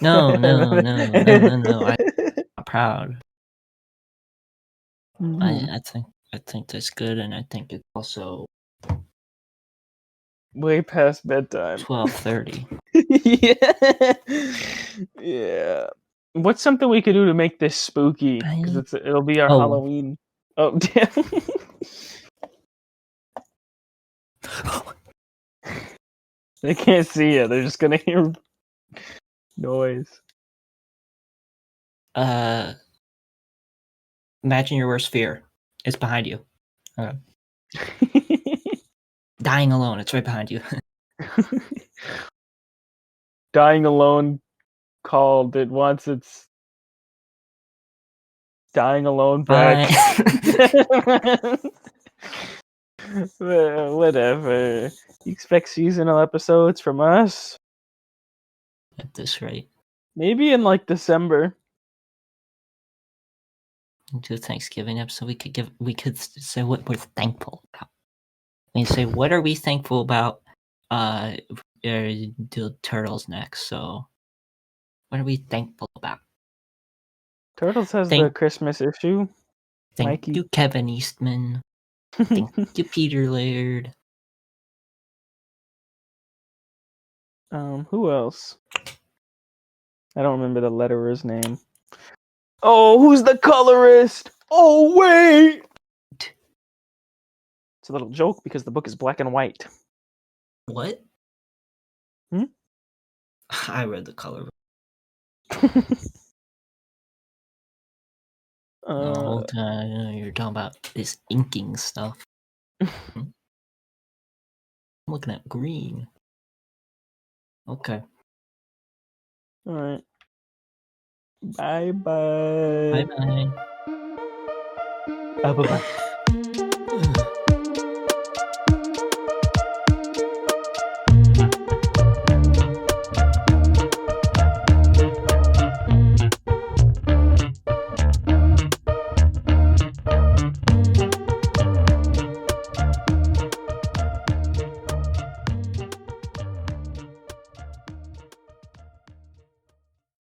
No. I'm proud. Mhm. I think that's good, and I think it's also Way past bedtime. 12:30. Yeah. Yeah. What's something we could do to make this spooky? Because it'll be our Oh. Halloween. Oh damn. They can't see you. They're just gonna hear noise. Imagine your worst fear. It's behind you. Okay. Dying alone. It's right behind you. Dying alone called. It wants its dying alone back. Whatever. You expect seasonal episodes from us? At this rate, Maybe in like December. do a Thanksgiving episode. We could say what we're thankful about. We say what are we thankful about? Do turtles next. So, what are we thankful about? Turtles has the Thank Christmas issue. Mikey. you, Kevin Eastman. Thank you, Peter Laird. Who else? I don't remember the letterer's name. Oh, who's the colorist? Oh, wait! It's a little joke because the book is black and white. What? Hmm? I read the color. The whole time you're talking about this inking stuff. I'm looking at green. Okay. Alright. Bye-bye. Bye bye. Bye-bye.